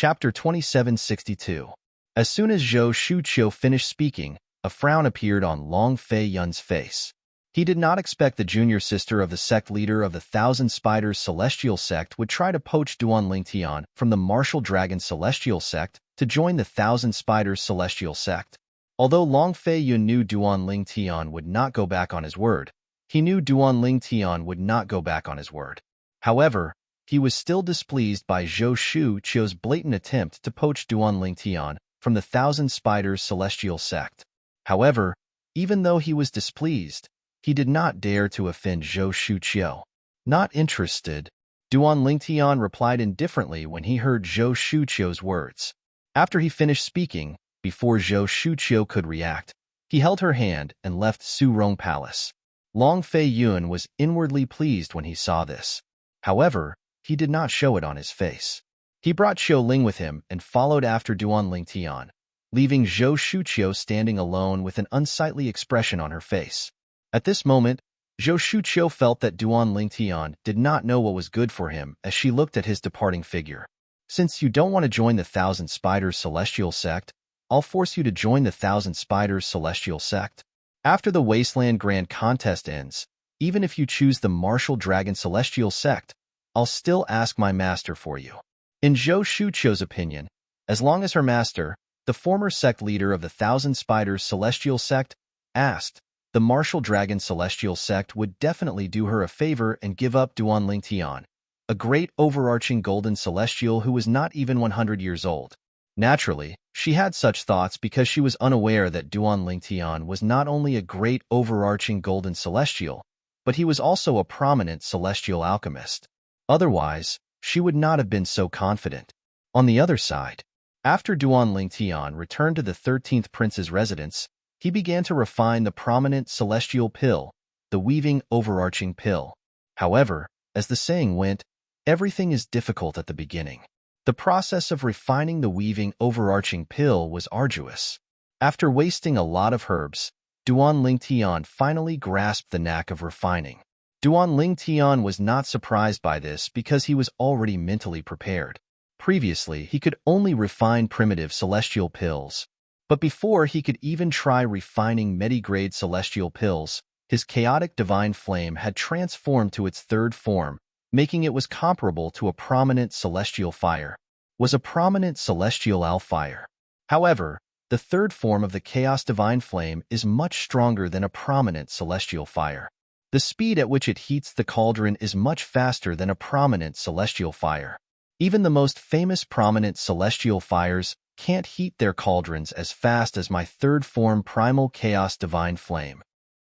Chapter 2762. As soon as Zhou Shuqiu finished speaking, a frown appeared on Long Fei Yun's face. He did not expect the junior sister of the sect leader of the Thousand Spiders Celestial Sect would try to poach Duan Lingtian from the Martial Dragon Celestial Sect to join the Thousand Spiders Celestial Sect. Although Long Fei Yun knew Duan Lingtian would not go back on his word, he knew Duan Lingtian would not go back on his word. However, he was still displeased by Zhou Shuqiu's blatant attempt to poach Duan Lingtian from the Thousand Spiders Celestial Sect. However, even though he was displeased, he did not dare to offend Zhou Shuqiu. Not interested, Duan Lingtian replied indifferently when he heard Zhou Shuqiu's words. After he finished speaking, before Zhou Shuqiu could react, he held her hand and left Surong Palace. Long Fei Yun was inwardly pleased when he saw this. However, he did not show it on his face. He brought Xiu Ling with him and followed after Duan Lingtian, leaving Zhou Shuqiu standing alone with an unsightly expression on her face. At this moment, Zhou Shuqiu felt that Duan Lingtian did not know what was good for him as she looked at his departing figure. Since you don't want to join the Thousand Spiders Celestial Sect, I'll force you to join the Thousand Spiders Celestial Sect. After the Wasteland Grand Contest ends, even if you choose the Martial Dragon Celestial Sect, I'll still ask my master for you. In Zhou Shuqiu's opinion, as long as her master, the former sect leader of the Thousand Spiders Celestial Sect, asked, the Martial Dragon Celestial Sect would definitely do her a favor and give up Duan Lingtian, a great overarching golden celestial who was not even 100 years old. Naturally, she had such thoughts because she was unaware that Duan Lingtian was not only a great overarching golden celestial, but he was also a prominent celestial alchemist. Otherwise, she would not have been so confident. On the other side, after Duan Lingtian returned to the 13th prince's residence, he began to refine the prominent celestial pill, the weaving overarching pill. However, as the saying went, everything is difficult at the beginning. The process of refining the weaving overarching pill was arduous. After wasting a lot of herbs, Duan Lingtian finally grasped the knack of refining. Duan Lingtian was not surprised by this because he was already mentally prepared. Previously, he could only refine primitive celestial pills. But before he could even try refining medi-grade celestial pills, his chaotic divine flame had transformed to its third form, making it was comparable to a prominent celestial fire. Was a prominent celestial fire. However, the third form of the chaos divine flame is much stronger than a prominent celestial fire. The speed at which it heats the cauldron is much faster than a prominent celestial fire. Even the most famous prominent celestial fires can't heat their cauldrons as fast as my third form primal chaos divine flame.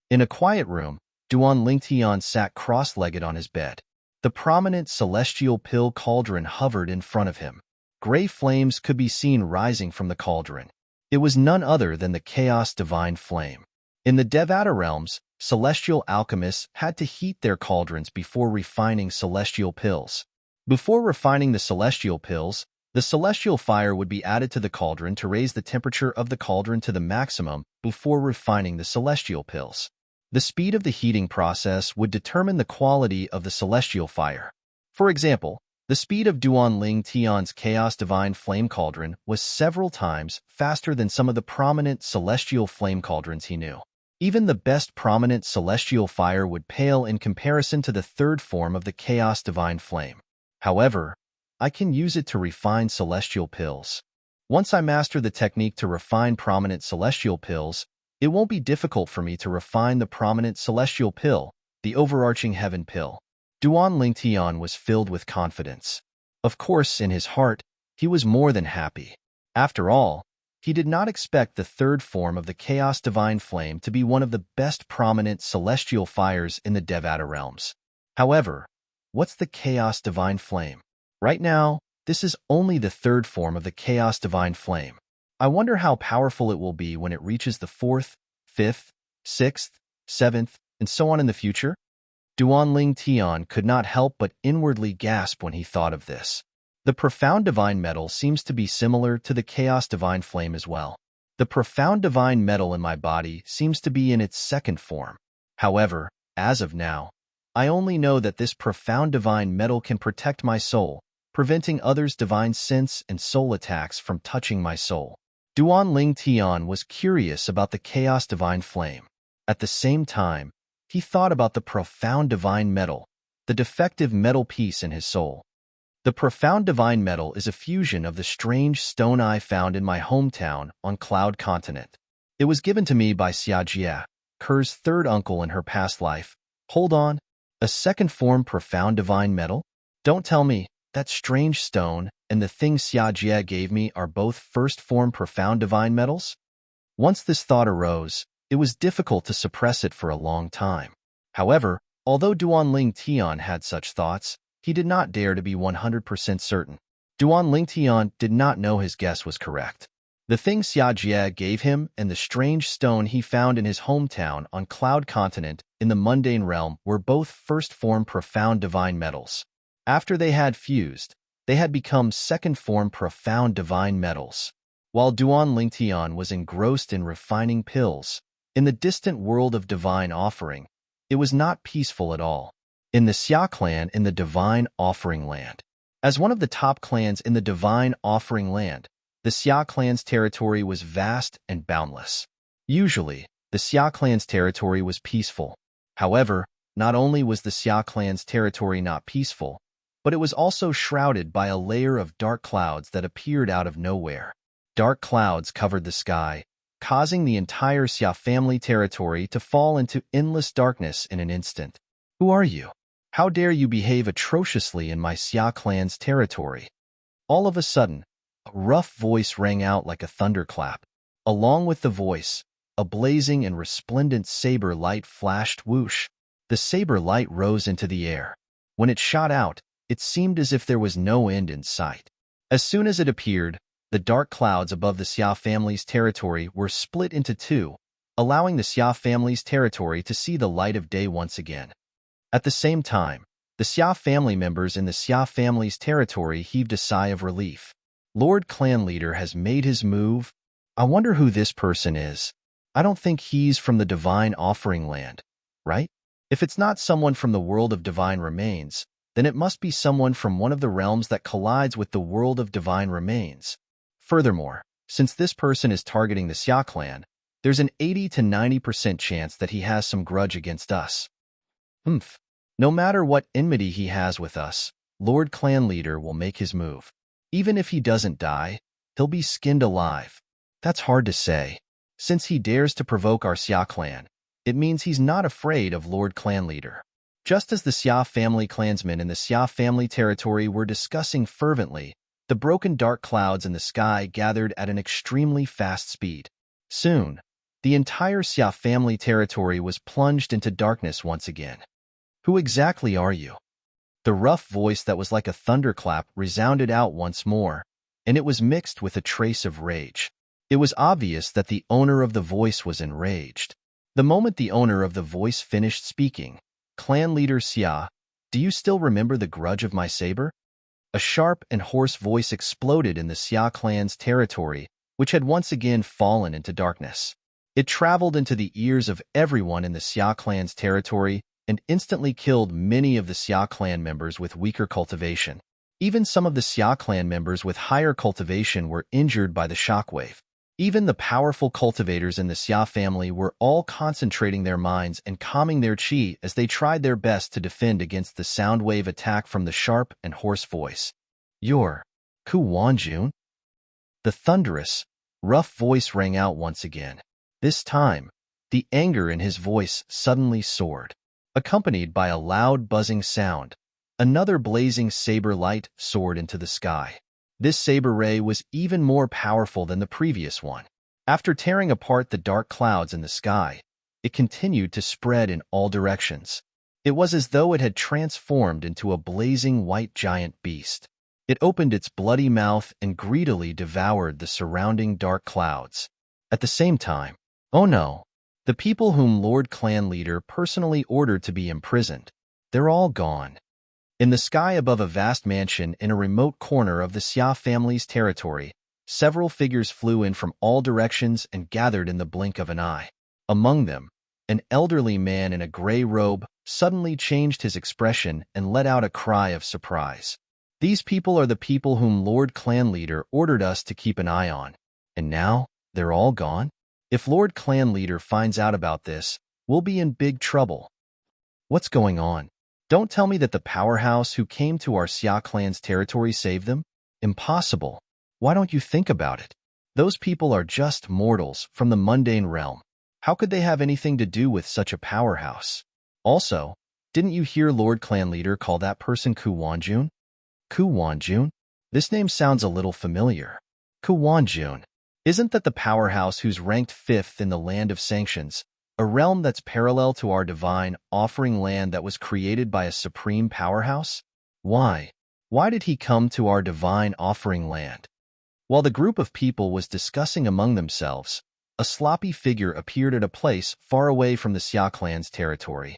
In a quiet room, Duan Lingtian sat cross-legged on his bed. The prominent celestial pill cauldron hovered in front of him. Gray flames could be seen rising from the cauldron. It was none other than the chaos divine flame. In the Devata realms, celestial alchemists had to heat their cauldrons before refining celestial pills. Before refining the celestial pills, the celestial fire would be added to the cauldron to raise the temperature of the cauldron to the maximum before refining the celestial pills. The speed of the heating process would determine the quality of the celestial fire. For example, the speed of Duan Lingtian's Chaos Divine Flame Cauldron was several times faster than some of the prominent celestial flame cauldrons he knew. Even the best prominent celestial fire would pale in comparison to the third form of the Chaos Divine Flame. However, I can use it to refine celestial pills. Once I master the technique to refine prominent celestial pills, it won't be difficult for me to refine the prominent celestial pill, the overarching heaven pill. Duan Lingtian was filled with confidence. Of course, in his heart, he was more than happy. After all, he did not expect the third form of the Chaos Divine Flame to be one of the best prominent celestial fires in the Devata realms. However, what's the Chaos Divine Flame? Right now, this is only the third form of the Chaos Divine Flame. I wonder how powerful it will be when it reaches the 4th, 5th, 6th, 7th, and so on in the future. Duan Lingtian could not help but inwardly gasp when he thought of this. The profound divine metal seems to be similar to the Chaos Divine Flame as well. The profound divine metal in my body seems to be in its second form. However, as of now, I only know that this profound divine metal can protect my soul, preventing others' divine sense and soul attacks from touching my soul. Duan Ling Tian was curious about the chaos divine flame. At the same time, he thought about the profound divine metal, the defective metal piece in his soul. The profound divine metal is a fusion of the strange stone I found in my hometown on Cloud Continent. It was given to me by Xia Jie, Ker's third uncle in her past life. Hold on, a second form profound divine metal? Don't tell me that strange stone and the thing Xia Jie gave me are both first form profound divine metals? Once this thought arose, it was difficult to suppress it for a long time. However, although Duan Ling Tian had such thoughts, he did not dare to be 100% certain. Duan Ling Tian did not know his guess was correct. The thing Xia Jie gave him and the strange stone he found in his hometown on Cloud Continent in the mundane realm were both first-form profound divine metals. After they had fused, they had become second-form profound divine metals. While Duan Ling Tian was engrossed in refining pills, in the distant world of divine offering, it was not peaceful at all. In the Xia clan in the Divine Offering Land. As one of the top clans in the Divine Offering Land, the Xia clan's territory was vast and boundless. Usually, the Xia clan's territory was peaceful. However, not only was the Xia clan's territory not peaceful, but it was also shrouded by a layer of dark clouds that appeared out of nowhere. Dark clouds covered the sky, causing the entire Xia family territory to fall into endless darkness in an instant. Who are you? How dare you behave atrociously in my Xia clan's territory? All of a sudden, a rough voice rang out like a thunderclap. Along with the voice, a blazing and resplendent saber light flashed whoosh. The saber light rose into the air. When it shot out, it seemed as if there was no end in sight. As soon as it appeared, the dark clouds above the Xia family's territory were split into two, allowing the Xia family's territory to see the light of day once again. At the same time, the Xia family members in the Xia family's territory heaved a sigh of relief. Lord Clan Leader has made his move. I wonder who this person is. I don't think he's from the Divine Offering Land, right? If it's not someone from the world of divine remains, then it must be someone from one of the realms that collides with the world of divine remains. Furthermore, since this person is targeting the Xia clan, there's an 80 to 90% chance that he has some grudge against us. No matter what enmity he has with us, Lord Clan Leader will make his move. Even if he doesn't die, he'll be skinned alive. That's hard to say. Since he dares to provoke our Xia clan, it means he's not afraid of Lord Clan Leader. Just as the Xia family clansmen in the Xia family territory were discussing fervently, the broken dark clouds in the sky gathered at an extremely fast speed. Soon, the entire Xia family territory was plunged into darkness once again. Who exactly are you? The rough voice that was like a thunderclap resounded out once more, and it was mixed with a trace of rage. It was obvious that the owner of the voice was enraged. The moment the owner of the voice finished speaking, Clan Leader Xia, do you still remember the grudge of my saber? A sharp and hoarse voice exploded in the Xia clan's territory, which had once again fallen into darkness. It traveled into the ears of everyone in the Xia clan's territory and instantly killed many of the Xia clan members with weaker cultivation. Even some of the Xia clan members with higher cultivation were injured by the shockwave. Even the powerful cultivators in the Xia family were all concentrating their minds and calming their qi as they tried their best to defend against the sound wave attack from the sharp and hoarse voice. You're Ku Wanjun? The thunderous, rough voice rang out once again. This time, the anger in his voice suddenly soared. Accompanied by a loud buzzing sound, another blazing saber light soared into the sky. This saber ray was even more powerful than the previous one. After tearing apart the dark clouds in the sky, it continued to spread in all directions. It was as though it had transformed into a blazing white giant beast. It opened its bloody mouth and greedily devoured the surrounding dark clouds. At the same time, oh no, the people whom Lord Clan Leader personally ordered to be imprisoned, they're all gone. In the sky above a vast mansion in a remote corner of the Xia family's territory, several figures flew in from all directions and gathered in the blink of an eye. Among them, an elderly man in a gray robe suddenly changed his expression and let out a cry of surprise. These people are the people whom Lord Clan Leader ordered us to keep an eye on. And now, they're all gone? If Lord Clan Leader finds out about this, we'll be in big trouble. What's going on? Don't tell me that the powerhouse who came to our Xia clan's territory saved them? Impossible. Why don't you think about it? Those people are just mortals from the mundane realm. How could they have anything to do with such a powerhouse? Also, didn't you hear Lord Clan Leader call that person Ku Wanjun? Ku Wanjun? This name sounds a little familiar. Ku Wanjun. Isn't that the powerhouse who's ranked 5th in the Land of Sanctions, a realm that's parallel to our divine offering land that was created by a supreme powerhouse? Why? Why did he come to our divine offering land? While the group of people was discussing among themselves, a sloppy figure appeared at a place far away from the Xia clan's territory.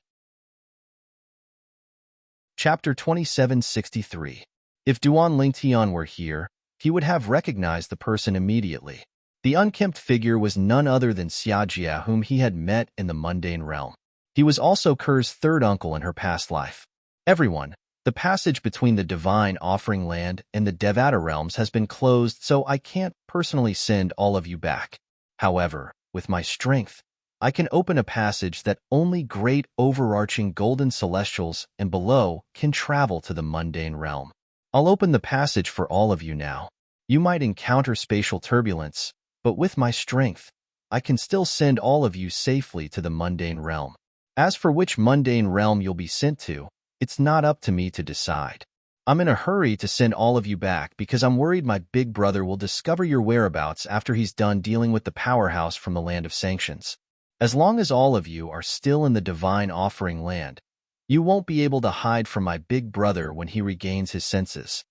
Chapter 2763. If Duan Lingtian were here, he would have recognized the person immediately. The unkempt figure was none other than Xia Jia, whom he had met in the mundane realm. He was also Ker's third uncle in her past life. Everyone, the passage between the divine offering land and the Devata realms has been closed, so I can't personally send all of you back. However, with my strength, I can open a passage that only great overarching golden celestials and below can travel to the mundane realm. I'll open the passage for all of you now. You might encounter spatial turbulence, but with my strength, I can still send all of you safely to the mundane realm. As for which mundane realm you'll be sent to, it's not up to me to decide. I'm in a hurry to send all of you back because I'm worried my big brother will discover your whereabouts after he's done dealing with the powerhouse from the Land of Sanctions. As long as all of you are still in the divine offering land, you won't be able to hide from my big brother when he regains his senses.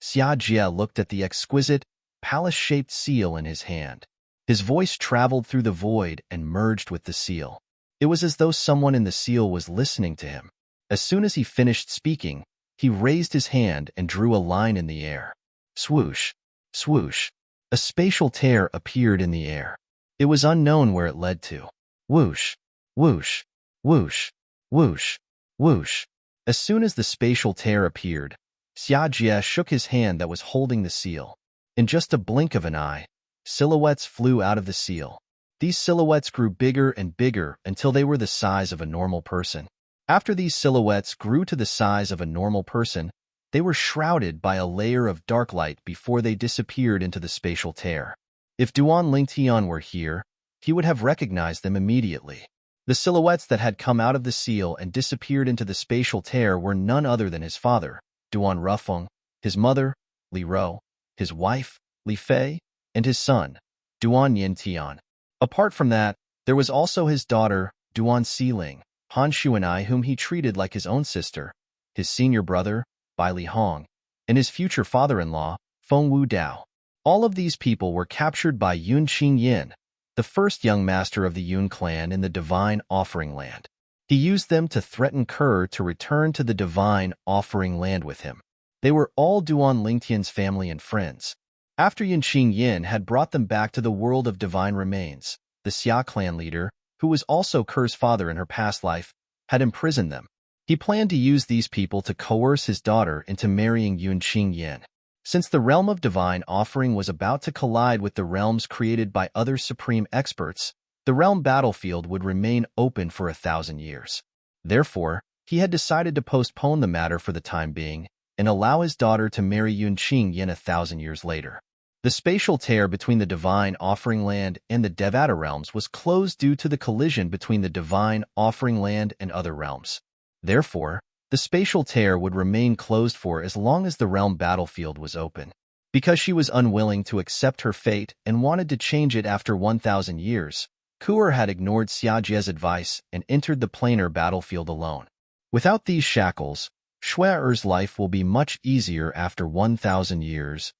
Xia Jia looked at the exquisite, palace-shaped seal in his hand. His voice traveled through the void and merged with the seal. It was as though someone in the seal was listening to him. As soon as he finished speaking, he raised his hand and drew a line in the air. Swoosh, swoosh. A spatial tear appeared in the air. It was unknown where it led to. Whoosh, whoosh, whoosh, whoosh, whoosh. As soon as the spatial tear appeared, Xia Jia shook his hand that was holding the seal. In just a blink of an eye, silhouettes flew out of the seal. These silhouettes grew bigger and bigger until they were the size of a normal person. After these silhouettes grew to the size of a normal person, they were shrouded by a layer of dark light before they disappeared into the spatial tear. If Duan Lingtian were here, he would have recognized them immediately. The silhouettes that had come out of the seal and disappeared into the spatial tear were none other than his father, Duan Rufeng, his mother, Li Ro, his wife, Li Fei, and his son, Duan Yintian. Apart from that, there was also his daughter, Duan Xiling, Han Shuanai, whom he treated like his own sister, his senior brother, Bai Li Hong, and his future father-in-law, Feng Wu Dao. All of these people were captured by Yun Qingyin, the first young master of the Yun clan in the Divine Offering Land. He used them to threaten Ke to return to the Divine Offering Land with him. They were all Duan Lingtian's family and friends. After Yun Qingyin had brought them back to the world of divine remains, the Xia clan leader, who was also Ke's father in her past life, had imprisoned them. He planned to use these people to coerce his daughter into marrying Yun Qingyin. Since the realm of divine offering was about to collide with the realms created by other supreme experts, the realm battlefield would remain open for 1,000 years. Therefore, he had decided to postpone the matter for the time being and allow his daughter to marry Yun Qingyin 1,000 years later. The spatial tear between the divine offering land and the Devata realms was closed due to the collision between the divine offering land and other realms. Therefore, the spatial tear would remain closed for as long as the realm battlefield was open. Because she was unwilling to accept her fate and wanted to change it after 1,000 years, Ke had ignored Xia Jia's advice and entered the planar battlefield alone. Without these shackles, Shue'er's life will be much easier after 1,000 years.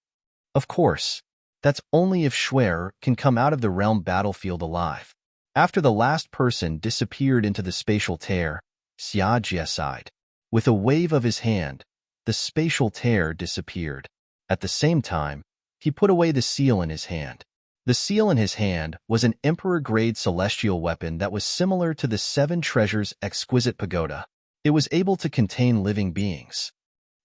Of course, that's only if Shue'er can come out of the realm battlefield alive. After the last person disappeared into the spatial tear, Xia Jia sighed. With a wave of his hand, the spatial tear disappeared. At the same time, he put away the seal in his hand. The seal in his hand was an emperor-grade celestial weapon that was similar to the Seven Treasures' exquisite pagoda. It was able to contain living beings.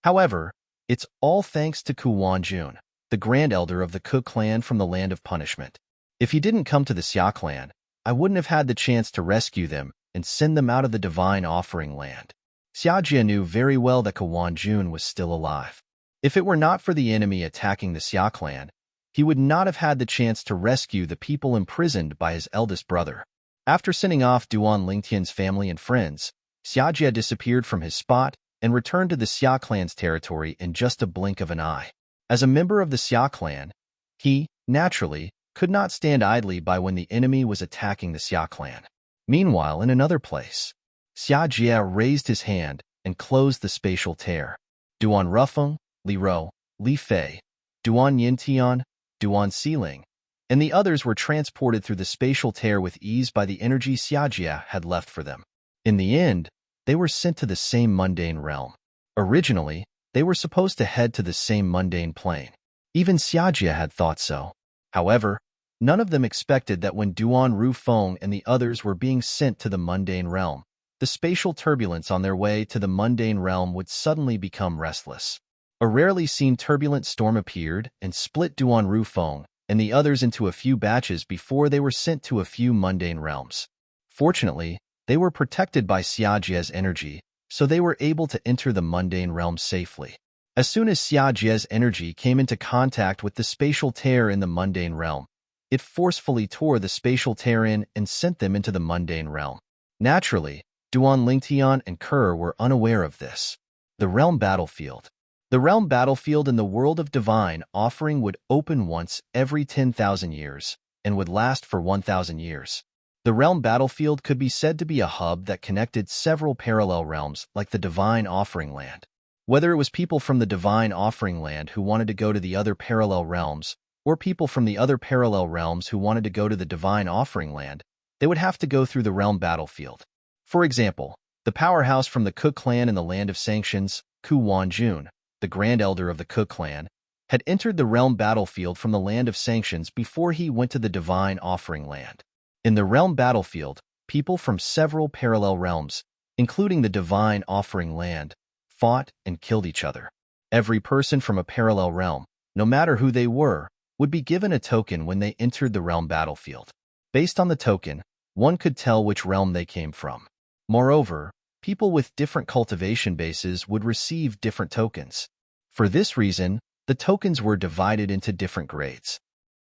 However, It's all thanks to Kuwan-jun, the grand elder of the Cook clan from the land of punishment. If he didn't come to the Xia clan, I wouldn't have had the chance to rescue them and send them out of the divine offering land. Xia Jie knew very well that Kuwan-jun was still alive. If it were not for the enemy attacking the Xia clan, he would not have had the chance to rescue the people imprisoned by his eldest brother. After sending off Duan Lingtian's family and friends, Xia Jie disappeared from his spot and returned to the Xia clan's territory in just a blink of an eye. As a member of the Xia clan, he, naturally, could not stand idly by when the enemy was attacking the Xia clan. Meanwhile, in another place, Xia Jie raised his hand and closed the spatial tear. Duan Rufeng, Li Rou, Li Fei, Duan Yintian, Duan Xiling, and the others were transported through the spatial tear with ease by the energy Xia Jie had left for them. In the end, they were sent to the same mundane realm. Originally, they were supposed to head to the same mundane plane. Even Xia Jie had thought so. However, none of them expected that when Duan Rufeng and the others were being sent to the mundane realm, the spatial turbulence on their way to the mundane realm would suddenly become restless. A rarely seen turbulent storm appeared and split Duan Rufeng and the others into a few batches before they were sent to a few mundane realms. Fortunately, they were protected by Xia Jie's energy, so they were able to enter the mundane realm safely. As soon as Xia Jie's energy came into contact with the spatial tear in the mundane realm, it forcefully tore the spatial tear in and sent them into the mundane realm. Naturally, Duan Lingtian and Kerr were unaware of this. The realm battlefield. The realm battlefield in the world of divine offering would open once every 10,000 years and would last for 1,000 years. The realm battlefield could be said to be a hub that connected several parallel realms like the divine offering land. Whether it was people from the divine offering land who wanted to go to the other parallel realms, or people from the other parallel realms who wanted to go to the divine offering land, they would have to go through the realm battlefield. For example, the powerhouse from the Cook clan in the land of sanctions, Kuwan-jun, the grand elder of the Cook clan, had entered the realm battlefield from the land of sanctions before he went to the divine offering land. In the realm battlefield, people from several parallel realms, including the divine offering land, fought and killed each other. Every person from a parallel realm, no matter who they were, would be given a token when they entered the realm battlefield. Based on the token, one could tell which realm they came from. Moreover, people with different cultivation bases would receive different tokens. For this reason, the tokens were divided into different grades.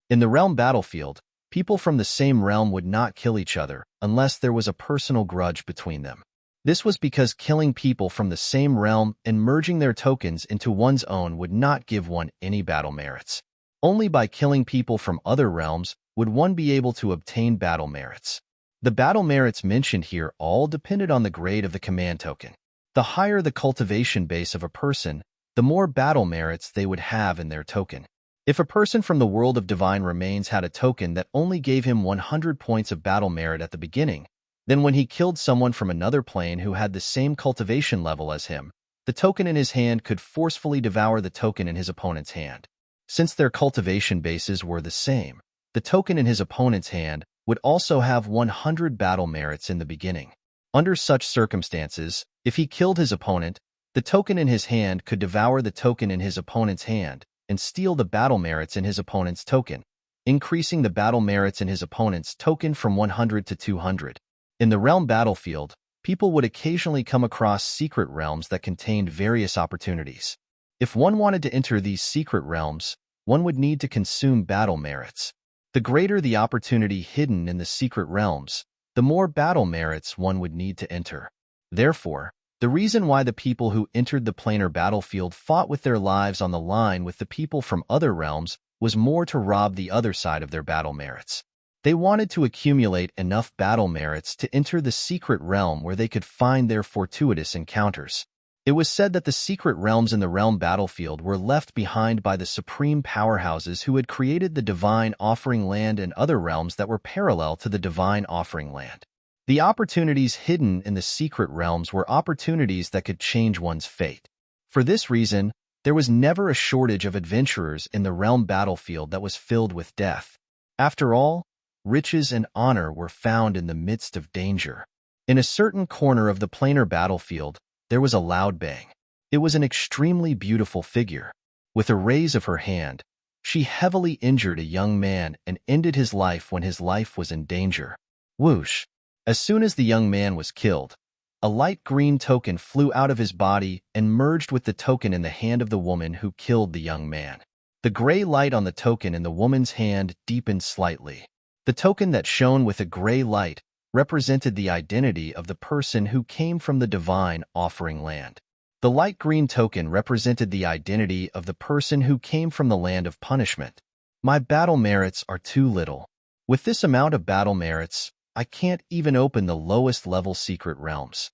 In the realm battlefield, people from the same realm would not kill each other unless there was a personal grudge between them. This was because killing people from the same realm and merging their tokens into one's own would not give one any battle merits. Only by killing people from other realms would one be able to obtain battle merits. The battle merits mentioned here all depended on the grade of the command token. The higher the cultivation base of a person, the more battle merits they would have in their token. If a person from the world of divine remains had a token that only gave him 100 points of battle merit at the beginning, then when he killed someone from another plane who had the same cultivation level as him, the token in his hand could forcefully devour the token in his opponent's hand. Since their cultivation bases were the same, the token in his opponent's hand would also have 100 battle merits in the beginning. Under such circumstances, if he killed his opponent, the token in his hand could devour the token in his opponent's hand and steal the battle merits in his opponent's token, increasing the battle merits in his opponent's token from 100 to 200. In the realm battlefield, people would occasionally come across secret realms that contained various opportunities. If one wanted to enter these secret realms, one would need to consume battle merits. The greater the opportunity hidden in the secret realms, the more battle merits one would need to enter. Therefore, the reason why the people who entered the planar battlefield fought with their lives on the line with the people from other realms was more to rob the other side of their battle merits. They wanted to accumulate enough battle merits to enter the secret realm where they could find their fortuitous encounters. It was said that the secret realms in the realm battlefield were left behind by the supreme powerhouses who had created the divine offering land and other realms that were parallel to the divine offering land. The opportunities hidden in the secret realms were opportunities that could change one's fate. For this reason, there was never a shortage of adventurers in the realm battlefield that was filled with death. After all, riches and honor were found in the midst of danger. In a certain corner of the planar battlefield, there was a loud bang. It was an extremely beautiful figure. With a raise of her hand, she heavily injured a young man and ended his life when his life was in danger. Whoosh! As soon as the young man was killed, a light green token flew out of his body and merged with the token in the hand of the woman who killed the young man. The gray light on the token in the woman's hand deepened slightly. The token that shone with a gray light represented the identity of the person who came from the divine offering land. The light green token represented the identity of the person who came from the land of punishment. My battle merits are too little. With this amount of battle merits, I can't even open the lowest level secret realms.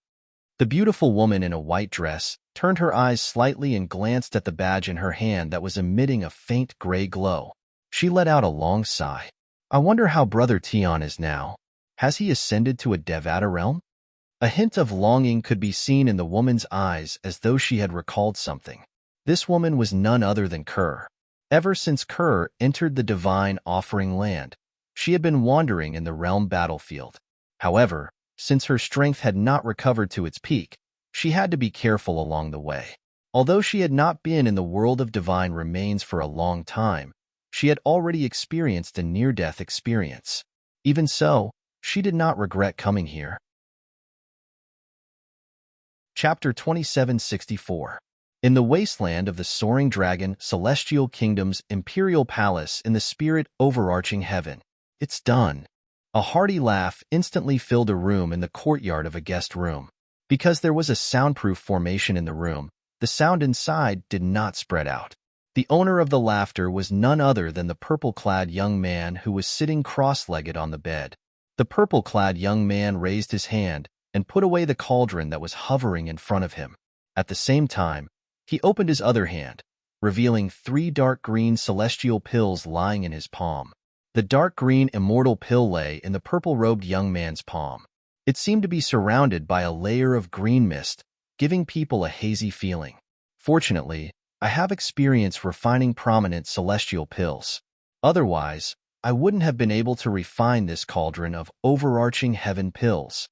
The beautiful woman in a white dress turned her eyes slightly and glanced at the badge in her hand that was emitting a faint gray glow. She let out a long sigh. I wonder how Brother Tion is now. Has he ascended to a Devata realm? A hint of longing could be seen in the woman's eyes as though she had recalled something. This woman was none other than Kerr. Ever since Kerr entered the divine offering land, she had been wandering in the realm battlefield. However, since her strength had not recovered to its peak, she had to be careful along the way. Although she had not been in the world of divine remains for a long time, she had already experienced a near-death experience. Even so, she did not regret coming here. Chapter 2764. In the wasteland of the soaring dragon, celestial kingdom's imperial palace in the spirit overarching heaven. It's done. A hearty laugh instantly filled a room in the courtyard of a guest room. Because there was a soundproof formation in the room, the sound inside did not spread out. The owner of the laughter was none other than the purple-clad young man who was sitting cross-legged on the bed. The purple-clad young man raised his hand and put away the cauldron that was hovering in front of him. At the same time, he opened his other hand, revealing 3 dark green celestial pills lying in his palm. The dark green immortal pill lay in the purple-robed young man's palm. It seemed to be surrounded by a layer of green mist, giving people a hazy feeling. Fortunately, I have experience refining prominent celestial pills. Otherwise, I wouldn't have been able to refine this cauldron of overarching heaven pills.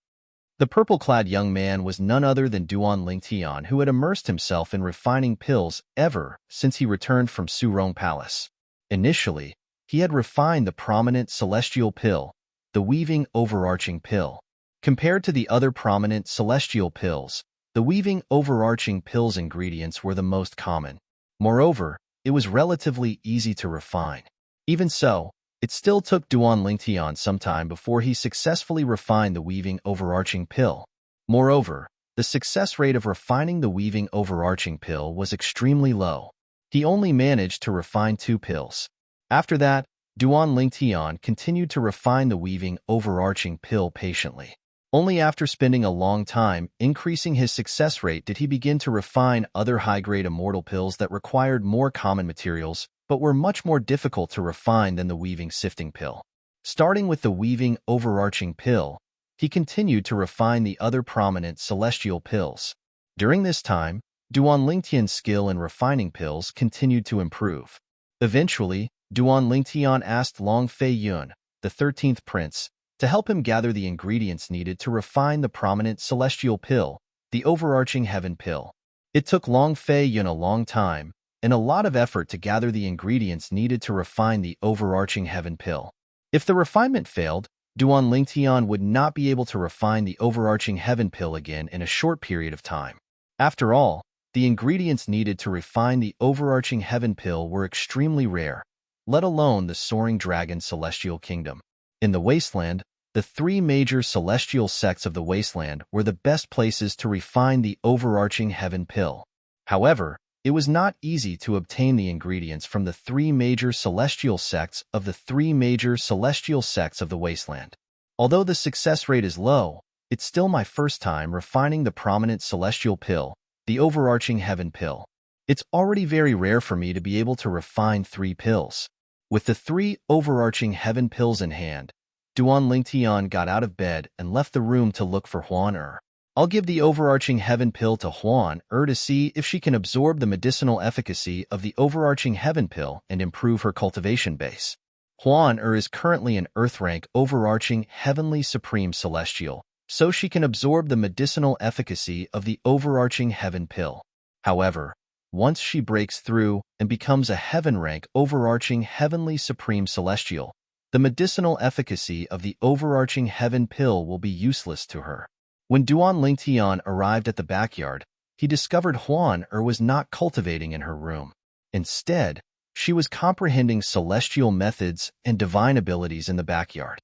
The purple-clad young man was none other than Duan Lingtian, who had immersed himself in refining pills ever since he returned from Surong Palace. Initially, he had refined the prominent celestial pill, the weaving overarching pill. Compared to the other prominent celestial pills, the weaving overarching pill's ingredients were the most common. Moreover, it was relatively easy to refine. Even so, it still took Duan Lingtian some time before he successfully refined the weaving overarching pill. Moreover, the success rate of refining the weaving overarching pill was extremely low. He only managed to refine 2 pills. After that, Duan Lingtian continued to refine the weaving overarching pill patiently. Only after spending a long time increasing his success rate did he begin to refine other high-grade immortal pills that required more common materials but were much more difficult to refine than the weaving sifting pill. Starting with the weaving overarching pill, he continued to refine the other prominent celestial pills. During this time, Duan Lingtian's skill in refining pills continued to improve. Eventually, Duan Lingtian asked Long Fei Yun, the 13th prince, to help him gather the ingredients needed to refine the prominent celestial pill, the overarching heaven pill. It took Long Fei Yun a long time and a lot of effort to gather the ingredients needed to refine the overarching heaven pill. If the refinement failed, Duan Lingtian would not be able to refine the overarching heaven pill again in a short period of time. After all, the ingredients needed to refine the overarching heaven pill were extremely rare, let alone the soaring dragon celestial kingdom. In the wasteland, the 3 major celestial sects of the wasteland were the best places to refine the overarching heaven pill. However, it was not easy to obtain the ingredients from the 3 major celestial sects of the 3 major celestial sects of the wasteland. Although the success rate is low, it's still my first time refining the prominent celestial pill, the overarching heaven pill. It's already very rare for me to be able to refine 3 pills. With the 3 overarching heaven pills in hand, Duan Lingtian got out of bed and left the room to look for Huan Er. I'll give the overarching heaven pill to Huan Er to see if she can absorb the medicinal efficacy of the overarching heaven pill and improve her cultivation base. Huan Er is currently an earth rank overarching heavenly supreme celestial, so she can absorb the medicinal efficacy of the overarching heaven pill. However, once she breaks through and becomes a heaven-rank overarching heavenly supreme celestial, the medicinal efficacy of the overarching heaven pill will be useless to her. When Duan Lingtian arrived at the backyard, he discovered Huan was not cultivating in her room. Instead, she was comprehending celestial methods and divine abilities in the backyard.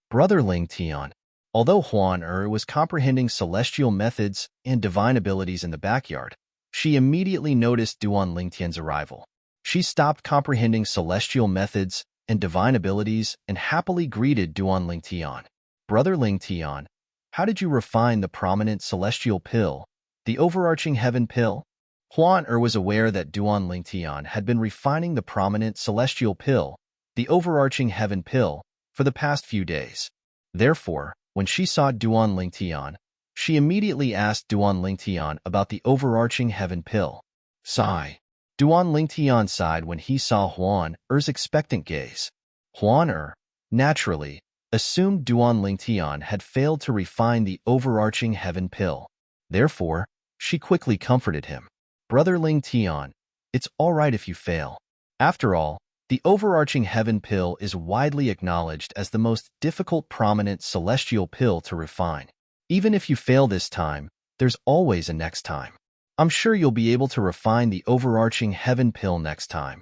Brother Lingtian, although Huan was comprehending celestial methods and divine abilities in the backyard, she immediately noticed Duan Lingtian's arrival. She stopped comprehending celestial methods and divine abilities and happily greeted Duan Lingtian. Brother Lingtian, how did you refine the prominent celestial pill, the overarching heaven pill? Huan was aware that Duan Lingtian had been refining the prominent celestial pill, the overarching heaven pill, for the past few days. Therefore, when she saw Duan Lingtian, she immediately asked Duan Lingtian about the overarching heaven pill. Sigh. Duan Lingtian sighed when he saw Huan expectant gaze. Huan naturally, assumed Duan Lingtian had failed to refine the overarching heaven pill. Therefore, she quickly comforted him. Brother Lingtian, it's all right if you fail. After all, the overarching heaven pill is widely acknowledged as the most difficult prominent celestial pill to refine. Even if you fail this time, there's always a next time. I'm sure you'll be able to refine the overarching heaven pill next time.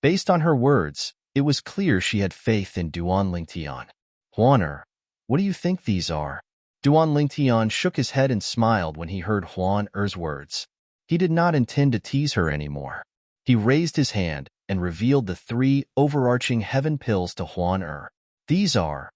Based on her words, it was clear she had faith in Duan Lingtian. Huan what do you think these are? Duan Lingtian shook his head and smiled when he heard Huan words. He did not intend to tease her anymore. He raised his hand and revealed the 3 overarching heaven pills to Huan These are.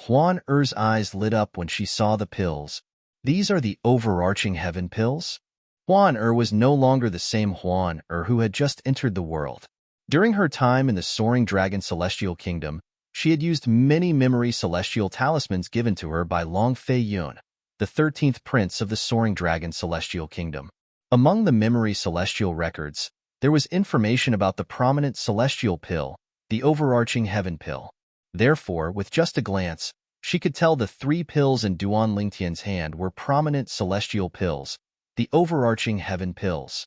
Huan eyes lit up when she saw the pills. These are the overarching heaven pills? Huan was no longer the same Huan who had just entered the world. During her time in the Soaring Dragon Celestial Kingdom, she had used many memory celestial talismans given to her by Long Fei Yun, the 13th prince of the Soaring Dragon Celestial Kingdom. Among the memory celestial records, there was information about the prominent celestial pill, the overarching heaven pill. Therefore, with just a glance, she could tell the 3 pills in Duan Lingtian's hand were prominent celestial pills, the overarching heaven pills.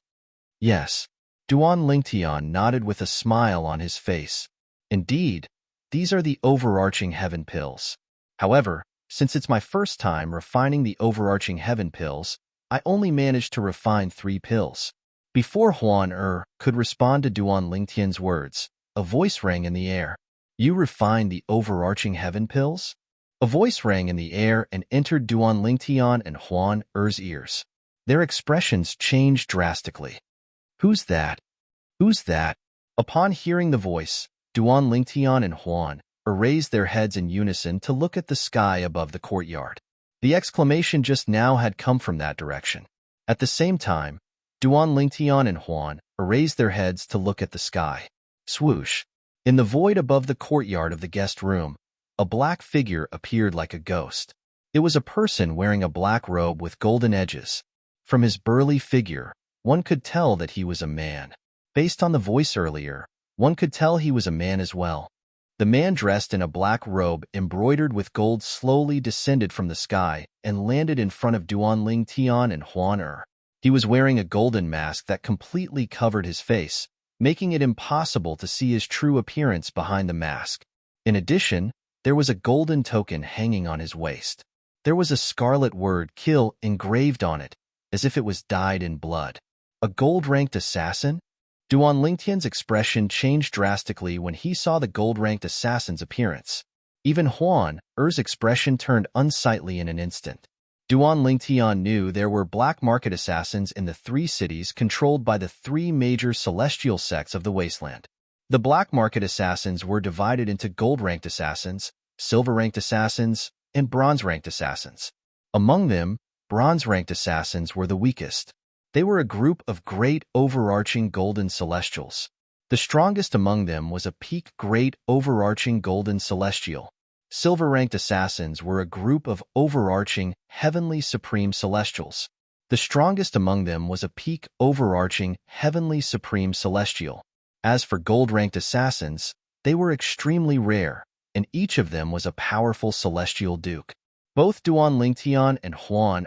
Yes, Duan Lingtian nodded with a smile on his face. Indeed, these are the overarching heaven pills. However, since it's my first time refining the overarching heaven pills, I only managed to refine 3 pills. Before Huan could respond to Duan Lingtian's words, a voice rang in the air. You refined the overarching heaven pills? A voice rang in the air and entered Duan Lingtian and Huan ears. Their expressions changed drastically. Who's that? Who's that? Upon hearing the voice, Duan Lingtian and Huan raised their heads in unison to look at the sky above the courtyard. The exclamation just now had come from that direction. At the same time, Duan Lingtian and Huan raised their heads to look at the sky. Swoosh! In the void above the courtyard of the guest room, a black figure appeared like a ghost. It was a person wearing a black robe with golden edges. From his burly figure, one could tell that he was a man. Based on the voice earlier, one could tell he was a man as well. The man dressed in a black robe embroidered with gold slowly descended from the sky and landed in front of Duan Lingtian and Huan He was wearing a golden mask that completely covered his face, making it impossible to see his true appearance behind the mask. In addition, there was a golden token hanging on his waist. There was a scarlet word "kill" engraved on it, as if it was dyed in blood. A gold-ranked assassin? Duan Lingtian's expression changed drastically when he saw the gold-ranked assassin's appearance. Even Huan's expression turned unsightly in an instant. Duan Lingtian knew there were black market assassins in the 3 cities controlled by the 3 major celestial sects of the wasteland. The black market assassins were divided into gold-ranked assassins, silver-ranked assassins, and bronze-ranked assassins. Among them, bronze-ranked assassins were the weakest. They were a group of great overarching golden celestials. The strongest among them was a peak great overarching golden celestial. Silver-ranked assassins were a group of overarching heavenly supreme celestials. The strongest among them was a peak overarching heavenly supreme celestial. As for gold-ranked assassins, they were extremely rare, and each of them was a powerful celestial duke. Both Duan Lingtian and Huan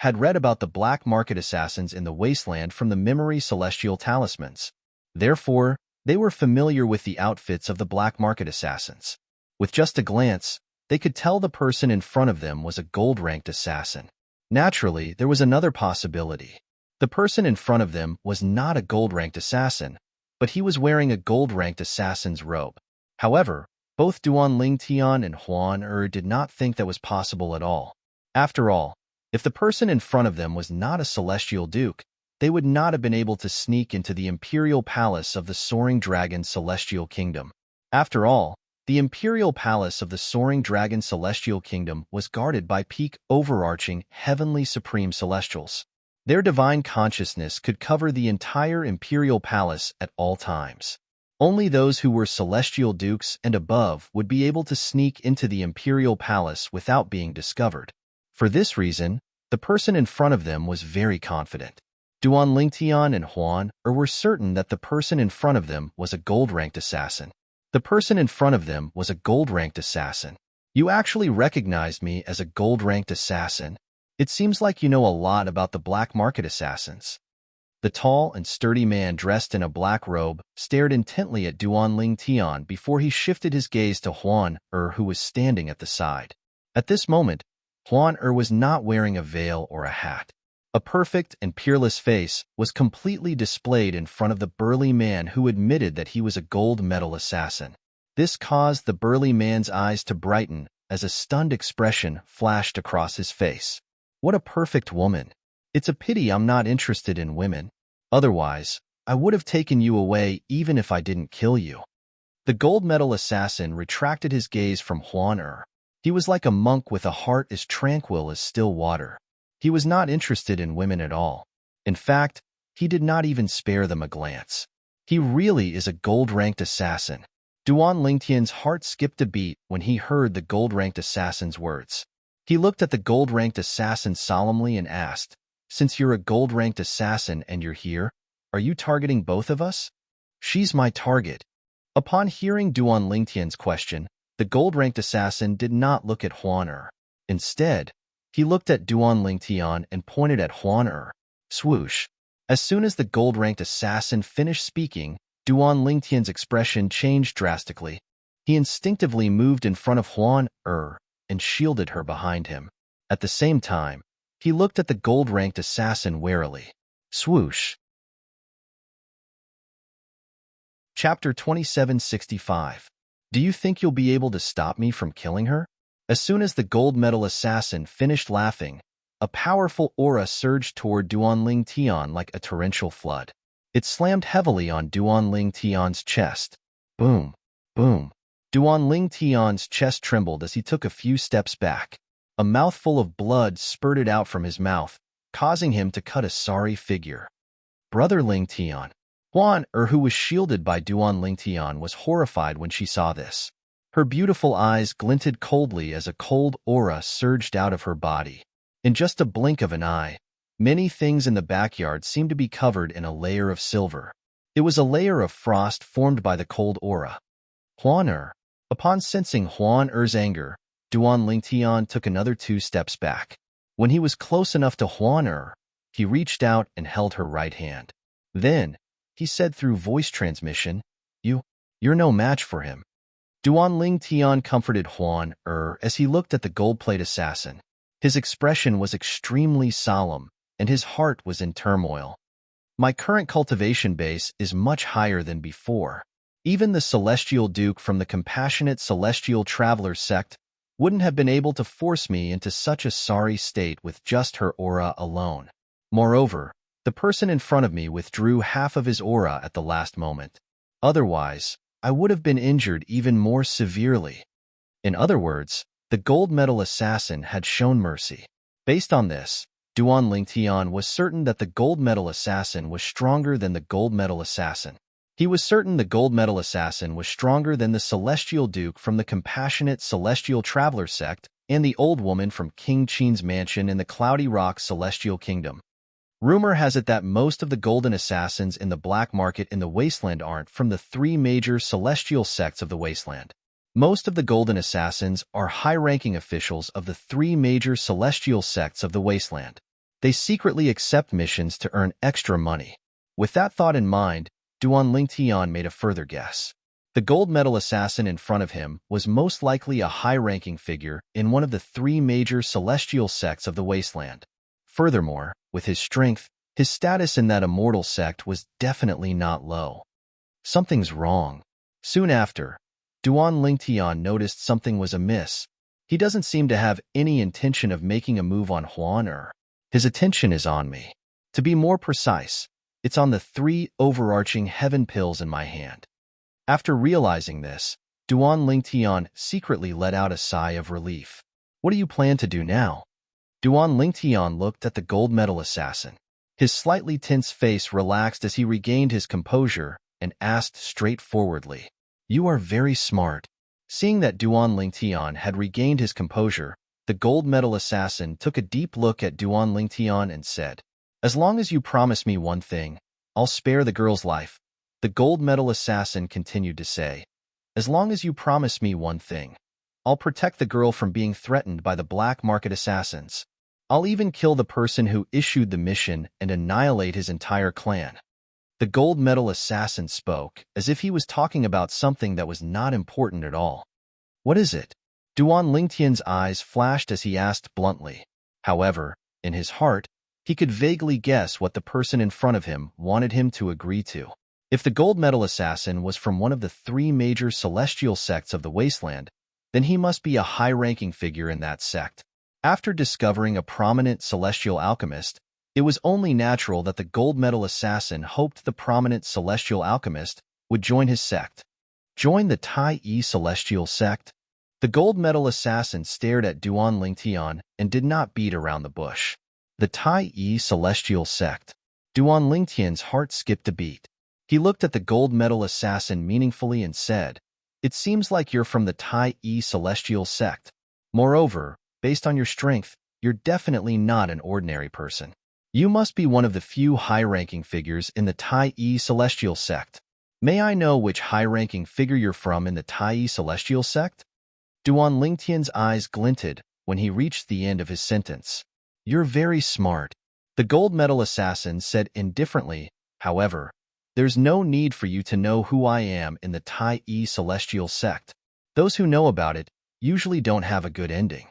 had read about the black market assassins in the wasteland from the memory celestial talismans. Therefore, they were familiar with the outfits of the black market assassins. With just a glance, they could tell the person in front of them was a gold-ranked assassin. Naturally, there was another possibility. The person in front of them was not a gold-ranked assassin, but he was wearing a gold-ranked assassin's robe. However, both Duan Lingtian and Huan did not think that was possible at all. After all, if the person in front of them was not a celestial duke, they would not have been able to sneak into the imperial palace of the Soaring Dragon Celestial Kingdom. After all, the imperial palace of the Soaring Dragon Celestial Kingdom was guarded by peak overarching heavenly supreme celestials. Their divine consciousness could cover the entire imperial palace at all times. Only those who were celestial dukes and above would be able to sneak into the imperial palace without being discovered. For this reason, the person in front of them was very confident. Duan Lingtian and Huan were certain that the person in front of them was a gold-ranked assassin. The person in front of them was a gold-ranked assassin. You actually recognized me as a gold-ranked assassin? It seems like you know a lot about the black market assassins. The tall and sturdy man dressed in a black robe stared intently at Duan Lingtian before he shifted his gaze to Huan who was standing at the side. At this moment, Huan was not wearing a veil or a hat. A perfect and peerless face was completely displayed in front of the burly man who admitted that he was a gold medal assassin. This caused the burly man's eyes to brighten as a stunned expression flashed across his face. What a perfect woman! It's a pity I'm not interested in women. Otherwise, I would have taken you away even if I didn't kill you. The gold medal assassin retracted his gaze from Huan. He was like a monk with a heart as tranquil as still water. He was not interested in women at all. In fact, he did not even spare them a glance. He really is a gold-ranked assassin. Duan Lingtian's heart skipped a beat when he heard the gold-ranked assassin's words. He looked at the gold-ranked assassin solemnly and asked, "Since you're a gold-ranked assassin and you're here, are you targeting both of us?" "She's my target." Upon hearing Duan Lingtian's question, the gold-ranked assassin did not look at Huan. Instead, he looked at Duan Lingtian and pointed at Huan. Swoosh. As soon as the gold-ranked assassin finished speaking, Duan Lingtian's expression changed drastically. He instinctively moved in front of Huan and shielded her behind him. At the same time, he looked at the gold-ranked assassin warily. Swoosh. Chapter 2765. Do you think you'll be able to stop me from killing her? As soon as the gold medal assassin finished laughing, a powerful aura surged toward Duan Lingtian like a torrential flood. It slammed heavily on Duan Lingtian's chest. Boom, boom. Duan Lingtian's chest trembled as he took a few steps back. A mouthful of blood spurted out from his mouth, causing him to cut a sorry figure. Brother Lingtian. Huan, who was shielded by Duan Lingtian, was horrified when she saw this. Her beautiful eyes glinted coldly as a cold aura surged out of her body. In just a blink of an eye, many things in the backyard seemed to be covered in a layer of silver. It was a layer of frost formed by the cold aura. Huan. Upon sensing Huan-er's anger, Duan Lingtian took another 2 steps back. When he was close enough to Huan, he reached out and held her right hand. Then, he said through voice transmission, You're no match for him." Duan Lingtian comforted Huan as he looked at the gold-plate assassin. His expression was extremely solemn, and his heart was in turmoil. "My current cultivation base is much higher than before. Even the Celestial Duke from the Compassionate Celestial Traveler sect wouldn't have been able to force me into such a sorry state with just her aura alone. Moreover, the person in front of me withdrew half of his aura at the last moment. Otherwise, I would have been injured even more severely." In other words, the gold medal assassin had shown mercy. Based on this, Duan Lingtian was certain that the gold medal assassin was stronger than the gold medal assassin. He was certain the gold medal assassin was stronger than the Celestial Duke from the Compassionate Celestial Traveler sect and the old woman from King Qin's mansion in the Cloudy Rock Celestial Kingdom. Rumor has it that most of the golden assassins in the black market in the wasteland aren't from the 3 major celestial sects of the wasteland. Most of the golden assassins are high-ranking officials of the 3 major celestial sects of the wasteland. They secretly accept missions to earn extra money. With that thought in mind, Duan Lingtian made a further guess. The gold medal assassin in front of him was most likely a high-ranking figure in one of the three major celestial sects of the wasteland. Furthermore, with his strength, his status in that immortal sect was definitely not low. Something's wrong. Soon after, Duan Lingtian noticed something was amiss. He doesn't seem to have any intention of making a move on Huan. His attention is on me. To be more precise, it's on the 3 overarching heaven pills in my hand. After realizing this, Duan Lingtian secretly let out a sigh of relief. What do you plan to do now? Duan Lingtian looked at the gold medal assassin. His slightly tense face relaxed as he regained his composure and asked straightforwardly, "You are very smart." Seeing that Duan Lingtian had regained his composure, the gold medal assassin took a deep look at Duan Lingtian and said, "As long as you promise me one thing, I'll spare the girl's life." The gold medal assassin continued to say, "As long as you promise me one thing, I'll protect the girl from being threatened by the black market assassins. I'll even kill the person who issued the mission and annihilate his entire clan." The gold medal assassin spoke as if he was talking about something that was not important at all. "What is it?" Duan Lingtian's eyes flashed as he asked bluntly. However, in his heart, he could vaguely guess what the person in front of him wanted him to agree to. If the gold medal assassin was from one of the 3 major celestial sects of the wasteland, then he must be a high-ranking figure in that sect. After discovering a prominent celestial alchemist, it was only natural that the gold medal assassin hoped the prominent celestial alchemist would join his sect. Join the Tai Yi celestial sect? The gold medal assassin stared at Duan Lingtian and did not beat around the bush. The Tai Yi celestial sect. Duan Lingtian's heart skipped a beat. He looked at the gold medal assassin meaningfully and said, "It seems like you're from the Tai Yi celestial sect. Moreover, based on your strength, you're definitely not an ordinary person. You must be one of the few high-ranking figures in the Tai Yi celestial sect. May I know which high-ranking figure you're from in the Tai Yi celestial sect?" Duan Lingtian's eyes glinted when he reached the end of his sentence. "You're very smart," the gold medal assassin said indifferently. "However, there's no need for you to know who I am in the Tai Yi celestial sect. Those who know about it usually don't have a good ending."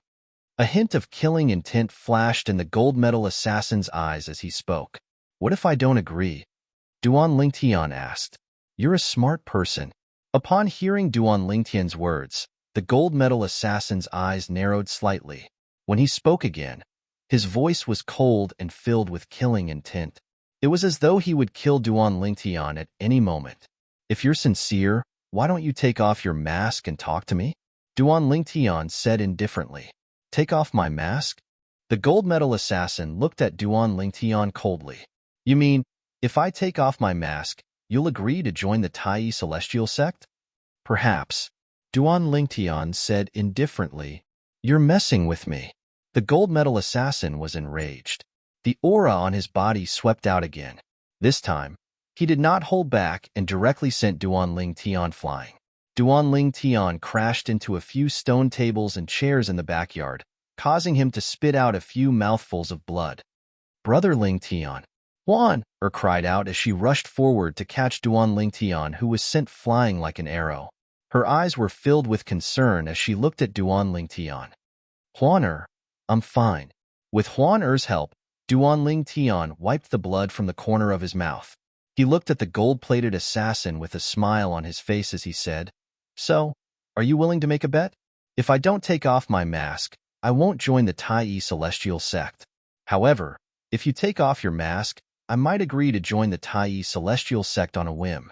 A hint of killing intent flashed in the gold medal assassin's eyes as he spoke. "What if I don't agree?" Duan Lingtian asked. "You're a smart person." Upon hearing Duan Lingtian's words, the gold medal assassin's eyes narrowed slightly. When he spoke again, his voice was cold and filled with killing intent. It was as though he would kill Duan Lingtian at any moment. "If you're sincere, why don't you take off your mask and talk to me?" Duan Lingtian said indifferently. "Take off my mask?" The gold medal assassin looked at Duan Lingtian coldly. "You mean, if I take off my mask, you'll agree to join the Tai Yi celestial sect?" "Perhaps," Duan Lingtian said indifferently. "You're messing with me." The gold medal assassin was enraged. The aura on his body swept out again. This time, he did not hold back and directly sent Duan Lingtian flying. Duan Lingtian crashed into a few stone tables and chairs in the backyard, causing him to spit out a few mouthfuls of blood. "Brother Lingtian!" "Huan!" cried out as she rushed forward to catch Duan Lingtian, who was sent flying like an arrow. Her eyes were filled with concern as she looked at Duan Lingtian. "Huan, I'm fine." With Huan help, Duan Lingtian wiped the blood from the corner of his mouth. He looked at the gold-plated assassin with a smile on his face as he said, "So, are you willing to make a bet? If I don't take off my mask, I won't join the Tai Yi celestial sect. However, if you take off your mask, I might agree to join the Tai Yi celestial sect on a whim."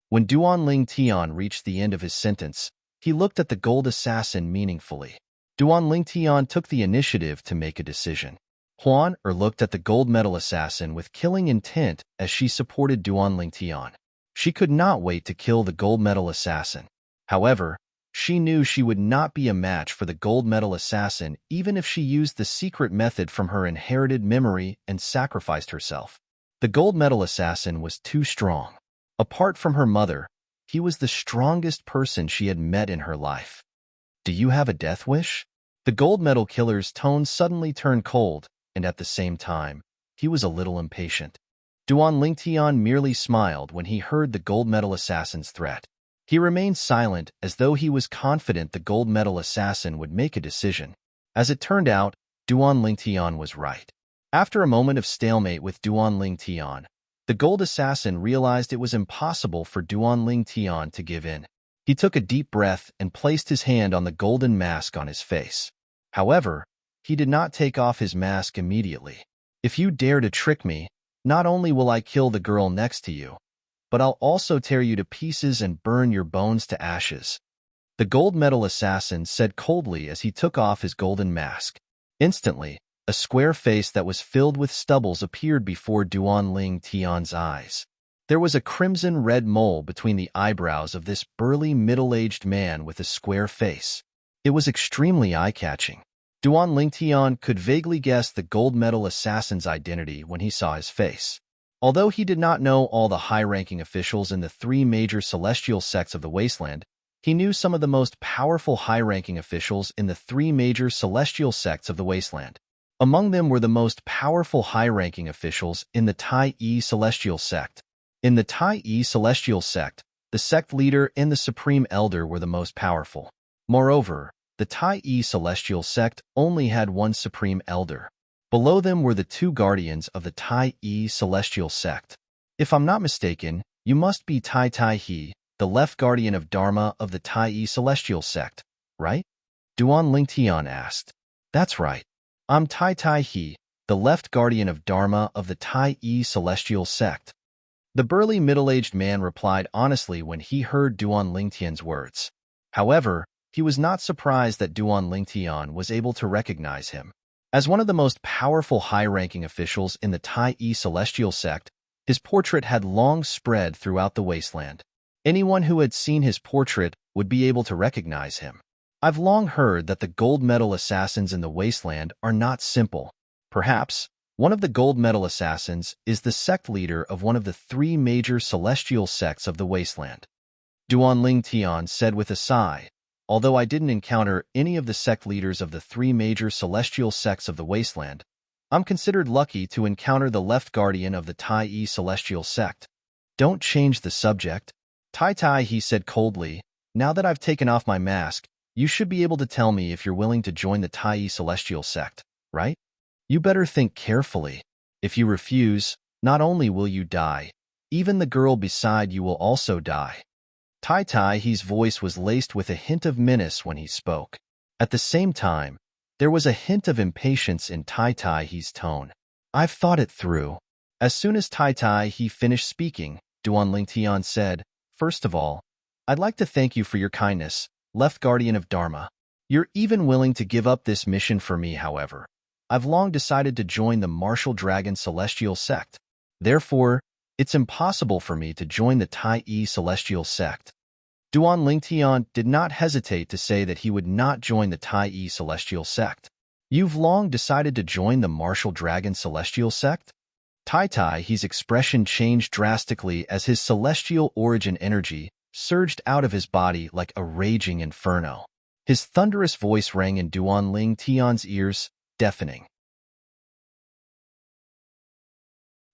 When Duan Lingtian reached the end of his sentence, he looked at the gold assassin meaningfully. Duan Lingtian took the initiative to make a decision. Huan looked at the gold medal assassin with killing intent as she supported Duan Lingtian. She could not wait to kill the gold medal assassin. However, she knew she would not be a match for the gold medal assassin even if she used the secret method from her inherited memory and sacrificed herself. The gold medal assassin was too strong. Apart from her mother, he was the strongest person she had met in her life. "Do you have a death wish?" The gold medal killer's tone suddenly turned cold, and at the same time, he was a little impatient. Duan Lingtian merely smiled when he heard the gold medal assassin's threat. He remained silent as though he was confident the gold medal assassin would make a decision. As it turned out, Duan Lingtian was right. After a moment of stalemate with Duan Lingtian, the gold assassin realized it was impossible for Duan Lingtian to give in. He took a deep breath and placed his hand on the golden mask on his face. However, he did not take off his mask immediately. "If you dare to trick me, not only will I kill the girl next to you, but I'll also tear you to pieces and burn your bones to ashes," the gold medal assassin said coldly as he took off his golden mask. Instantly, a square face that was filled with stubbles appeared before Duan Lingtian's eyes. There was a crimson-red mole between the eyebrows of this burly middle-aged man with a square face. It was extremely eye-catching. Duan Lingtian could vaguely guess the gold medal assassin's identity when he saw his face. Although he did not know all the high-ranking officials in the three major celestial sects of the Wasteland, he knew some of the most powerful high-ranking officials in the three major celestial sects of the Wasteland. Among them were the most powerful high-ranking officials in the Tai-E celestial sect. In the Tai-E celestial sect, the sect leader and the supreme elder were the most powerful. Moreover, the Tai-E celestial sect only had one supreme elder. Below them were the two guardians of the Tai-E celestial sect. "If I'm not mistaken, you must be Tai-Tai-He, the left guardian of Dharma of the Tai-E celestial sect, right?" Duan Lingtian asked. "That's right. I'm Tai-Tai-He, the left guardian of Dharma of the Tai-E celestial sect." The burly middle-aged man replied honestly when he heard Duan Lingtian's words. However, he was not surprised that Duan Lingtian was able to recognize him. As one of the most powerful high-ranking officials in the Tai-E celestial sect, his portrait had long spread throughout the wasteland. Anyone who had seen his portrait would be able to recognize him. "I've long heard that the gold medal assassins in the wasteland are not simple. Perhaps one of the gold medal assassins is the sect leader of one of the three major celestial sects of the wasteland," Duan Lingtian said with a sigh. "Although I didn't encounter any of the sect leaders of the three major celestial sects of the wasteland, I'm considered lucky to encounter the left guardian of the Tai-E celestial sect." "Don't change the subject." Tai, he said coldly. "Now that I've taken off my mask, you should be able to tell me if you're willing to join the Tai-E celestial sect, right? You better think carefully. If you refuse, not only will you die, even the girl beside you will also die." Tai-He's voice was laced with a hint of menace when he spoke. At the same time, there was a hint of impatience in Tai-He's tone. "I've thought it through." As soon as Tai-He finished speaking, Duan Lingtian said, "First of all, I'd like to thank you for your kindness, left guardian of Dharma. You're even willing to give up this mission for me, however. I've long decided to join the Martial Dragon Celestial Sect. Therefore, it's impossible for me to join the Tai-E Celestial Sect." Duan Lingtian did not hesitate to say that he would not join the Tai-E Celestial Sect. "You've long decided to join the Martial Dragon Celestial Sect?" His expression changed drastically as his celestial origin energy surged out of his body like a raging inferno. His thunderous voice rang in Duan Lingtian's ears, deafening.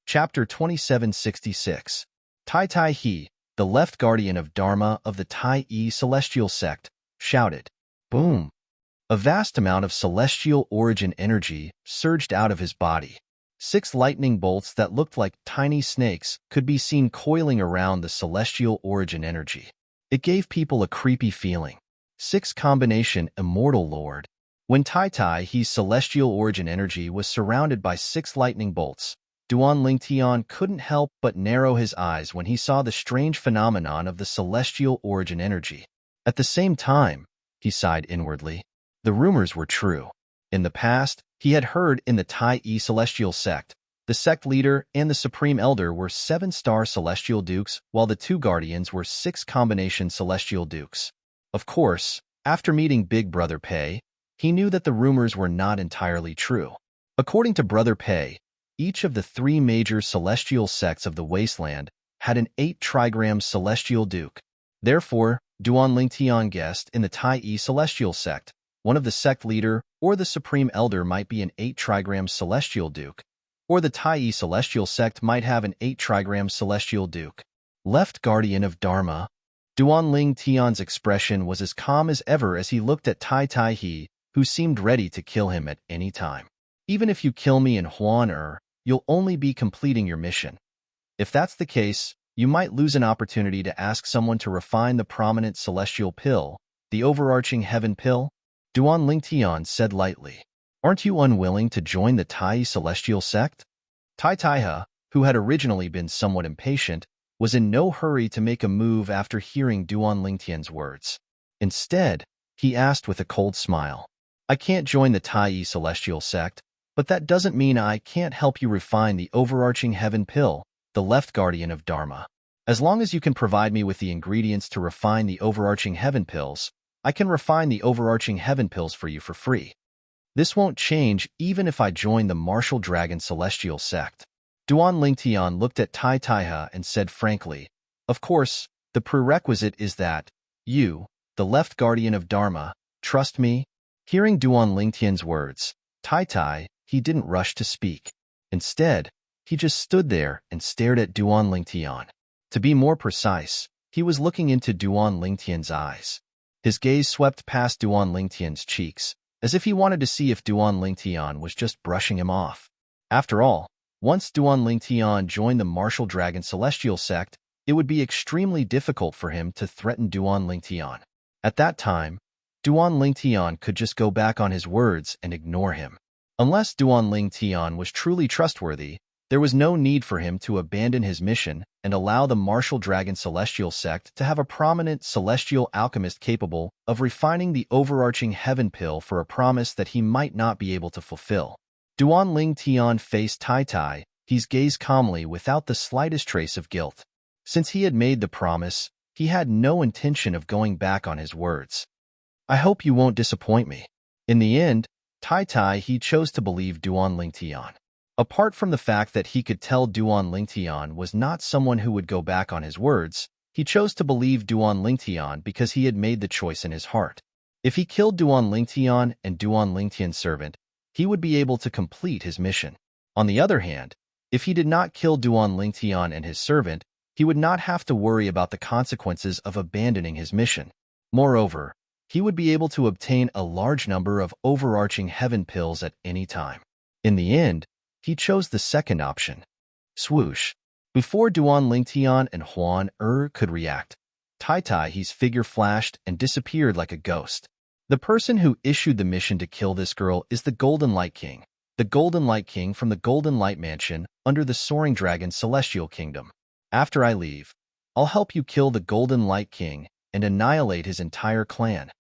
Chapter 2766. Tai-He, the left guardian of Dharma of the Tai-E celestial sect, shouted. Boom! A vast amount of celestial origin energy surged out of his body. 6 lightning bolts that looked like tiny snakes could be seen coiling around the celestial origin energy. It gave people a creepy feeling. 6 combination Immortal Lord. When His celestial origin energy was surrounded by 6 lightning bolts, Duan Lingtian couldn't help but narrow his eyes when he saw the strange phenomenon of the celestial origin energy. At the same time, he sighed inwardly. The rumors were true. In the past, he had heard in the Tai-E celestial sect, the sect leader and the supreme elder were 7-star celestial dukes, while the 2 guardians were 6 combination celestial dukes. Of course, after meeting Big Brother Pei, he knew that the rumors were not entirely true. According to Brother Pei, each of the 3 major celestial sects of the wasteland had an 8-trigram celestial duke. Therefore, Duan Lingtian guessed in the Tai-E celestial sect, One of the sect leader or the supreme elder might be an 8 trigram celestial duke, or the Tai celestial sect might have an 8 trigram celestial duke. Left guardian of Dharma. Duanling Tian's expression was as calm as ever as he looked at Tai He, who seemed ready to kill him at any time. Even if you kill me in Huan you'll only be completing your mission. If that's the case, you might lose an opportunity to ask someone to refine the prominent celestial pill, the overarching heaven pill. Duanling Tian said lightly. Aren't you unwilling to join the Tai celestial sect? Taiha, who had originally been somewhat impatient, was in no hurry to make a move after hearing Duanling Tian's words. Instead, he asked with a cold smile, I can't join the Tai celestial sect, but that doesn't mean I can't help you refine the overarching heaven pill, the left guardian of Dharma. As long as you can provide me with the ingredients to refine the overarching heaven pills, I can refine the overarching heaven pills for you for free. This won't change even if I join the Martial Dragon Celestial Sect. Duanling Tian looked at Taiha and said frankly, of course, the prerequisite is that you, the left guardian of Dharma, trust me. Hearing Duanling Tian's words, Tai, he didn't rush to speak. Instead, he just stood there and stared at Duanling Tian. To be more precise, he was looking into Duanling Tian's eyes. His gaze swept past Duanling Tian's cheeks, as if he wanted to see if Duanling Tian was just brushing him off. After all, once Duanling Tian joined the Martial Dragon Celestial Sect, it would be extremely difficult for him to threaten Duanling Tian. At that time, Duanling Tian could just go back on his words and ignore him. Unless Duanling Tian was truly trustworthy, there was no need for him to abandon his mission and allow the Martial Dragon Celestial Sect to have a prominent celestial alchemist capable of refining the overarching heaven pill for a promise that he might not be able to fulfill. Duanling Tian faced Tai, his gaze calmly without the slightest trace of guilt. Since he had made the promise, he had no intention of going back on his words. I hope you won't disappoint me. In the end, Tai he chose to believe Duanling Tian. Apart from the fact that he could tell Duanling Tian was not someone who would go back on his words, he chose to believe Duanling Tian because he had made the choice in his heart. If he killed Duanling Tian and Duanling Tian's servant, he would be able to complete his mission. On the other hand, if he did not kill Duanling Tian and his servant, he would not have to worry about the consequences of abandoning his mission. Moreover, he would be able to obtain a large number of overarching heaven pills at any time. In the end, he chose the second option. Swoosh. Before Duanling Tian and Huan could react, Tai's figure flashed and disappeared like a ghost. The person who issued the mission to kill this girl is the Golden Light King, the Golden Light King from the Golden Light Mansion under the Soaring Dragon Celestial Kingdom. After I leave, I'll help you kill the Golden Light King and annihilate his entire clan.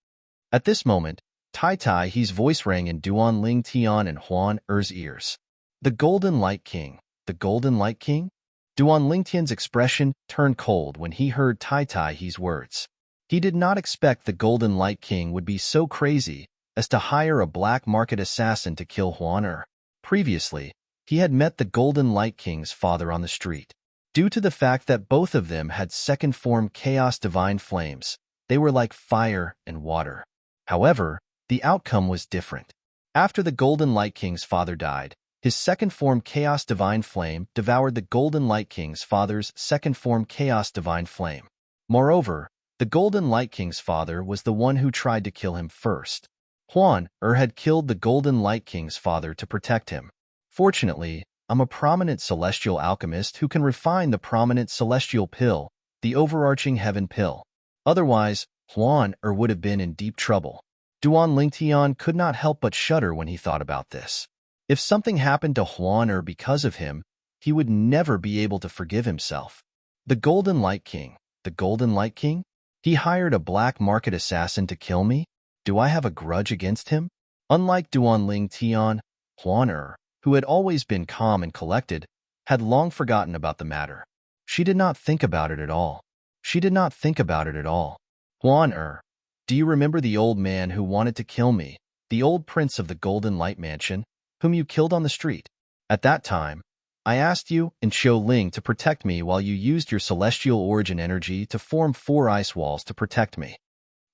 At this moment, Tai's voice rang in Duanling Tian and Huan ears. The Golden Light King, the Golden Light King? Duanling Tian's expression turned cold when he heard Tai's words. He did not expect the Golden Light King would be so crazy as to hire a black market assassin to kill Huan. Previously, he had met the Golden Light King's father on the street. Due to the fact that both of them had second-form Chaos Divine Flames, they were like fire and water. However, the outcome was different. After the Golden Light King's father died, his second-form Chaos Divine Flame devoured the Golden Light King's father's second-form Chaos Divine Flame. Moreover, the Golden Light King's father was the one who tried to kill him first. Huan had killed the Golden Light King's father to protect him. Fortunately, I'm a prominent celestial alchemist who can refine the prominent celestial pill, the overarching heaven pill. Otherwise, Huan would have been in deep trouble. Duanling Tian could not help but shudder when he thought about this. If something happened to Huan because of him, he would never be able to forgive himself. The Golden Light King, the Golden Light King? He hired a black market assassin to kill me? Do I have a grudge against him? Unlike Duanling Tian, Huan who had always been calm and collected, had long forgotten about the matter. She did not think about it at all. She did not think about it at all. Huan do you remember the old man who wanted to kill me, the old prince of the Golden Light Mansion, whom you killed on the street? At that time, I asked you and Xiao Ling to protect me while you used your celestial origin energy to form 4 ice walls to protect me.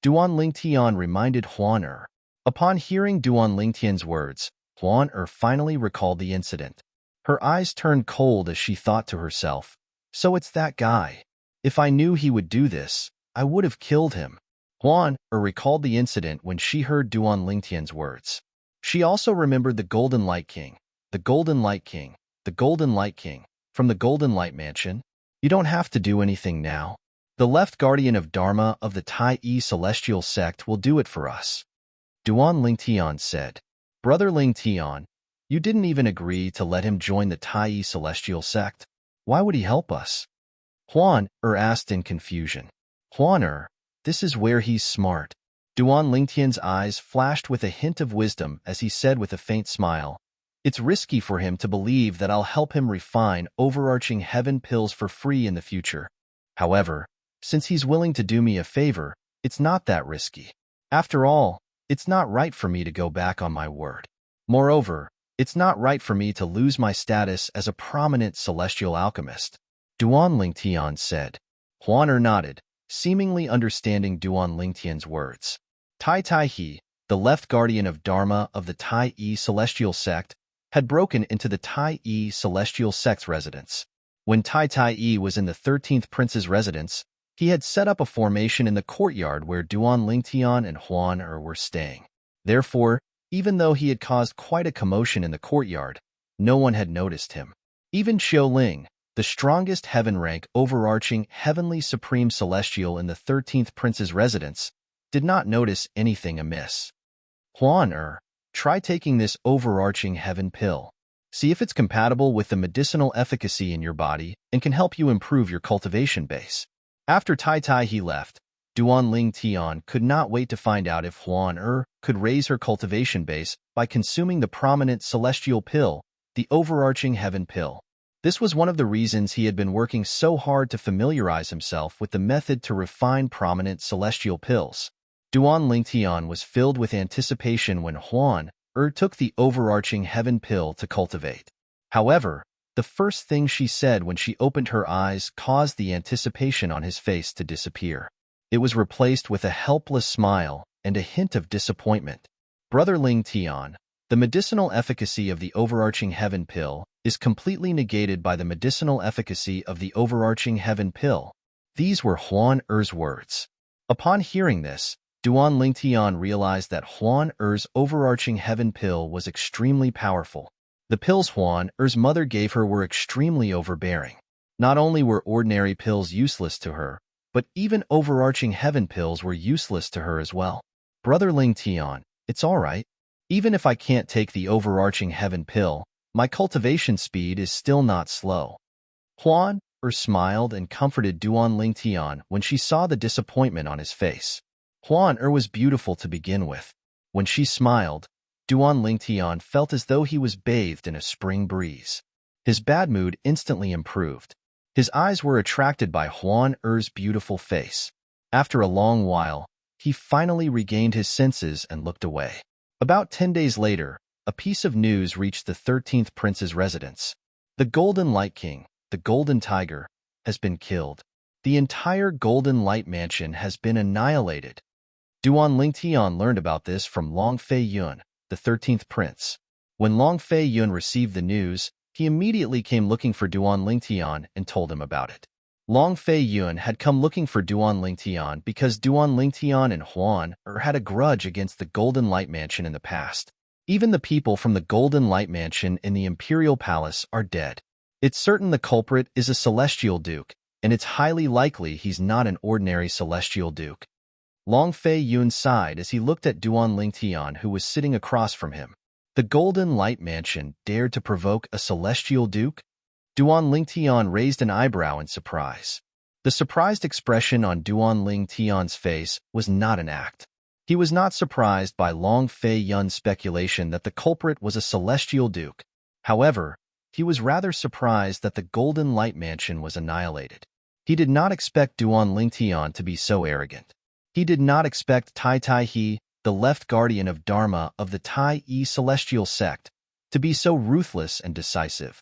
Duanling Tian reminded Huan Upon hearing Duan Lingtian's words, Huan finally recalled the incident. Her eyes turned cold as she thought to herself, so it's that guy. If I knew he would do this, I would have killed him. Huan recalled the incident when she heard Duan Lingtian's words. She also remembered the Golden Light King, the Golden Light King, the Golden Light King, from the Golden Light Mansion. You don't have to do anything now. The left guardian of Dharma of the Tai Celestial Sect will do it for us. Duan Lingtian said. Brother Lingtian, you didn't even agree to let him join the Tai Celestial Sect. Why would he help us? Huan asked in confusion. Huan this is where he's smart. Duan Lingtian's eyes flashed with a hint of wisdom as he said with a faint smile, it's risky for him to believe that I'll help him refine overarching heaven pills for free in the future. However, since he's willing to do me a favor, it's not that risky. After all, it's not right for me to go back on my word. Moreover, it's not right for me to lose my status as a prominent celestial alchemist. Duan Lingtian said. Huan nodded, seemingly understanding Duan Lingtian's words. Tai He, the left guardian of Dharma of the Tai Celestial Sect, had broken into the Tai Celestial Sect's residence. When Tai was in the 13th Prince's residence, he had set up a formation in the courtyard where Duan Lingtian and Huan were staying. Therefore, even though he had caused quite a commotion in the courtyard, no one had noticed him. Even Xiao Ling, the strongest heaven-rank overarching heavenly supreme celestial in the 13th Prince's residence, did not notice anything amiss. Huan try taking this overarching heaven pill. See if it's compatible with the medicinal efficacy in your body and can help you improve your cultivation base. After Tai he left, Duan Lingtian could not wait to find out if Huan could raise her cultivation base by consuming the prominent celestial pill, the overarching heaven pill. This was one of the reasons he had been working so hard to familiarize himself with the method to refine prominent celestial pills. Duan Lingtian was filled with anticipation when Huan took the overarching heaven pill to cultivate. However, the first thing she said when she opened her eyes caused the anticipation on his face to disappear. It was replaced with a helpless smile and a hint of disappointment. Brother Lingtian, the medicinal efficacy of the overarching heaven pill is completely negated by the medicinal efficacy of the overarching heaven pill. These were Huan words. Upon hearing this, Duan Lingtian realized that Huan overarching heaven pill was extremely powerful. The pills Huan mother gave her were extremely overbearing. Not only were ordinary pills useless to her, but even overarching heaven pills were useless to her as well. Brother Lingtian, it's all right. Even if I can't take the overarching heaven pill, my cultivation speed is still not slow. Huan smiled and comforted Duan Lingtian when she saw the disappointment on his face. Huan was beautiful to begin with. When she smiled, Duan Lingtian felt as though he was bathed in a spring breeze. His bad mood instantly improved. His eyes were attracted by Huan beautiful face. After a long while, he finally regained his senses and looked away. About 10 days later, a piece of news reached the 13th Prince's residence. The Golden Light King, the Golden Tiger, has been killed. The entire Golden Light Mansion has been annihilated. Duan Lingtian learned about this from Long Fei Yun, the 13th Prince. When Long Fei Yun received the news, he immediately came looking for Duan Lingtian and told him about it. Long Fei Yun had come looking for Duan Lingtian because Duan Lingtian and Huan had a grudge against the Golden Light Mansion in the past. Even the people from the Golden Light Mansion in the Imperial Palace are dead. It's certain the culprit is a Celestial Duke, and it's highly likely he's not an ordinary Celestial Duke. Long Fei Yun sighed as he looked at Duan Lingtian, who was sitting across from him. The Golden Light Mansion dared to provoke a Celestial Duke? Duan Lingtian raised an eyebrow in surprise. The surprised expression on Duan Lingtian's face was not an act. He was not surprised by Long Fei Yun's speculation that the culprit was a Celestial Duke. However, he was rather surprised that the Golden Light Mansion was annihilated. He did not expect Duan Lingtian to be so arrogant. He did not expect Tai He, the left guardian of Dharma of the Tai Celestial Sect, to be so ruthless and decisive.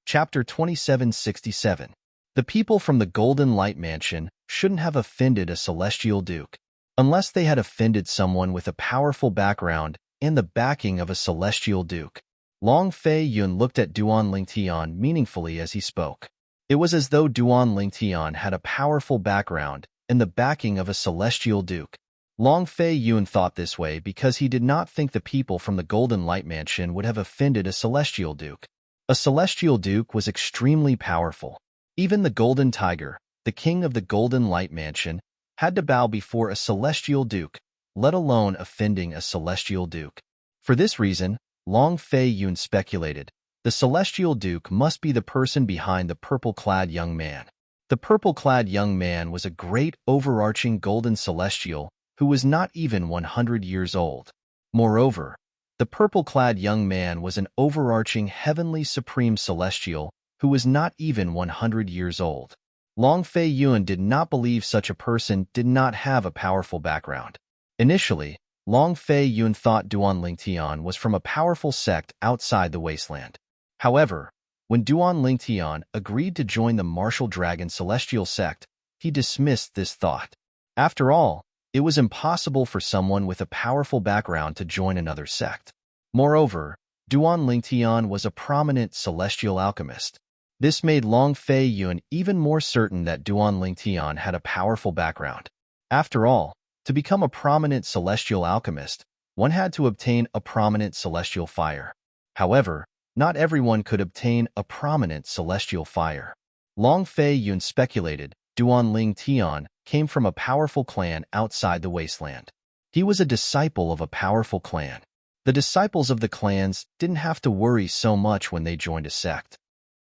Chapter 2767. The people from the Golden Light Mansion shouldn't have offended a Celestial Duke. unless they had offended someone with a powerful background and the backing of a celestial duke. Long Fei Yun looked at Duan Lingtian meaningfully as he spoke. It was as though Duan Lingtian had a powerful background and the backing of a celestial duke. Long Fei Yun thought this way because he did not think the people from the Golden Light Mansion would have offended a celestial duke. A celestial duke was extremely powerful. Even the Golden Tiger, the king of the Golden Light Mansion, had to bow before a celestial duke, let alone offending a celestial duke. For this reason, Long Fei Yun speculated, the celestial duke must be the person behind the purple-clad young man. The purple-clad young man was a great overarching golden celestial who was not even 100 years old. Moreover, the purple-clad young man was an overarching heavenly supreme celestial who was not even 100 years old. Long Fei Yun did not believe such a person did not have a powerful background. Initially, Long Fei Yun thought Duan Lingtian was from a powerful sect outside the wasteland. However, when Duan Lingtian agreed to join the Martial Dragon Celestial Sect, he dismissed this thought. After all, it was impossible for someone with a powerful background to join another sect. Moreover, Duan Lingtian was a prominent celestial alchemist. This made Long Fei Yun even more certain that Duan Lingtian had a powerful background. After all, to become a prominent celestial alchemist, one had to obtain a prominent celestial fire. However, not everyone could obtain a prominent celestial fire. Long Fei Yun speculated Duan Lingtian came from a powerful clan outside the wasteland. He was a disciple of a powerful clan. The disciples of the clans didn't have to worry so much when they joined a sect.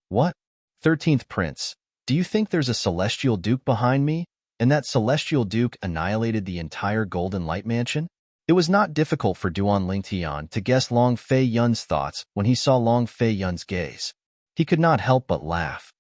What? 13th Prince, do you think there's a celestial duke behind me, and that celestial duke annihilated the entire Golden Light Mansion? It was not difficult for Duan Lingtian to guess Long Fei Yun's thoughts when he saw Long Fei Yun's gaze. He could not help but laugh.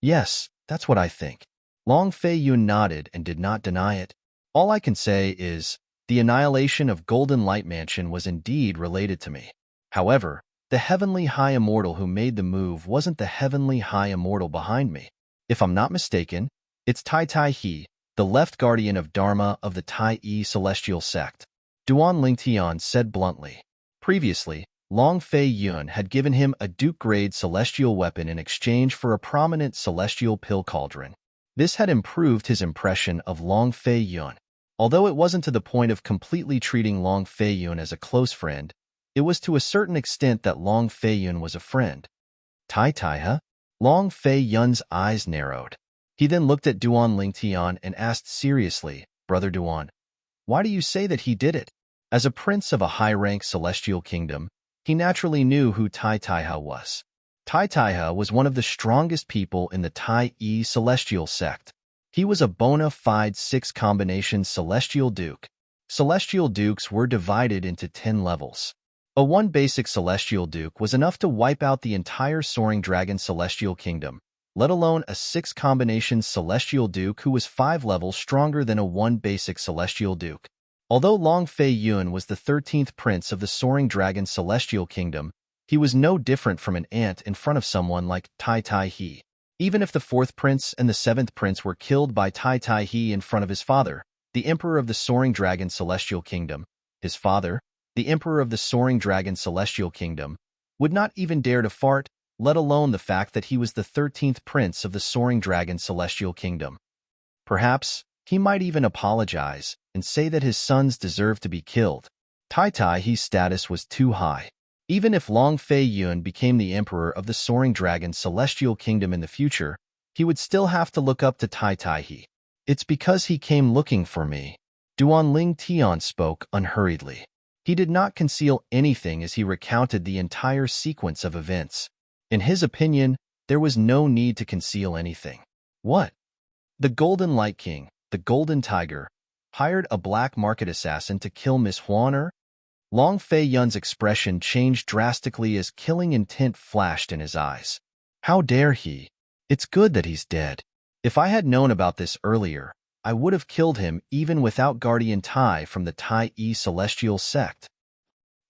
Yes, that's what I think. Long Fei Yun nodded and did not deny it. All I can say is, the annihilation of Golden Light Mansion was indeed related to me. However, the Heavenly High Immortal who made the move wasn't the Heavenly High Immortal behind me. If I'm not mistaken, it's Tai Tai He, the left guardian of Dharma of the Tai Yi Celestial Sect. Duan Lingtian said bluntly. Previously, Long Fei Yun had given him a Duke-grade celestial weapon in exchange for a prominent celestial pill cauldron. This had improved his impression of Long Fei Yun. Although it wasn't to the point of completely treating Long Fei Yun as a close friend, it was to a certain extent that Long Fei Yun was a friend. Tai Tai, huh? Long Fei Yun's eyes narrowed. He then looked at Duan Lingtian and asked seriously, Brother Duan, why do you say that he did it? As a prince of a high-rank celestial kingdom, he naturally knew who Tai Taiha was. Tai Taiha was one of the strongest people in the Tai Yi Celestial Sect. He was a bona fide 6-combination Celestial Duke. Celestial Dukes were divided into 10 levels. A 1 basic Celestial Duke was enough to wipe out the entire Soaring Dragon Celestial Kingdom, let alone a 6-combination Celestial Duke who was 5 levels stronger than a 1 basic Celestial Duke. Although Long Fei Yun was the 13th prince of the Soaring Dragon Celestial Kingdom, he was no different from an ant in front of someone like Tai Tai He. Even if the 4th prince and the 7th prince were killed by Tai Tai He in front of his father, the emperor of the Soaring Dragon Celestial Kingdom, his father, the emperor of the Soaring Dragon Celestial Kingdom, would not even dare to fart, let alone the fact that he was the 13th prince of the Soaring Dragon Celestial Kingdom. Perhaps he might even apologize and say that his sons deserved to be killed. Tai Tai He's status was too high. Even if Long Fei Yun became the emperor of the Soaring Dragon Celestial Kingdom in the future, he would still have to look up to Tai Tai He. It's because he came looking for me. Duan Lingtian spoke unhurriedly. He did not conceal anything as he recounted the entire sequence of events. In his opinion, there was no need to conceal anything. What? The Golden Light King, the Golden Tiger, hired a black market assassin to kill Miss Huaner? Long Fei Yun's expression changed drastically as killing intent flashed in his eyes. How dare he? It's good that he's dead. If I had known about this earlier, I would have killed him even without Guardian Tai from the Tai Yi Celestial Sect.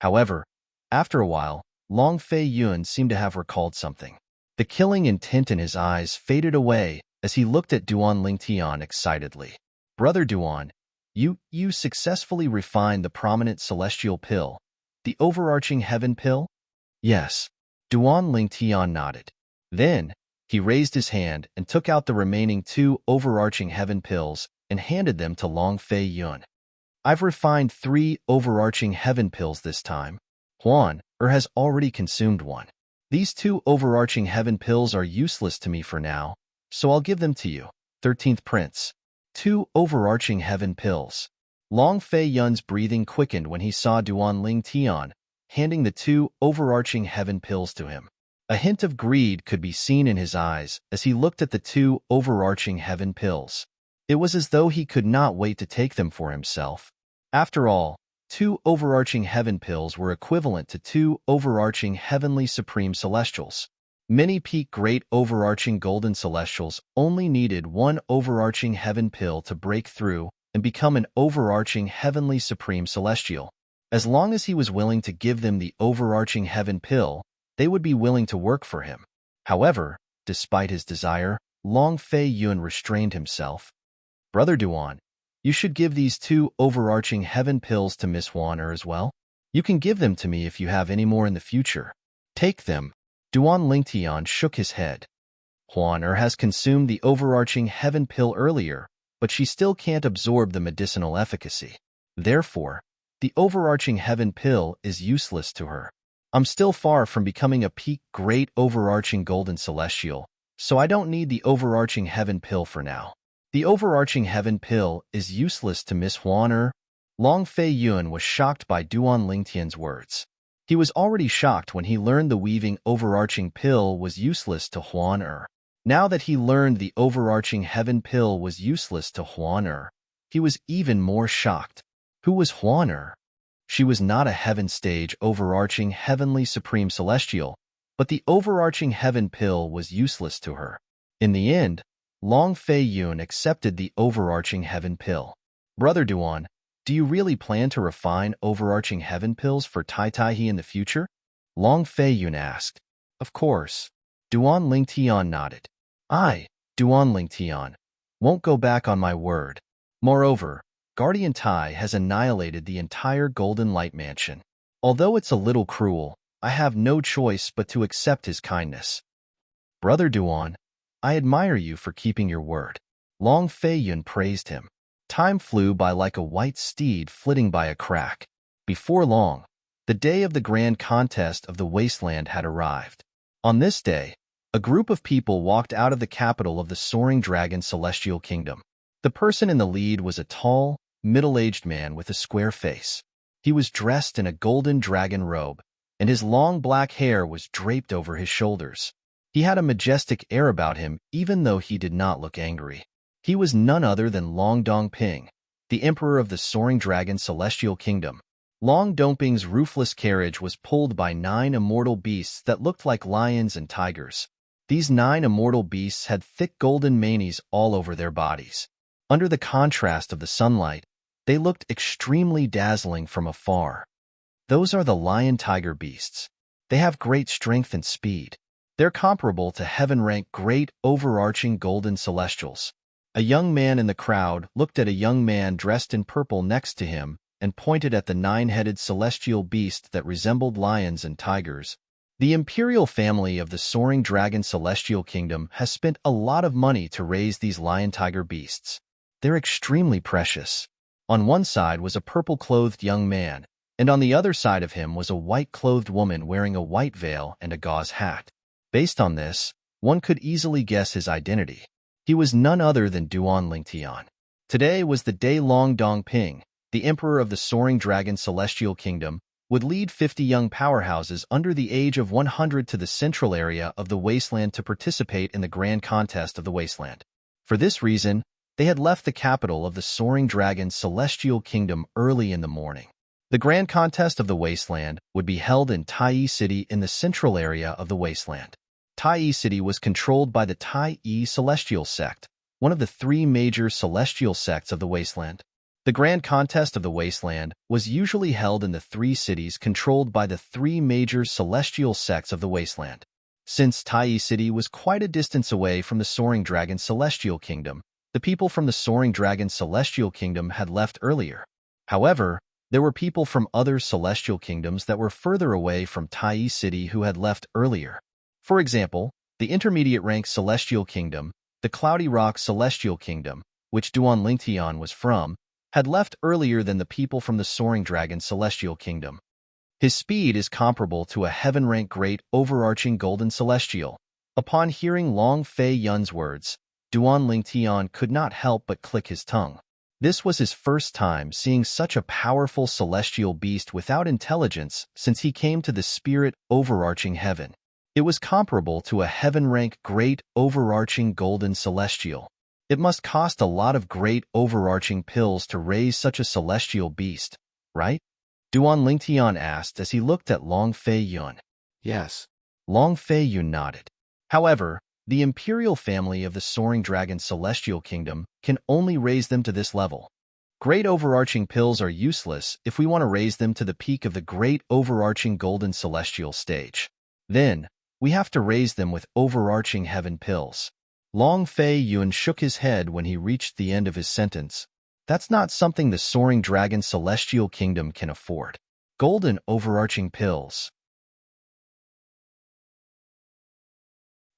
However, after a while, Long Fei Yun seemed to have recalled something. The killing intent in his eyes faded away as he looked at Duan Lingtian excitedly. Brother Duan, You successfully refined the prominent celestial pill, the overarching heaven pill? Yes. Duan Lingtian nodded. Then, he raised his hand and took out the remaining 2 overarching heaven pills and handed them to Long Fei Yun. I've refined 3 overarching heaven pills this time. Huan has already consumed one. These 2 overarching heaven pills are useless to me for now, so I'll give them to you. 13th Prince. 2 overarching heaven pills. Long Fei Yun's breathing quickened when he saw Duan Lingtian handing the 2 overarching heaven pills to him. A hint of greed could be seen in his eyes as he looked at the 2 overarching heaven pills. It was as though he could not wait to take them for himself. After all, 2 overarching heaven pills were equivalent to 2 overarching heavenly supreme celestials. Many peak great overarching golden celestials only needed 1 overarching heaven pill to break through and become an overarching heavenly supreme celestial. As long as he was willing to give them the overarching heaven pill, they would be willing to work for him. However, despite his desire, Long Fei Yun restrained himself. Brother Duan, you should give these 2 overarching heaven pills to Miss Huan as well. You can give them to me if you have any more in the future. Take them. Duan Lingtian shook his head. Huan has consumed the overarching heaven pill earlier, but she still can't absorb the medicinal efficacy. Therefore, the overarching heaven pill is useless to her. I'm still far from becoming a peak great overarching golden celestial, so I don't need the overarching heaven pill for now. The overarching heaven pill is useless to Miss Huan. Long Fei Yun was shocked by Duan Lingtian's words. He was already shocked when he learned the weaving overarching pill was useless to Huan. Now that he learned the overarching heaven pill was useless to Huan, he was even more shocked. Who was Huan? She was not a heaven stage overarching heavenly supreme celestial, but the overarching heaven pill was useless to her. In the end, Long Fei Yun accepted the overarching heaven pill. Brother Duan, do you really plan to refine overarching heaven pills for Tai Tai He in the future? Long Fei Yun asked. Of course. Duan Lingtian nodded. I, Duan Lingtian, won't go back on my word. Moreover, Guardian Tai has annihilated the entire Golden Light Mansion. Although it's a little cruel, I have no choice but to accept his kindness. Brother Duan, I admire you for keeping your word. Long Fei Yun praised him. Time flew by like a white steed flitting by a crack. Before long, the day of the grand contest of the wasteland had arrived. On this day, a group of people walked out of the capital of the soaring dragon celestial kingdom. The person in the lead was a tall, middle-aged man with a square face. He was dressed in a golden dragon robe, and his long black hair was draped over his shoulders. He had a majestic air about him, even though he did not look angry. He was none other than Long Dongping, the emperor of the soaring dragon celestial kingdom. Long Dongping's roofless carriage was pulled by 9 immortal beasts that looked like lions and tigers. These 9 immortal beasts had thick golden manes all over their bodies. Under the contrast of the sunlight, they looked extremely dazzling from afar. Those are the lion-tiger beasts. They have great strength and speed. They're comparable to heaven-rank great overarching golden celestials. A young man in the crowd looked at a young man dressed in purple next to him and pointed at the 9-headed celestial beast that resembled lions and tigers. The imperial family of the soaring dragon celestial kingdom has spent a lot of money to raise these lion-tiger beasts. They're extremely precious. On one side was a purple-clothed young man, and on the other side of him was a white-clothed woman wearing a white veil and a gauze hat. Based on this, one could easily guess his identity. He was none other than Duan Lingtian. Today was the day Long Dongping, the emperor of the soaring dragon celestial kingdom, would lead 50 young powerhouses under the age of 100 to the central area of the wasteland to participate in the grand contest of the wasteland. For this reason, they had left the capital of the soaring dragon celestial kingdom early in the morning. The grand contest of the wasteland would be held in Tai City in the central area of the wasteland. Tai City was controlled by the Tai Celestial Sect, one of the 3 major celestial sects of the wasteland. The grand contest of the wasteland was usually held in the 3 cities controlled by the 3 major celestial sects of the wasteland. Since Tai City was quite a distance away from the soaring dragon celestial kingdom, The people from the Soaring Dragon Celestial Kingdom had left earlier. However, there were people from other celestial kingdoms that were further away from Tai City who had left earlier. For example, the intermediate rank Celestial Kingdom, the Cloudy Rock Celestial Kingdom, which Duan Lingtian was from, had left earlier than the people from the Soaring Dragon Celestial Kingdom. His speed is comparable to a heaven-rank great overarching golden celestial. Upon hearing Long Fei Yun's words, Duan Lingtian could not help but click his tongue. This was his first time seeing such a powerful celestial beast without intelligence since he came to the spirit overarching heaven. It was comparable to a heaven-rank great overarching golden celestial. It must cost a lot of great overarching pills to raise such a celestial beast, right? Duan Lingtian asked as he looked at Long Fei Yun. Yes. Long Fei Yun nodded. However, the imperial family of the Soaring Dragon Celestial Kingdom can only raise them to this level. Great overarching pills are useless if we want to raise them to the peak of the great overarching golden celestial stage. Then, we have to raise them with overarching heaven pills. Long Fei Yun shook his head when he reached the end of his sentence. That's not something the Soaring Dragon Celestial Kingdom can afford. Golden overarching pills.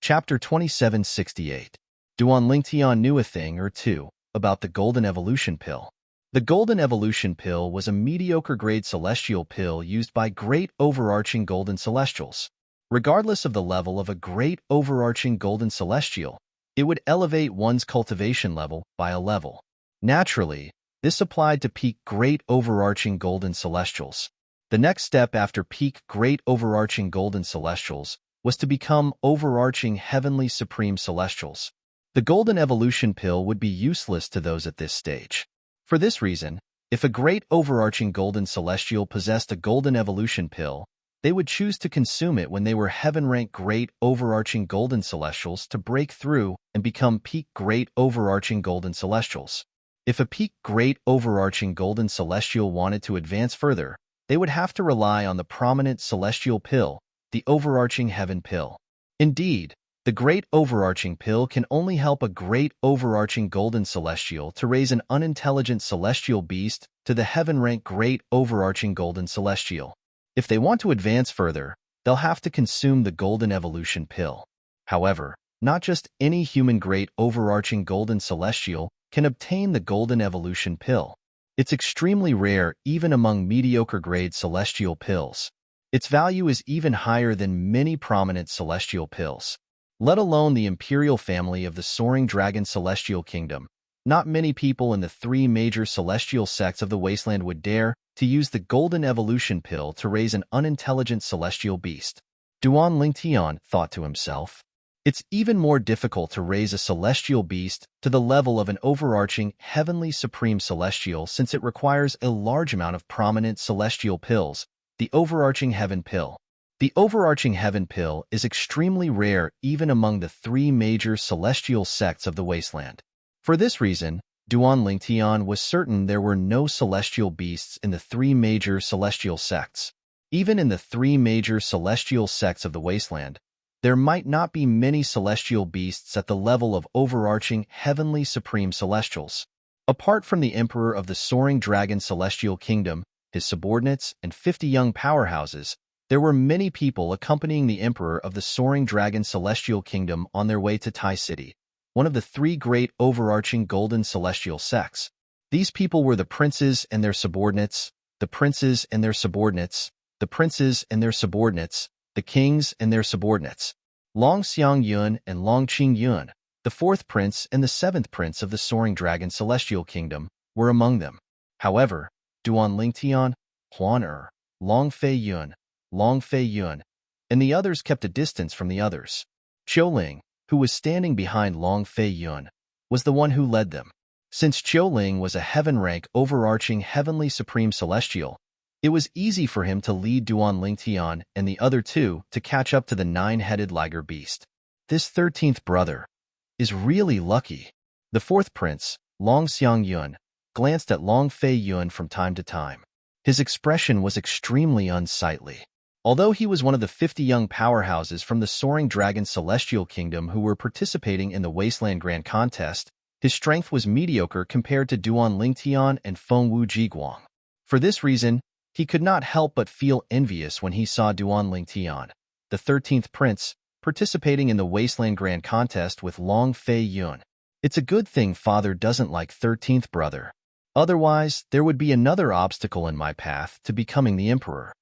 Chapter 2768. Duan Lingtian knew a thing or two about the Golden Evolution Pill. The Golden Evolution Pill was a mediocre-grade celestial pill used by great overarching golden celestials. Regardless of the level of a great overarching golden celestial, it would elevate one's cultivation level by a level. Naturally, this applied to peak great overarching golden celestials. The next step after peak great overarching golden celestials was to become overarching heavenly supreme celestials. The Golden Evolution Pill would be useless to those at this stage. For this reason, if a great overarching golden celestial possessed a Golden Evolution Pill, they would choose to consume it when they were heaven-rank great overarching golden celestials to break through and become peak great overarching golden celestials. If a peak great overarching golden celestial wanted to advance further, they would have to rely on the prominent celestial pill, the overarching heaven pill. Indeed, the great overarching pill can only help a great overarching golden celestial to raise an unintelligent celestial beast to the heaven-rank great overarching golden celestial. If they want to advance further, they'll have to consume the Golden Evolution Pill. However, not just any human great overarching golden celestial can obtain the Golden Evolution Pill. It's extremely rare even among mediocre-grade celestial pills. Its value is even higher than many prominent celestial pills. Let alone the imperial family of the Soaring Dragon Celestial Kingdom. Not many people in the three major celestial sects of the wasteland would dare to use the Golden Evolution Pill to raise an unintelligent celestial beast. Duan Lingtian thought to himself. It's even more difficult to raise a celestial beast to the level of an overarching heavenly supreme celestial since it requires a large amount of prominent celestial pills, the overarching heaven pill. The overarching heaven pill is extremely rare even among the three major celestial sects of the wasteland. For this reason, Duan Lingtian was certain there were no celestial beasts in the three major celestial sects. Even in the three major celestial sects of the wasteland, there might not be many celestial beasts at the level of overarching heavenly supreme celestials. Apart from the Emperor of the Soaring Dragon Celestial Kingdom, his subordinates, and 50 young powerhouses, there were many people accompanying the Emperor of the Soaring Dragon Celestial Kingdom on their way to Tai City, one of the three great overarching golden celestial sects. These people were the princes and their subordinates, the princes and their subordinates, the princes and their subordinates, the kings and their subordinates. Long Xiang Yun and Long Qing Yun, the fourth prince and the seventh prince of the Soaring Dragon Celestial Kingdom, were among them. However, Duan Lingtian, Huan Long Fei Yun, and the others kept a distance from the others. Qiu Ling, who was standing behind Long Fei Yun, was the one who led them. Since Qiu Ling was a heaven-rank overarching heavenly supreme celestial, it was easy for him to lead Duan Lingtian and the other two to catch up to the nine-headed liger beast. This 13th brother is really lucky. The fourth prince, Long Xiang Yun, glanced at Long Fei Yun from time to time. His expression was extremely unsightly. Although he was one of the 50 young powerhouses from the Soaring Dragon Celestial Kingdom who were participating in the Wasteland Grand Contest, His strength was mediocre compared to Duan Lingtian and Feng Wu Jiguang. For this reason, he could not help but feel envious when he saw Duan Lingtian, the 13th prince, participating in the Wasteland Grand Contest with Long Fei Yun. It's a good thing father doesn't like 13th brother. Otherwise, there would be another obstacle in my path to becoming the emperor.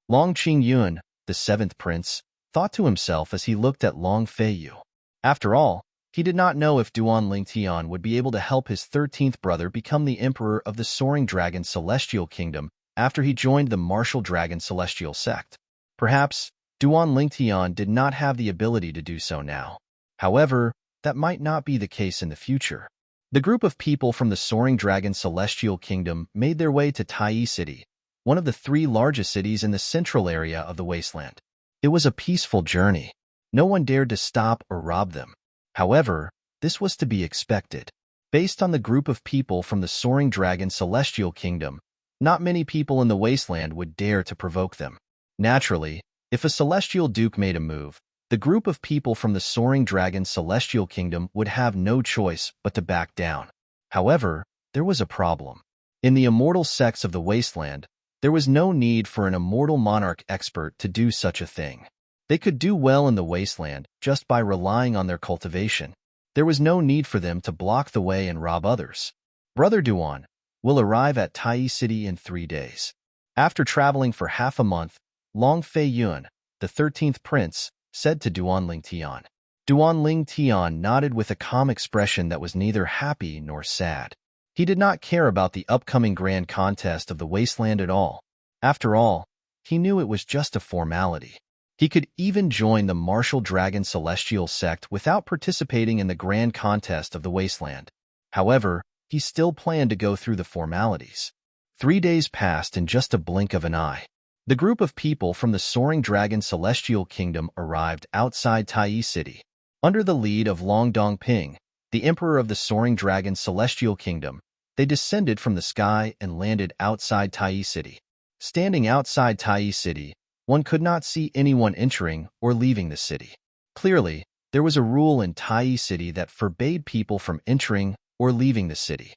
Long Qingyun, the 7th prince, thought to himself as he looked at Long Feiyu. After all, he did not know if Duan Lingtian would be able to help his 13th brother become the emperor of the Soaring Dragon Celestial Kingdom after he joined the Martial Dragon Celestial sect. Perhaps, Duan Lingtian did not have the ability to do so now. However, that might not be the case in the future. The group of people from the Soaring Dragon Celestial Kingdom made their way to Tai City, one of the 3 largest cities in the central area of the wasteland. It was a peaceful journey. No one dared to stop or rob them. However, this was to be expected. Based on the group of people from the Soaring Dragon Celestial Kingdom, not many people in the wasteland would dare to provoke them. Naturally, if a Celestial Duke made a move, the group of people from the Soaring Dragon Celestial Kingdom would have no choice but to back down. However, there was a problem. In the immortal sects of the wasteland, there was no need for an immortal monarch expert to do such a thing. They could do well in the wasteland just by relying on their cultivation. There was no need for them to block the way and rob others. Brother Duan will arrive at Tai City in 3 days. After traveling for half a month, Long Fei Yun, the 13th prince, said to Duan Lingtian. Duan Lingtian nodded with a calm expression that was neither happy nor sad. He did not care about the upcoming grand contest of the wasteland at all. After all, he knew it was just a formality. He could even join the Martial Dragon Celestial sect without participating in the grand contest of the wasteland. However, he still planned to go through the formalities. 3 days passed in just a blink of an eye. The group of people from the Soaring Dragon Celestial Kingdom arrived outside Tai City. Under the lead of Long Dongping, the emperor of the Soaring Dragon Celestial Kingdom, they descended from the sky and landed outside Tai City. Standing outside Tai City, one could not see anyone entering or leaving the city. Clearly, there was a rule in Tai City that forbade people from entering or leaving the city.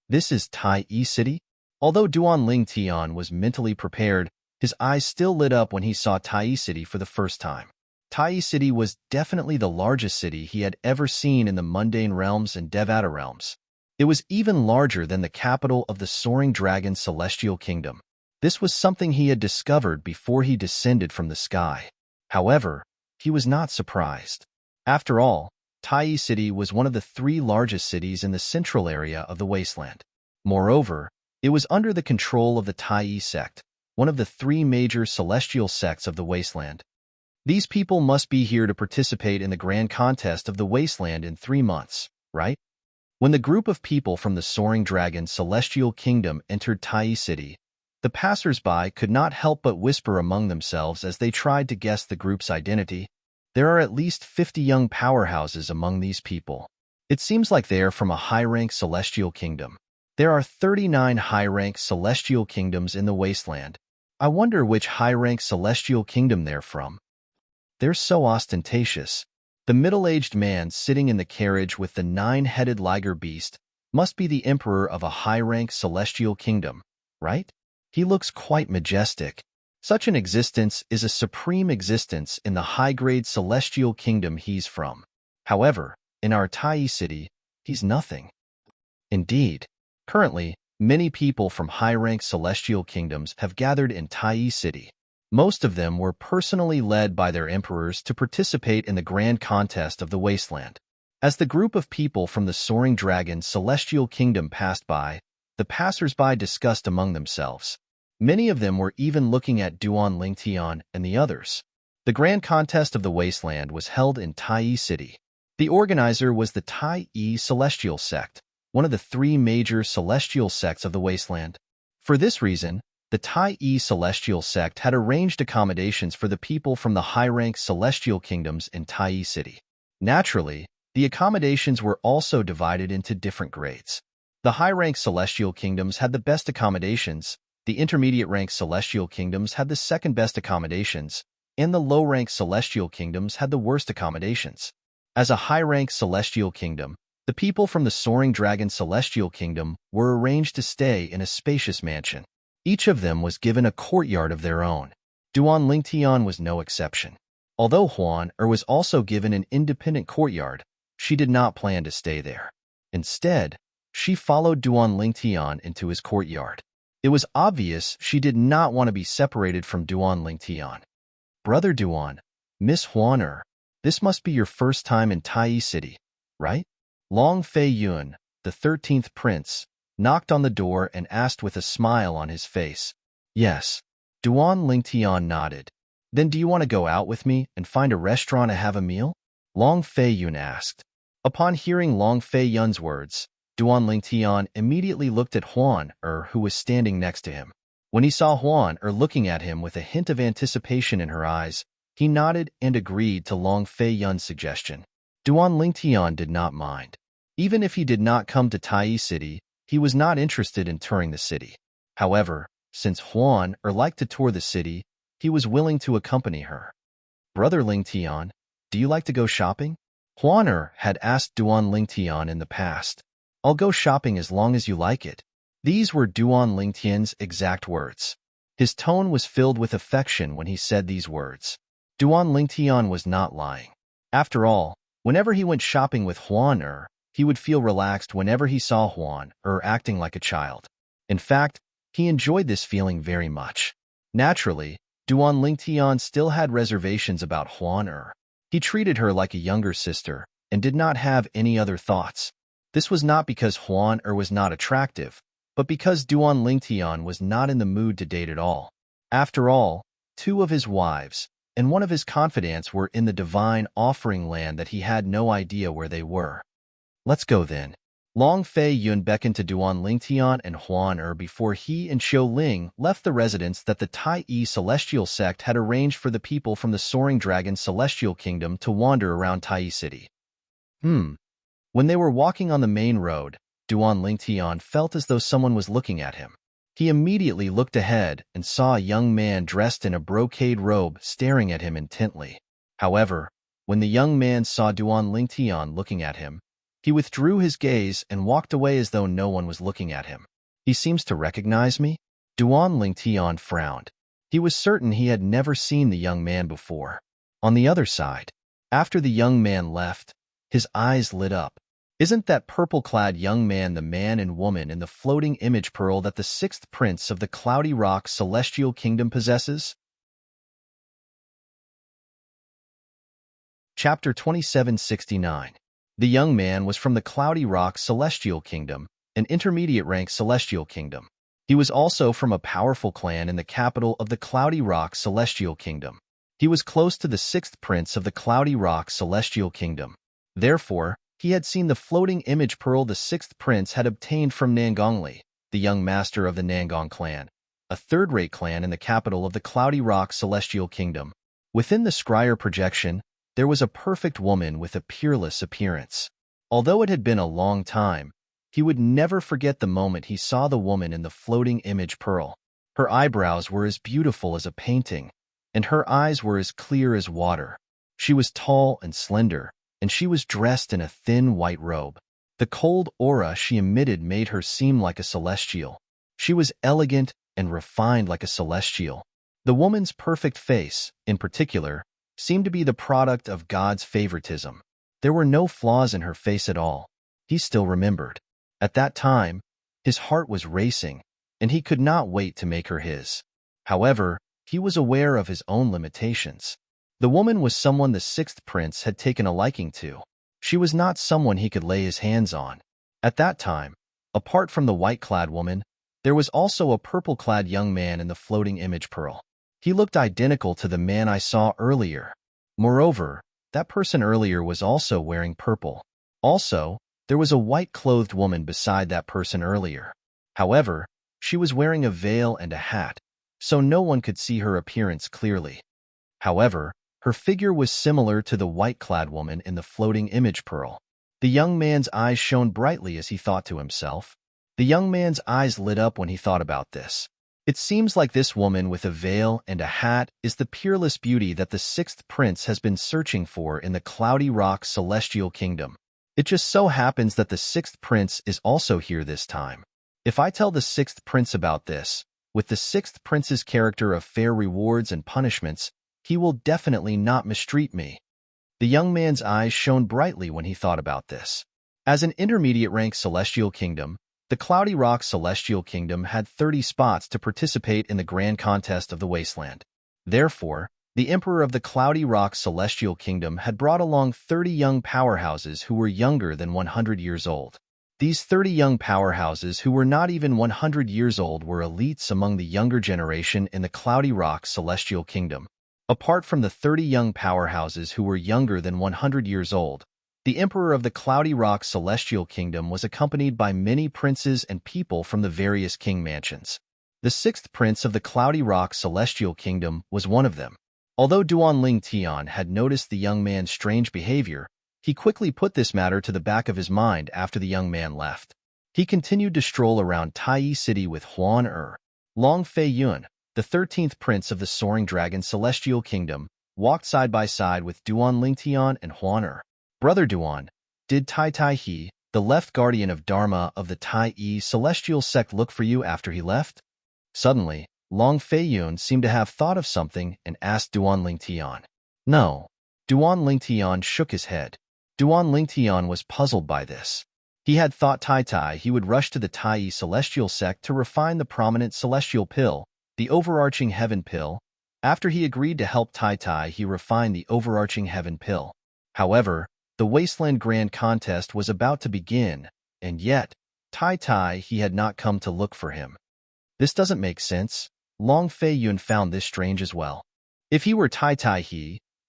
This is Tai City? Although Duan Lingtian was mentally prepared, his eyes still lit up when he saw Tai City for the first time. Tai City was definitely the largest city he had ever seen in the mundane realms and Devata realms. It was even larger than the capital of the Soaring Dragon Celestial Kingdom. This was something he had discovered before he descended from the sky. However, he was not surprised. After all, Tai City was one of the 3 largest cities in the central area of the wasteland. Moreover, it was under the control of the Tai sect, one of the 3 major celestial sects of the wasteland. These people must be here to participate in the grand contest of the wasteland in 3 months, right? When the group of people from the Soaring Dragon Celestial Kingdom entered Tai City, the passers-by could not help but whisper among themselves as they tried to guess the group's identity. There are at least 50 young powerhouses among these people. It seems like they are from a high-rank celestial kingdom. There are 39 high-rank celestial kingdoms in the wasteland. I wonder which high-rank celestial kingdom they're from. They're so ostentatious. The middle-aged man sitting in the carriage with the 9-headed liger beast must be the emperor of a high-rank celestial kingdom, right? He looks quite majestic. Such an existence is a supreme existence in the high-grade celestial kingdom he's from. However, in our Tai City, he's nothing. Indeed, currently, many people from high-rank celestial kingdoms have gathered in Tai City. Most of them were personally led by their emperors to participate in the grand contest of the wasteland. As the group of people from the Soaring Dragon Celestial Kingdom passed by, the passers-by discussed among themselves. Many of them were even looking at Duan Lingtian and the others. The grand contest of the wasteland was held in Tai City. The organizer was the Tai Celestial sect, one of the 3 major celestial sects of the wasteland. For this reason, the Tai Celestial sect had arranged accommodations for the people from the high-rank celestial kingdoms in Tai City. Naturally, the accommodations were also divided into different grades. The high-rank celestial kingdoms had the best accommodations, the intermediate-rank celestial kingdoms had the second-best accommodations, and the low-rank celestial kingdoms had the worst accommodations. As a high-rank celestial kingdom, The people from the soaring dragon celestial kingdom were arranged to stay in a spacious mansion. Each of them was given a courtyard of their own. Duan Lingtian was no exception. Although Huan was also given an independent courtyard, she did not plan to stay there. Instead, she followed Duan Lingtian into his courtyard. It was obvious she did not want to be separated from Duan Lingtian. Brother Duan, Miss Huan, this must be your first time in Tai City, right? Long Fei Yun, the 13th prince, knocked on the door and asked with a smile on his face. Yes. Duan Lingtian nodded. Then do you want to go out with me and find a restaurant to have a meal? Long Fei Yun asked. Upon hearing Long Fei Yun's words, Duan Lingtian immediately looked at Huan who was standing next to him. When he saw Huan looking at him with a hint of anticipation in her eyes, he nodded and agreed to Long Fei Yun's suggestion. Duan Lingtian did not mind. Even if he did not come to Tai City, he was not interested in touring the city. However, since Huan liked to tour the city, he was willing to accompany her. Brother Lingtian, do you like to go shopping? Huan had asked Duan Lingtian in the past. I'll go shopping as long as you like it. These were Duan Lingtian's exact words. His tone was filled with affection when he said these words. Duan Lingtian was not lying. After all, whenever he went shopping with Huan he would feel relaxed whenever he saw Huan acting like a child. In fact, he enjoyed this feeling very much. Naturally, Duan Lingtian still had reservations about Huan. He treated her like a younger sister and did not have any other thoughts. This was not because Huan was not attractive, but because Duan Lingtian was not in the mood to date at all. After all, 2 of his wives and 1 of his confidants were in the divine offering land that he had no idea where they were. Let's go then. Long Fei Yun beckoned to Duan Lingtian and Huan before he and Xiu Ling left the residence that the Tai Celestial sect had arranged for the people from the soaring dragon celestial kingdom to wander around Tai City. When they were walking on the main road, Duan Lingtian felt as though someone was looking at him. He immediately looked ahead and saw a young man dressed in a brocade robe staring at him intently. However, when the young man saw Duan Lingtian looking at him, he withdrew his gaze and walked away as though no one was looking at him. He seems to recognize me? Duan Lingtian frowned. He was certain he had never seen the young man before. On the other side, after the young man left, his eyes lit up. Isn't that purple-clad young man the man and woman in the floating image pearl that the 6th prince of the Cloudy Rock Celestial Kingdom possesses? Chapter 2769. The young man was from the Cloudy Rock Celestial Kingdom, an intermediate-rank celestial kingdom. He was also from a powerful clan in the capital of the Cloudy Rock Celestial Kingdom. He was close to the 6th prince of the Cloudy Rock Celestial Kingdom. Therefore, he had seen the floating image pearl the 6th prince had obtained from Nangongli, the young master of the Nangong clan, a third-rate clan in the capital of the Cloudy Rock Celestial Kingdom. Within the scryer projection, there was a perfect woman with a peerless appearance. Although it had been a long time, he would never forget the moment he saw the woman in the floating image pearl. Her eyebrows were as beautiful as a painting, and her eyes were as clear as water. She was tall and slender, and she was dressed in a thin white robe. The cold aura she emitted made her seem like a celestial. She was elegant and refined like a celestial. The woman's perfect face, in particular, seemed to be the product of God's favoritism. There were no flaws in her face at all. He still remembered. At that time, his heart was racing, and he could not wait to make her his. However, he was aware of his own limitations. The woman was someone the 6th prince had taken a liking to. She was not someone he could lay his hands on. At that time, apart from the white-clad woman, there was also a purple-clad young man in the floating image pearl. He looked identical to the man I saw earlier. Moreover, that person earlier was also wearing purple. Also, there was a white-clothed woman beside that person earlier. However, she was wearing a veil and a hat, so no one could see her appearance clearly. However, her figure was similar to the white-clad woman in the floating image pearl. The young man's eyes shone brightly as he thought to himself. The young man's eyes lit up when he thought about this. It seems like this woman with a veil and a hat is the peerless beauty that the 6th prince has been searching for in the Cloudy Rock Celestial Kingdom. It just so happens that the sixth prince is also here this time. If I tell the sixth prince about this, with the sixth prince's character of fair rewards and punishments, he will definitely not mistreat me." The young man's eyes shone brightly when he thought about this. As an intermediate-rank celestial kingdom, the Cloudy Rock Celestial Kingdom had 30 spots to participate in the grand contest of the Wasteland. Therefore, the Emperor of the Cloudy Rock Celestial Kingdom had brought along 30 young powerhouses who were younger than 100 years old. These 30 young powerhouses who were not even 100 years old were elites among the younger generation in the Cloudy Rock Celestial Kingdom. Apart from the 30 young powerhouses who were younger than 100 years old, the Emperor of the Cloudy Rock Celestial Kingdom was accompanied by many princes and people from the various king mansions. The sixth prince of the Cloudy Rock Celestial Kingdom was one of them. Although Duanling Tian had noticed the young man's strange behavior, he quickly put this matter to the back of his mind after the young man left. He continued to stroll around Taiyi City with Huan Long Fei Yun, the 13th prince of the Soaring Dragon Celestial Kingdom, walked side by side with Duanling Tian and Huan "Brother Duan, did Tai He, the left guardian of Dharma of the Taiyi Celestial Sect, look for you after he left?" Suddenly, Long Fei Yun seemed to have thought of something and asked Duanling Tian. "No." Duanling Tian shook his head. Duanling Tian was puzzled by this. He had thought he would rush to the Taiyi Celestial Sect to refine the prominent celestial pill, the overarching heaven pill. After he agreed to help he refine the overarching heaven pill. However, the Wasteland Grand Contest was about to begin, and yet, he had not come to look for him. This doesn't make sense. Long Fei Yun found this strange as well. If he were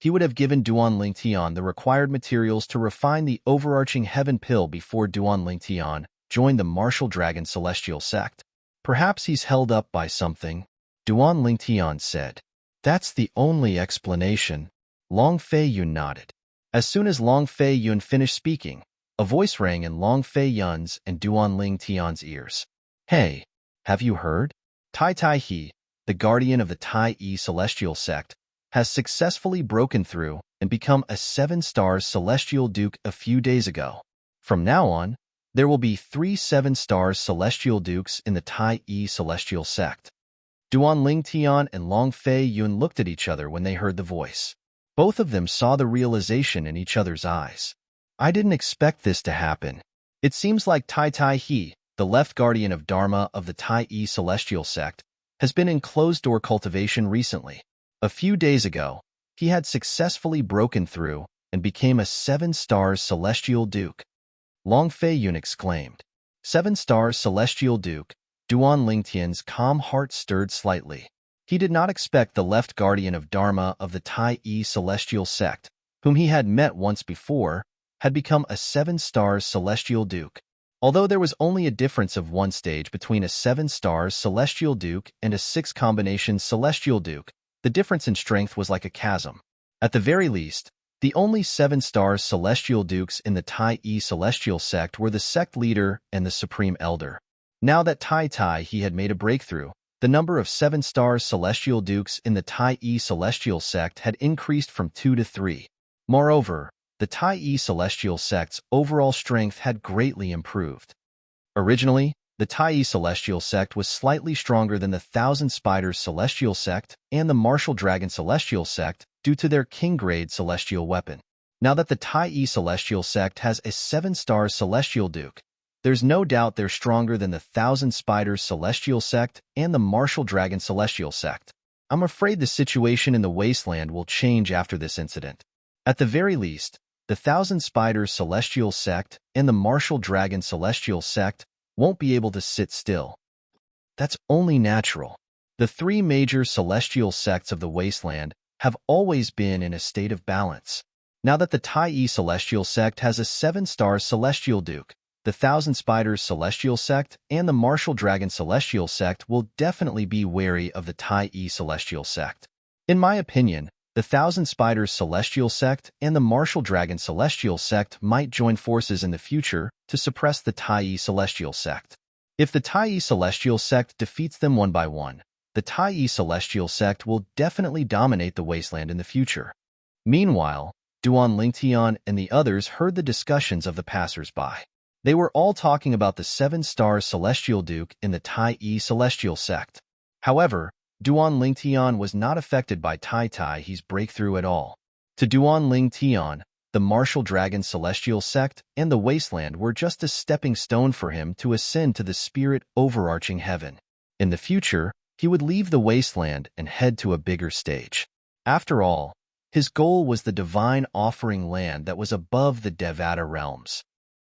he would have given Duanling Tian the required materials to refine the overarching heaven pill before Duanling Tian joined the Martial Dragon Celestial Sect. "Perhaps he's held up by something," Duanling Tian said. "That's the only explanation." Long Fei Yun nodded. As soon as Long Fei Yun finished speaking, a voice rang in Long Fei Yun's and Duanling Tian's ears. "Hey, have you heard? He, the guardian of the Taiyi Celestial Sect, has successfully broken through and become a 7-star Celestial Duke a few days ago. From now on, there will be 3 7-star Celestial Dukes in the Taiyi Celestial Sect." Duanling Tian and Long Fei Yun looked at each other when they heard the voice. Both of them saw the realization in each other's eyes. "I didn't expect this to happen. It seems like He, the left guardian of Dharma of the Taiyi Celestial Sect, has been in closed-door cultivation recently. A few days ago, he had successfully broken through and became a 7-star Celestial Duke." Long Fei Yun exclaimed. 7-star Celestial Duke. Duanling Tian's calm heart stirred slightly. He did not expect the left guardian of Dharma of the Taiyi Celestial Sect, whom he had met once before, had become a 7-star Celestial Duke. Although there was only a difference of 1 stage between a 7-star Celestial Duke and a 6-combination Celestial Duke, the difference in strength was like a chasm. At the very least, the only 7-star Celestial Dukes in the Taiyi Celestial Sect were the sect leader and the Supreme Elder. Now that he had made a breakthrough, the number of 7-star Celestial Dukes in the Taiyi Celestial Sect had increased from 2 to 3. Moreover, the Taiyi Celestial Sect's overall strength had greatly improved. Originally, the Taiyi Celestial Sect was slightly stronger than the Thousand Spiders Celestial Sect and the Martial Dragon Celestial Sect due to their king-grade celestial weapon. Now that the Taiyi Celestial Sect has a 7-star Celestial Duke, there's no doubt they're stronger than the Thousand Spiders Celestial Sect and the Martial Dragon Celestial Sect. I'm afraid the situation in the Wasteland will change after this incident. At the very least, the Thousand Spiders Celestial Sect and the Martial Dragon Celestial Sect won't be able to sit still. That's only natural. The 3 major celestial sects of the Wasteland have always been in a state of balance. Now that the Taiyi Celestial Sect has a 7-star Celestial Duke, the Thousand Spiders Celestial Sect and the Martial Dragon Celestial Sect will definitely be wary of the Taiyi Celestial Sect. In my opinion, the Thousand Spiders Celestial Sect and the Martial Dragon Celestial Sect might join forces in the future to suppress the Taiyi Celestial Sect. If the Taiyi Celestial Sect defeats them one by one, the Taiyi Celestial Sect will definitely dominate the Wasteland in the future. Meanwhile, Duan Lingtian and the others heard the discussions of the passers-by. They were all talking about the 7-star celestial duke in the Tai celestial sect. However, Duan Lingtian was not affected by Tai's breakthrough at all. To Duan Lingtian, the martial dragon celestial sect and the wasteland were just a stepping stone for him to ascend to the spirit overarching heaven. In the future, he would leave the wasteland and head to a bigger stage. After all, his goal was the divine offering land that was above the Devata realms.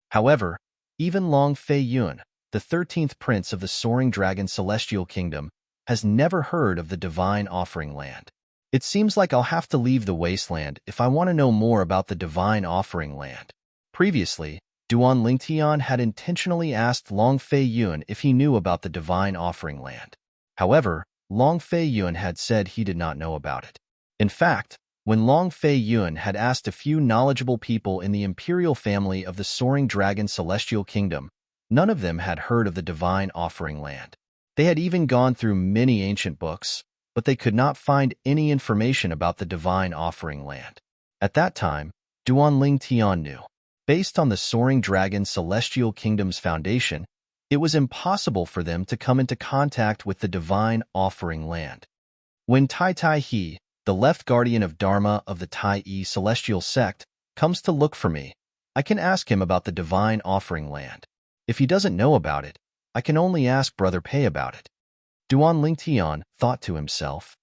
However, even Long Fei Yun, the 13th prince of the soaring dragon celestial kingdom, has never heard of the divine offering land. It seems like I'll have to leave the wasteland if I want to know more about the divine offering land. Previously, Duan Lingtian had intentionally asked Long Fei Yun if he knew about the divine offering land. However, Long Fei Yun had said he did not know about it. In fact, when Long Fei Yun had asked a few knowledgeable people in the imperial family of the soaring dragon celestial kingdom, none of them had heard of the divine offering land. They had even gone through many ancient books, but they could not find any information about the divine offering land. At that time, Duan Lingtian knew. Based on the soaring dragon celestial kingdom's foundation, it was impossible for them to come into contact with the divine offering land. When Tai He, the left guardian of Dharma of the Tai celestial sect, comes to look for me, I can ask him about the divine offering land. If he doesn't know about it, I can only ask Brother Pei about it. Duan Lingtian thought to himself,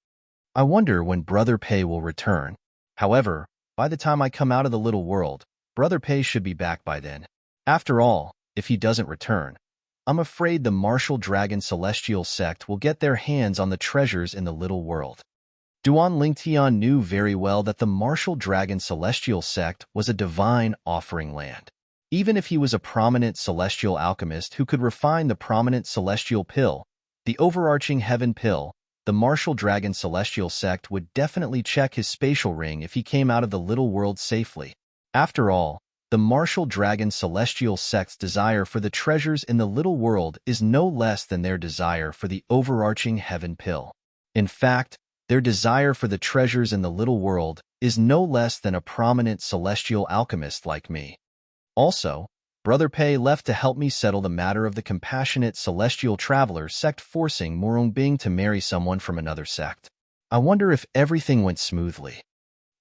I wonder when Brother Pei will return. However, by the time I come out of the little world, Brother Pei should be back by then. After all, if he doesn't return, I'm afraid the martial dragon celestial sect will get their hands on the treasures in the little world. Duan Lingtian knew very well that the martial dragon celestial sect was a divine offering land. Even if he was a prominent celestial alchemist who could refine the prominent celestial pill, the overarching heaven pill, the martial dragon celestial sect would definitely check his spatial ring if he came out of the little world safely. After all, the martial dragon celestial sect's desire for the treasures in the little world is no less than their desire for the overarching heaven pill. In fact, their desire for the treasures in the little world is no less than a prominent celestial alchemist like me. Also, Brother Pei left to help me settle the matter of the compassionate celestial traveler sect forcing Morongbing to marry someone from another sect. I wonder if everything went smoothly.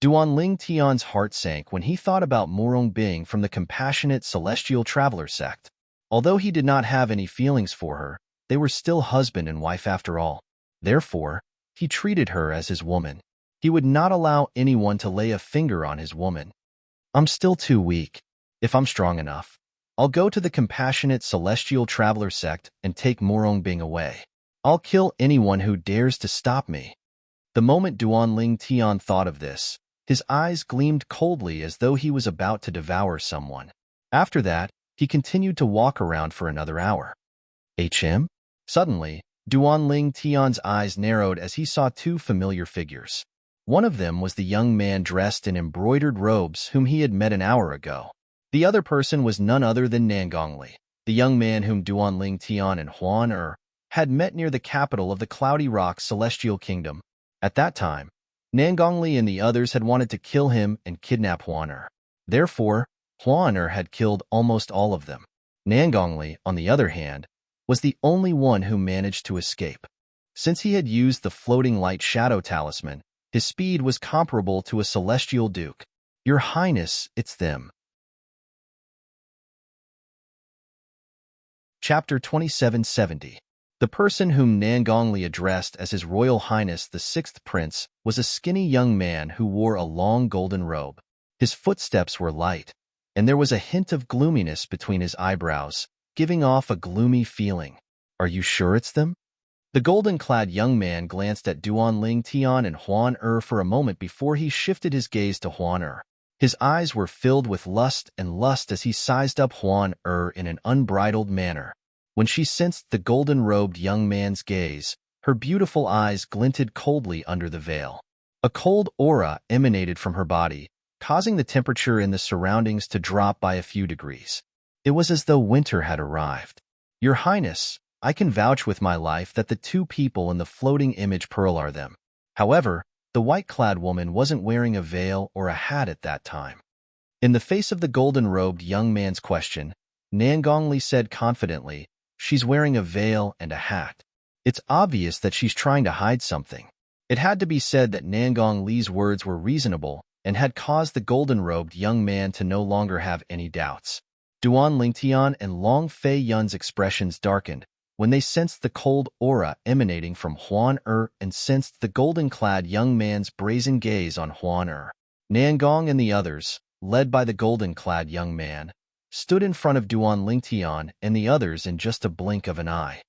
Duan Lingtian's heart sank when he thought about Morongbing from the compassionate celestial traveler sect. Although he did not have any feelings for her, they were still husband and wife after all. Therefore, he treated her as his woman. He would not allow anyone to lay a finger on his woman. I'm still too weak. If I'm strong enough, I'll go to the compassionate celestial traveler sect and take Morongbing away. I'll kill anyone who dares to stop me. The moment Duan Lingtian thought of this, his eyes gleamed coldly as though he was about to devour someone. After that, he continued to walk around for another hour. HM? Suddenly, Duan Lingtian's eyes narrowed as he saw two familiar figures. One of them was the young man dressed in embroidered robes whom he had met an hour ago. The other person was none other than Nangongli, the young man whom Duan Lingtian and Huan had met near the capital of the Cloudy Rock Celestial Kingdom. At that time, Nangongli and the others had wanted to kill him and kidnap Huan. Therefore, Huan had killed almost all of them. Nangongli, on the other hand, was the only one who managed to escape. Since he had used the floating light shadow talisman, his speed was comparable to a celestial duke. Your Highness, it's them. Chapter 2770. The person whom Nangongli addressed as His Royal Highness the Sixth Prince was a skinny young man who wore a long golden robe. His footsteps were light, and there was a hint of gloominess between his eyebrows, giving off a gloomy feeling. Are you sure it's them? The golden-clad young man glanced at Duan Lingtian and Huan for a moment before he shifted his gaze to Huan. His eyes were filled with lust as he sized up Huan in an unbridled manner. When she sensed the golden-robed young man's gaze, her beautiful eyes glinted coldly under the veil. A cold aura emanated from her body, causing the temperature in the surroundings to drop by a few degrees. It was as though winter had arrived. Your Highness, I can vouch with my life that the two people in the floating image pearl are them. However, The white-clad woman wasn't wearing a veil or a hat at that time. In the face of the golden-robed young man's question, Nangongli said confidently, "She's wearing a veil and a hat. It's obvious that she's trying to hide something." It had to be said that Nangongli's words were reasonable and had caused the golden-robed young man to no longer have any doubts. Duan Lingtian and Long Fei Yun's expressions darkened when they sensed the cold aura emanating from Huan and sensed the golden-clad young man's brazen gaze on Huan. Nangong and the others, led by the golden-clad young man, stood in front of Duan Lingtian and the others in just a blink of an eye.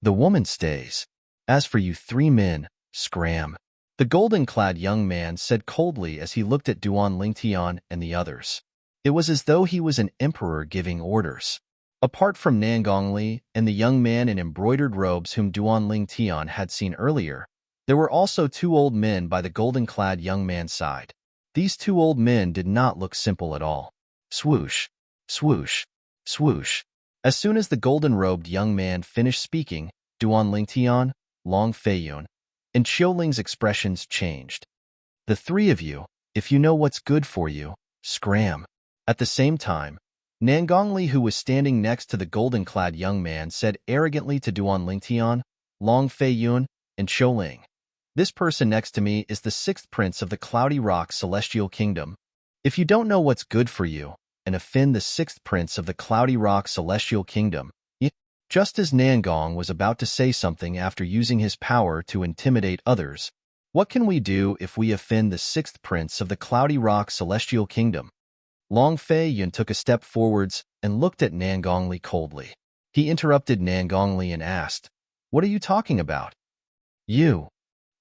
"The woman stays. As for you 3 men, scram," the golden-clad young man said coldly as he looked at Duan Lingtian and the others. It was as though he was an emperor giving orders. Apart from Nangongli and the young man in embroidered robes whom Duan Lingtian had seen earlier, there were also 2 old men by the golden-clad young man's side. These 2 old men did not look simple at all. Swoosh, swoosh, swoosh. As soon as the golden-robed young man finished speaking, Duan Lingtian, Long Feiyun, and Qiuling's expressions changed. "The 3 of you, if you know what's good for you, scram." At the same time, Nangongli, who was standing next to the golden-clad young man, said arrogantly to Duan Lingtian, Long Feiyun, and Qiuling, "This person next to me is the 6th prince of the Cloudy Rock Celestial Kingdom. If you don't know what's good for you, and offend the 6th prince of the Cloudy Rock Celestial Kingdom, just as Nangong was about to say something after using his power to intimidate others, "What can we do if we offend the 6th prince of the Cloudy Rock Celestial Kingdom?" Long Feiyun took a step forwards and looked at Nangongli coldly. He interrupted Nangongli and asked, "What are you talking about?" "You."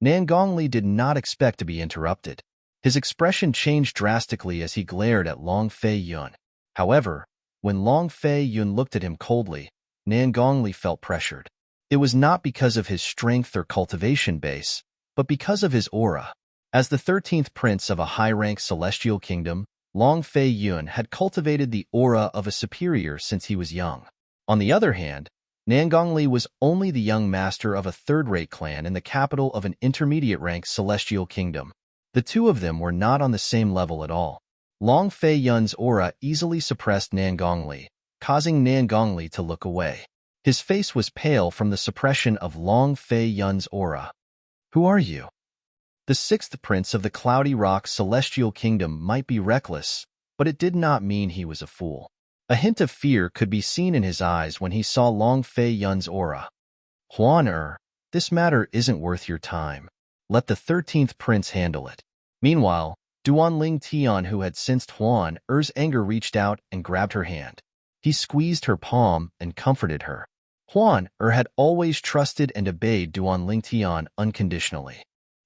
Nangongli did not expect to be interrupted. His expression changed drastically as he glared at Long Feiyun. However, when Long Feiyun looked at him coldly, Nangongli felt pressured. It was not because of his strength or cultivation base, but because of his aura. As the 13th prince of a high-rank celestial kingdom, Long Feiyun had cultivated the aura of a superior since he was young. On the other hand, Nangongli was only the young master of a third-rate clan in the capital of an intermediate-rank celestial kingdom. The 2 of them were not on the same level at all. Long Feiyun's aura easily suppressed Nangongli, causing Nangongli to look away. His face was pale from the suppression of Long Feiyun's aura. "Who are you?" The 6th prince of the Cloudy Rock Celestial Kingdom might be reckless, but it did not mean he was a fool. A hint of fear could be seen in his eyes when he saw Long Feiyun's aura. "Huan this matter isn't worth your time. Let the 13th prince handle it." Meanwhile, Duan Lingtian, who had sensed Huan anger, reached out and grabbed her hand. He squeezed her palm and comforted her. Huan had always trusted and obeyed Duan Lingtian unconditionally.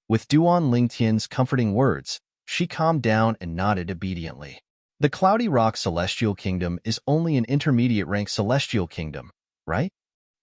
With Duan Lingtian's comforting words, she calmed down and nodded obediently. The Cloudy Rock Celestial Kingdom is only an intermediate-rank celestial kingdom, right?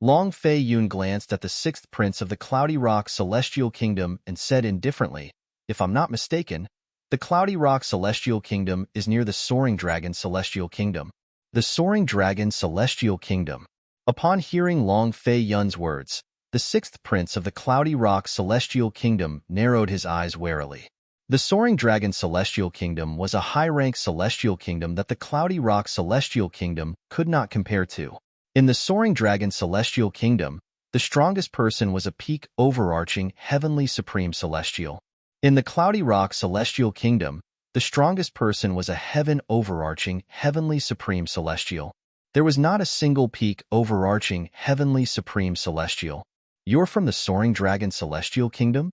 Long Feiyun glanced at the 6th prince of the Cloudy Rock Celestial Kingdom and said indifferently, "If I'm not mistaken, the Cloudy Rock Celestial Kingdom is near the Soaring Dragon Celestial Kingdom." The Soaring Dragon Celestial Kingdom. Upon hearing Long Feiyun's words, the 6th prince of the Cloudy Rock Celestial Kingdom narrowed his eyes warily. The Soaring Dragon Celestial Kingdom was a high-rank celestial kingdom that the Cloudy Rock Celestial Kingdom could not compare to. In the Soaring Dragon Celestial Kingdom, the strongest person was a peak overarching heavenly supreme celestial. In the Cloudy Rock Celestial Kingdom, the strongest person was a heaven overarching heavenly supreme celestial. There was not a single peak overarching heavenly supreme celestial. "You're from the Soaring Dragon Celestial Kingdom?"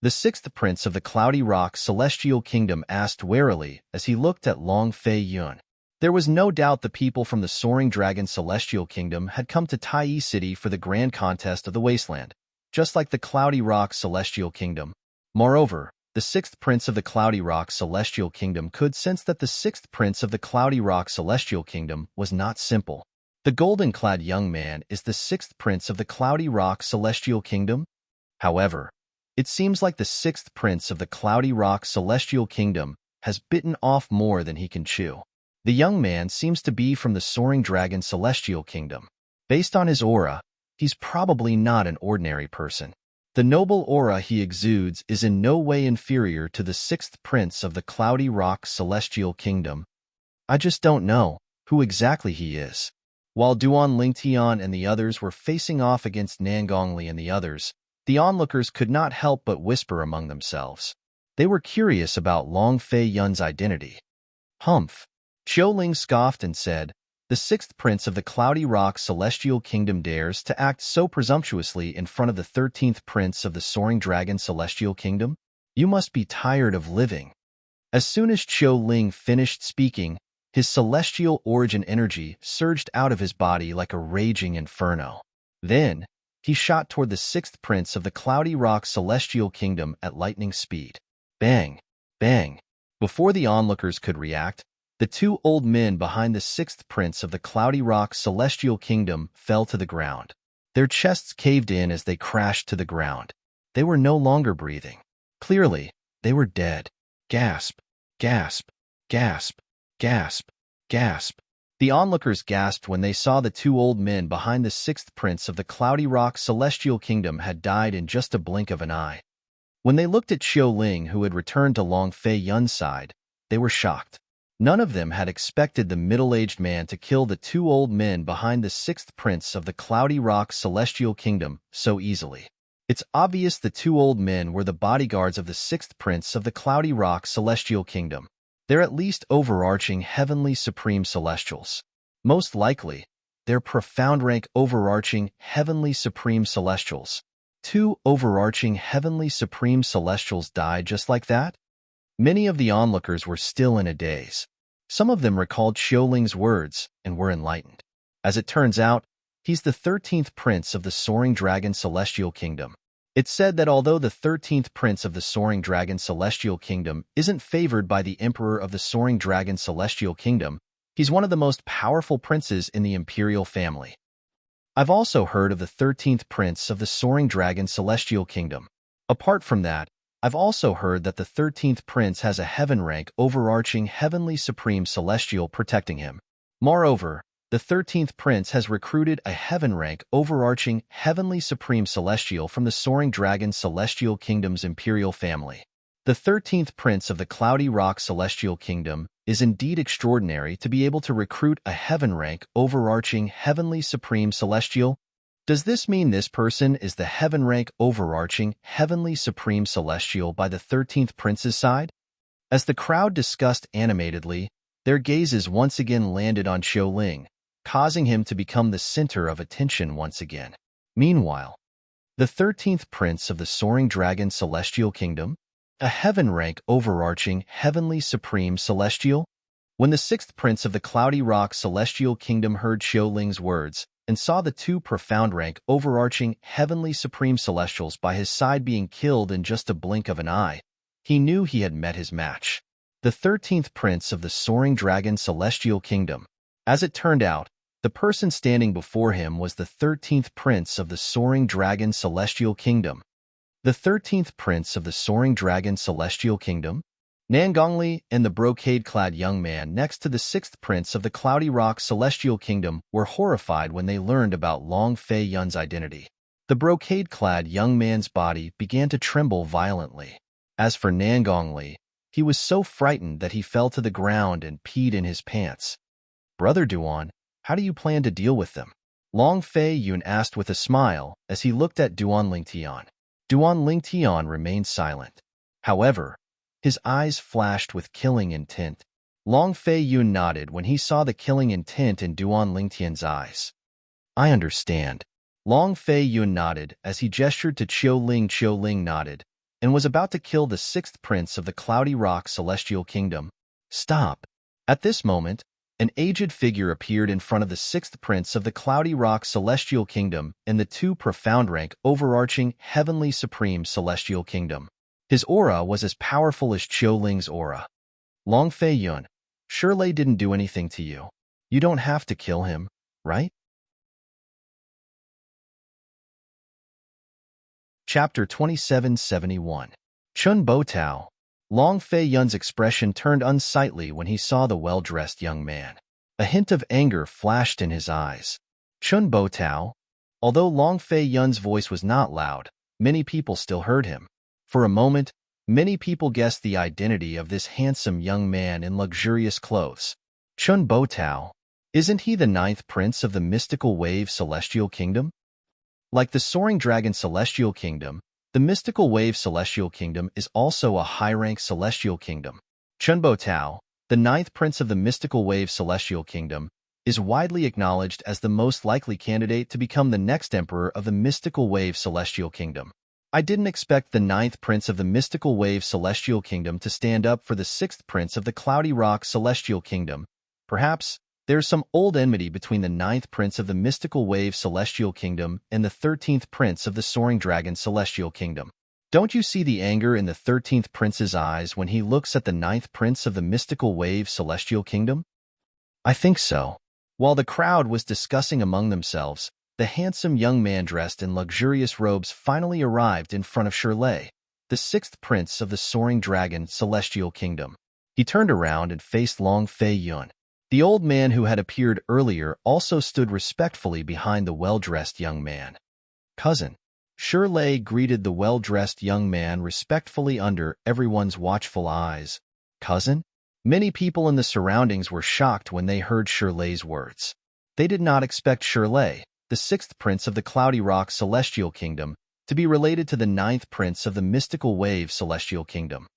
The 6th prince of the Cloudy Rock Celestial Kingdom asked warily as he looked at Long Feiyun. There was no doubt the people from the Soaring Dragon Celestial Kingdom had come to Tai City for the grand contest of the Wasteland, just like the Cloudy Rock Celestial Kingdom. Moreover, the 6th prince of the Cloudy Rock Celestial Kingdom could sense that the 6th prince of the Cloudy Rock Celestial Kingdom was not simple. The golden-clad young man is the 6th prince of the Cloudy Rock Celestial Kingdom? However, it seems like the 6th prince of the Cloudy Rock Celestial Kingdom has bitten off more than he can chew. The young man seems to be from the Soaring Dragon Celestial Kingdom. Based on his aura, he's probably not an ordinary person. The noble aura he exudes is in no way inferior to the sixth prince of the cloudy rock celestial kingdom. I just don't know who exactly he is. While Duan Lingtian and the others were facing off against Nangongli and the others, the onlookers could not help but whisper among themselves. They were curious about Long Fei Yun's identity. Humph! Qiu Ling scoffed and said, "The sixth prince of the cloudy rock celestial kingdom dares to act so presumptuously in front of the 13th prince of the soaring dragon celestial kingdom? You must be tired of living." As soon as Qiu Ling finished speaking, his celestial origin energy surged out of his body like a raging inferno. Then, he shot toward the sixth prince of the cloudy rock celestial kingdom at lightning speed. Bang! Bang! Before the onlookers could react, the two old men behind the sixth prince of the cloudy rock celestial kingdom fell to the ground. Their chests caved in as they crashed to the ground. They were no longer breathing. Clearly, they were dead. Gasp! Gasp! Gasp! Gasp! Gasp! The onlookers gasped when they saw the two old men behind the sixth prince of the cloudy rock celestial kingdom had died in just a blink of an eye. When they looked at Qiu Ling, who had returned to Long Fei Yun's side, they were shocked. None of them had expected the middle-aged man to kill the two old men behind the sixth prince of the cloudy rock celestial kingdom so easily. It's obvious the two old men were the bodyguards of the sixth prince of the cloudy rock celestial kingdom. They're at least overarching heavenly supreme celestials. Most likely, they're profound rank overarching heavenly supreme celestials. Two overarching heavenly supreme celestials died just like that? Many of the onlookers were still in a daze. Some of them recalled Qiu Ling's words and were enlightened. As it turns out, he's the 13th prince of the soaring dragon celestial kingdom. It's said that although the 13th prince of the soaring dragon celestial kingdom isn't favored by the emperor of the soaring dragon celestial kingdom, he's one of the most powerful princes in the imperial family. I've also heard of the 13th prince of the soaring dragon celestial kingdom. Apart from that, I've also heard that the 13th prince has a heaven rank overarching heavenly supreme celestial protecting him. Moreover, the 13th prince has recruited a heaven rank overarching heavenly supreme celestial from the soaring dragon celestial kingdom's imperial family. The 13th prince of the cloudy rock celestial kingdom is indeed extraordinary to be able to recruit a heaven rank overarching heavenly supreme celestial. Does this mean this person is the heaven rank overarching heavenly supreme celestial by the 13th prince's side? As the crowd discussed animatedly, their gazes once again landed on Qiu Ling, causing him to become the center of attention once again. Meanwhile, the 13th prince of the soaring dragon celestial kingdom, a heaven rank overarching heavenly supreme celestial? When the sixth prince of the cloudy rock celestial kingdom heard Qiu Ling's words and saw the two profound rank overarching heavenly supreme celestials by his side being killed in just a blink of an eye, he knew he had met his match. The 13th prince of the soaring dragon celestial kingdom. As it turned out, the person standing before him was the 13th prince of the soaring dragon celestial kingdom. The 13th prince of the soaring dragon celestial kingdom? Nangongli and the brocade-clad young man next to the sixth prince of the cloudy rock celestial kingdom were horrified when they learned about Long Fei Yun's identity. The brocade-clad young man's body began to tremble violently. As for Nangongli, he was so frightened that he fell to the ground and peed in his pants. "Brother Duan, how do you plan to deal with them?" Long Fei Yun asked with a smile as he looked at Duan Lingtian. Duan Lingtian remained silent. However, his eyes flashed with killing intent. Long Fei Yun nodded when he saw the killing intent in Duan Lingtian's eyes. "I understand." Long Fei Yun nodded as he gestured to Qiu Ling. Qiu Ling nodded and was about to kill the sixth prince of the cloudy rock celestial kingdom. "Stop." At this moment, an aged figure appeared in front of the sixth prince of the cloudy rock celestial kingdom and the two profound rank overarching heavenly supreme celestial kingdom. His aura was as powerful as Qiu Ling's aura. "Long Fei Yun, Shirley didn't do anything to you. You don't have to kill him, right?" Chapter 2771. Chun Bo Tao. Long Fei Yun's expression turned unsightly when he saw the well-dressed young man. A hint of anger flashed in his eyes. "Chun Bo Tao?" Although Long Fei Yun's voice was not loud, many people still heard him. For a moment, many people guessed the identity of this handsome young man in luxurious clothes. Chun Bo Tao. Isn't he the ninth prince of the mystical wave celestial kingdom? Like the soaring dragon celestial kingdom, the mystical wave celestial kingdom is also a high-rank celestial kingdom. Chun Bo Tao, the ninth prince of the mystical wave celestial kingdom, is widely acknowledged as the most likely candidate to become the next emperor of the mystical wave celestial kingdom. I didn't expect the ninth prince of the mystical wave celestial kingdom to stand up for the sixth prince of the cloudy rock celestial kingdom. Perhaps there's some old enmity between the ninth prince of the mystical wave celestial kingdom and the 13th prince of the soaring dragon celestial kingdom. Don't you see the anger in the 13th prince's eyes when he looks at the ninth prince of the mystical wave celestial kingdom? I think so. While the crowd was discussing among themselves, the handsome young man dressed in luxurious robes finally arrived in front of Shirley, the sixth prince of the soaring dragon celestial kingdom. He turned around and faced Long Fei Yun. The old man who had appeared earlier also stood respectfully behind the well-dressed young man. Cousin. Shirley greeted the well-dressed young man respectfully under everyone's watchful eyes. Cousin? Many people in the surroundings were shocked when they heard Shirley's words. They did not expect Shirley, the sixth prince of the Cloudy Rock Celestial Kingdom, to be related to the ninth prince of the Mystical Wave Celestial Kingdom.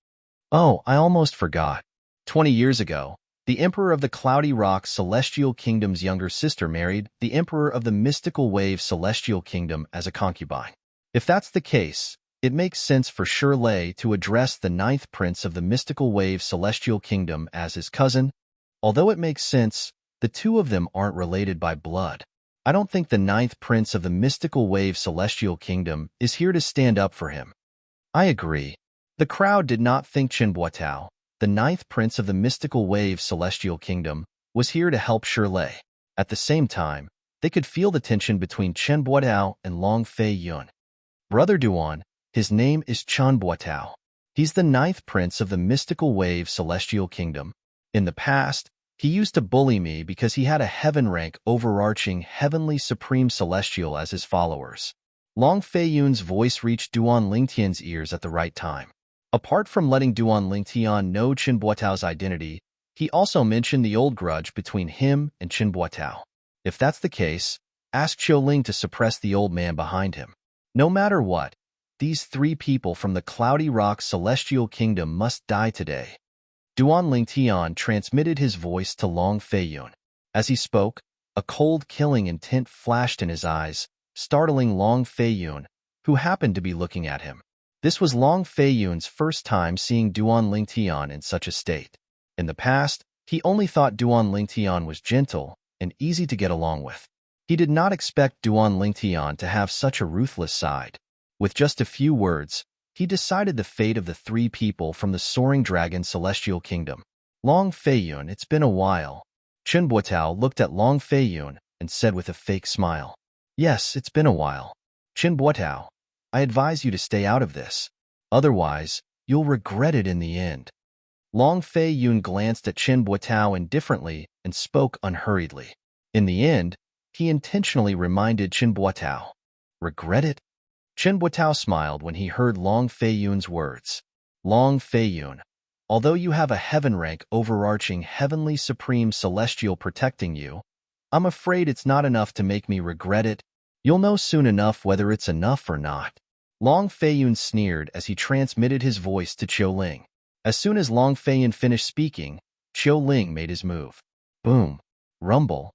Oh, I almost forgot. 20 years ago, the Emperor of the Cloudy Rock Celestial Kingdom's younger sister married the Emperor of the Mystical Wave Celestial Kingdom as a concubine. If that's the case, it makes sense for Shirley to address the ninth prince of the Mystical Wave Celestial Kingdom as his cousin. Although it makes sense, the two of them aren't related by blood. I don't think the ninth prince of the Mystical Wave Celestial Kingdom is here to stand up for him. I agree. The crowd did not think Chen Buotao, the ninth prince of the Mystical Wave Celestial Kingdom, was here to help Shirley. At the same time, they could feel the tension between Chen Buotao and Long Fei Yun. Brother Duan, his name is Chen Buotao. He's the ninth prince of the Mystical Wave Celestial Kingdom. In the past, he used to bully me because he had a heaven-rank overarching heavenly supreme celestial as his followers. Long Fei Yun's voice reached Duan Lingtian's ears at the right time. Apart from letting Duan Lingtian know Chen Buotao's identity, he also mentioned the old grudge between him and Chen Buotao. If that's the case, ask Qiu Ling to suppress the old man behind him. No matter what, these three people from the Cloudy Rock Celestial Kingdom must die today. Duan Lingtian transmitted his voice to Long Fei Yun. As he spoke, a cold killing intent flashed in his eyes, startling Long Fei Yun, who happened to be looking at him. This was Long Fei Yun's first time seeing Duan Lingtian in such a state. In the past, he only thought Duan Lingtian was gentle and easy to get along with. He did not expect Duan Lingtian to have such a ruthless side. With just a few words, he decided the fate of the three people from the Soaring Dragon Celestial Kingdom. Long Fei Yun, it's been a while. Chen Buotao looked at Long Fei Yun and said with a fake smile. Yes, it's been a while. Chen Buotao, I advise you to stay out of this. Otherwise, you'll regret it in the end. Long Fei Yun glanced at Chen Buotao indifferently and spoke unhurriedly. In the end, he intentionally reminded Chen Buotao. Regret it? Chen Buotao smiled when he heard Long Fei Yun's words. Long Fei Yun, although you have a heaven-rank overarching heavenly supreme celestial protecting you, I'm afraid it's not enough to make me regret it. You'll know soon enough whether it's enough or not. Long Fei Yun sneered as he transmitted his voice to Qiu Ling. As soon as Long Fei Yun finished speaking, Qiu Ling made his move. Boom. Rumble.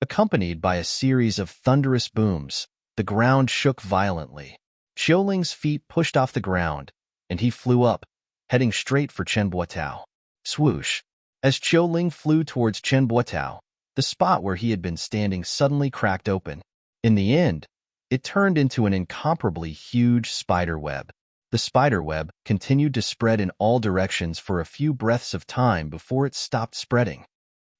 Accompanied by a series of thunderous booms, the ground shook violently. Qiu Ling's feet pushed off the ground, and he flew up, heading straight for Chen Buotao. Swoosh. As Qiu Ling flew towards Chen Buotao, the spot where he had been standing suddenly cracked open. In the end, it turned into an incomparably huge spider web. The spider web continued to spread in all directions for a few breaths of time before it stopped spreading.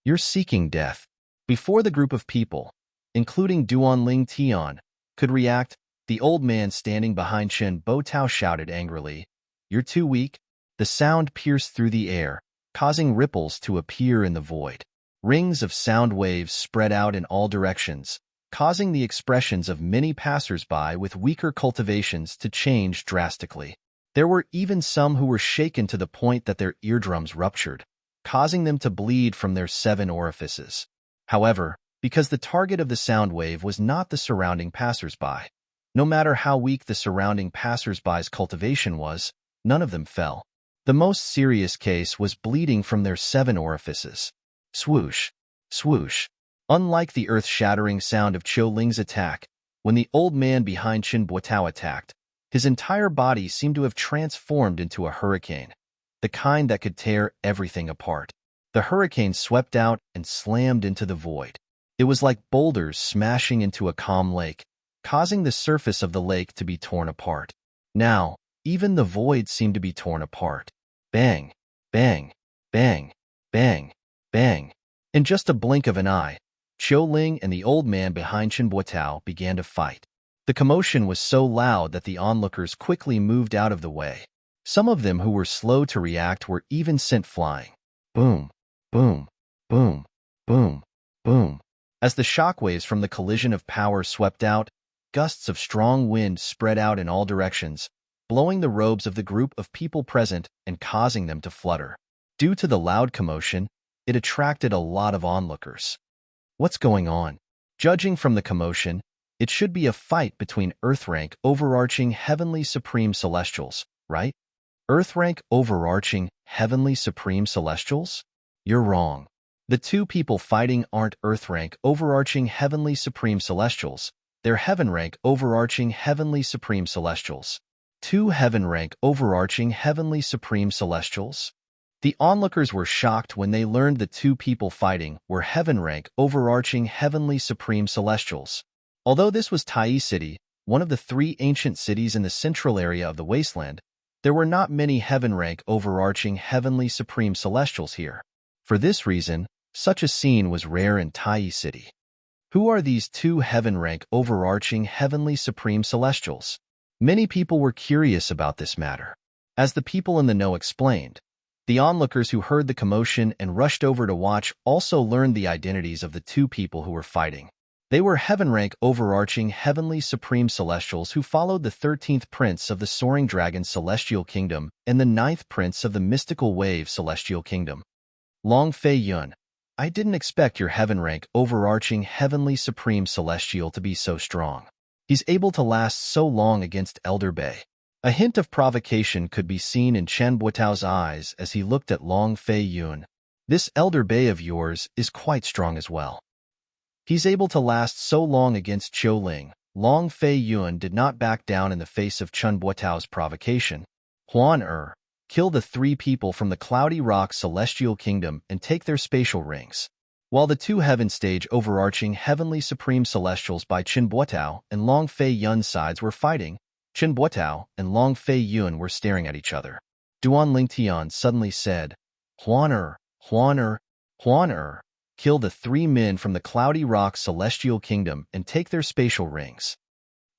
You're seeking death. Before the group of people, including Duan Lingtian, could react, the old man standing behind Chen Buotao shouted angrily, You're too weak. The sound pierced through the air, causing ripples to appear in the void. Rings of sound waves spread out in all directions, causing the expressions of many passers-by with weaker cultivations to change drastically. There were even some who were shaken to the point that their eardrums ruptured, causing them to bleed from their 7 orifices. However, because the target of the sound wave was not the surrounding passers-by, no matter how weak the surrounding passers-by's cultivation was, none of them fell. The most serious case was bleeding from their 7 orifices. Swoosh, swoosh. Unlike the earth-shattering sound of Qiu Ling's attack, when the old man behind Qin Buotao attacked, his entire body seemed to have transformed into a hurricane, the kind that could tear everything apart. The hurricane swept out and slammed into the void. It was like boulders smashing into a calm lake, causing the surface of the lake to be torn apart. Now, even the void seemed to be torn apart. Bang, bang, bang, bang, bang. In just a blink of an eye, Qiu Ling and the old man behind Qin Buotao began to fight. The commotion was so loud that the onlookers quickly moved out of the way. Some of them who were slow to react were even sent flying. Boom, boom, boom, boom, boom. As the shockwaves from the collision of power swept out, gusts of strong wind spread out in all directions, blowing the robes of the group of people present and causing them to flutter. Due to the loud commotion, it attracted a lot of onlookers. What's going on? Judging from the commotion, it should be a fight between Earth-rank overarching heavenly supreme celestials, right? Earth-rank overarching heavenly supreme celestials? You're wrong. The 2 people fighting aren't Earth-rank overarching heavenly supreme celestials. They're heaven-rank overarching heavenly supreme celestials. 2 heaven-rank overarching heavenly supreme celestials? The onlookers were shocked when they learned the 2 people fighting were heaven-rank overarching heavenly supreme celestials. Although this was Tai City, one of the 3 ancient cities in the central area of the wasteland, there were not many heaven-rank overarching heavenly supreme celestials here. For this reason, such a scene was rare in Tai City. Who are these 2 heaven-rank overarching heavenly supreme celestials? Many people were curious about this matter. As the people in the know explained, the onlookers who heard the commotion and rushed over to watch also learned the identities of the 2 people who were fighting. They were heaven-rank overarching heavenly supreme celestials who followed the 13th prince of the Soaring Dragon Celestial Kingdom and the 9th prince of the Mystical Wave Celestial Kingdom. Long Fei Yun, I didn't expect your heaven-rank overarching heavenly supreme celestial to be so strong. He's able to last so long against Elder Bei. A hint of provocation could be seen in Chen Buotao's eyes as he looked at Long Fei Yun. This Elder Bei of yours is quite strong as well. He's able to last so long against Qiu Ling. Long Fei Yun did not back down in the face of Chen Buotao's provocation. Huan kill the 3 people from the Cloudy Rock Celestial Kingdom and take their spatial rings. While the 2 heaven-stage overarching heavenly supreme celestials by Qin Buotao and Long Fei Yun's sides were fighting, Qin Buotao and Long Fei Yun were staring at each other. Duan Lingtian suddenly said, Huan kill the 3 men from the Cloudy Rock Celestial Kingdom and take their spatial rings.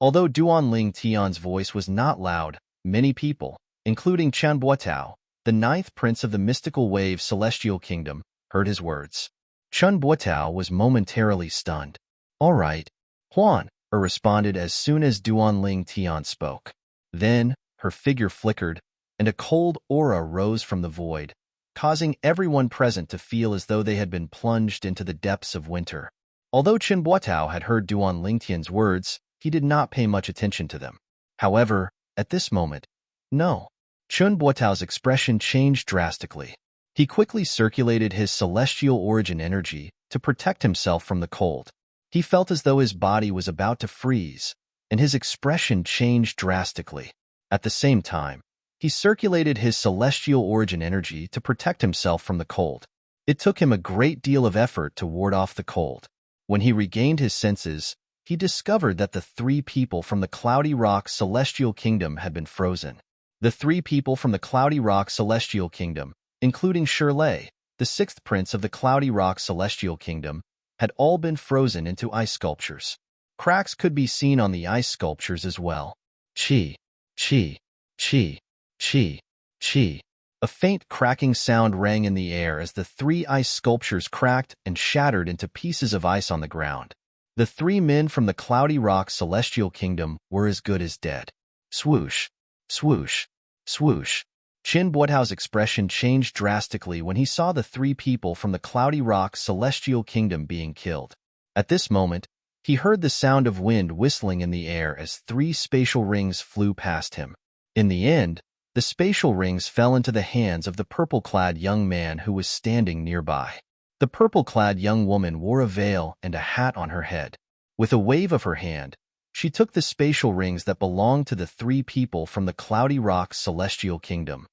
Although Duan Lingtian's voice was not loud, many people, including Chen Buotao, the 9th prince of the Mystical Wave Celestial Kingdom, heard his words. Chen Buotao was momentarily stunned. All right, Huan, responded as soon as Duan Lingtian spoke. Then, her figure flickered, and a cold aura rose from the void, causing everyone present to feel as though they had been plunged into the depths of winter. Although Qin Buotao had heard Duan Lingtian's words, he did not pay much attention to them. However, at this moment, no. Qin Buotao's expression changed drastically. He quickly circulated his celestial origin energy to protect himself from the cold. He felt as though his body was about to freeze, and his expression changed drastically. At the same time, he circulated his celestial origin energy to protect himself from the cold. It took him a great deal of effort to ward off the cold. When he regained his senses, he discovered that the 3 people from the Cloudy Rock Celestial Kingdom had been frozen. The 3 people from the Cloudy Rock Celestial Kingdom, including Shirley, the 6th prince of the Cloudy Rock Celestial Kingdom, had all been frozen into ice sculptures. Cracks could be seen on the ice sculptures as well. Chi, chi, chi, chi, chi. A faint cracking sound rang in the air as the 3 ice sculptures cracked and shattered into pieces of ice on the ground. The three men from the cloudy rock celestial kingdom were as good as dead. Swoosh, swoosh, swoosh. Qin Buotao's expression changed drastically when he saw the three people from the cloudy rock celestial kingdom being killed. At this moment, he heard the sound of wind whistling in the air as three spatial rings flew past him. In the end, the spatial rings fell into the hands of the purple-clad young man who was standing nearby. The purple-clad young woman wore a veil and a hat on her head. With a wave of her hand, she took the spatial rings that belonged to the three people from the cloudy rock celestial kingdom.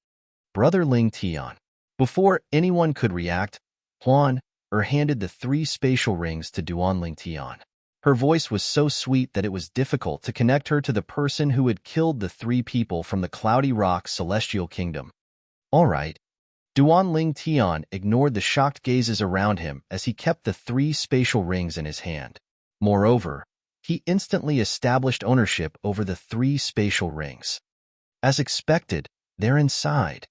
Brother Ling Tian. Before anyone could react, Huan handed the three spatial rings to Duan Ling Tian. Her voice was so sweet that it was difficult to connect her to the person who had killed the three people from the cloudy rock celestial kingdom. All right. Duan Ling Tian ignored the shocked gazes around him as he kept the three spatial rings in his hand. Moreover, he instantly established ownership over the three spatial rings. As expected, they're inside.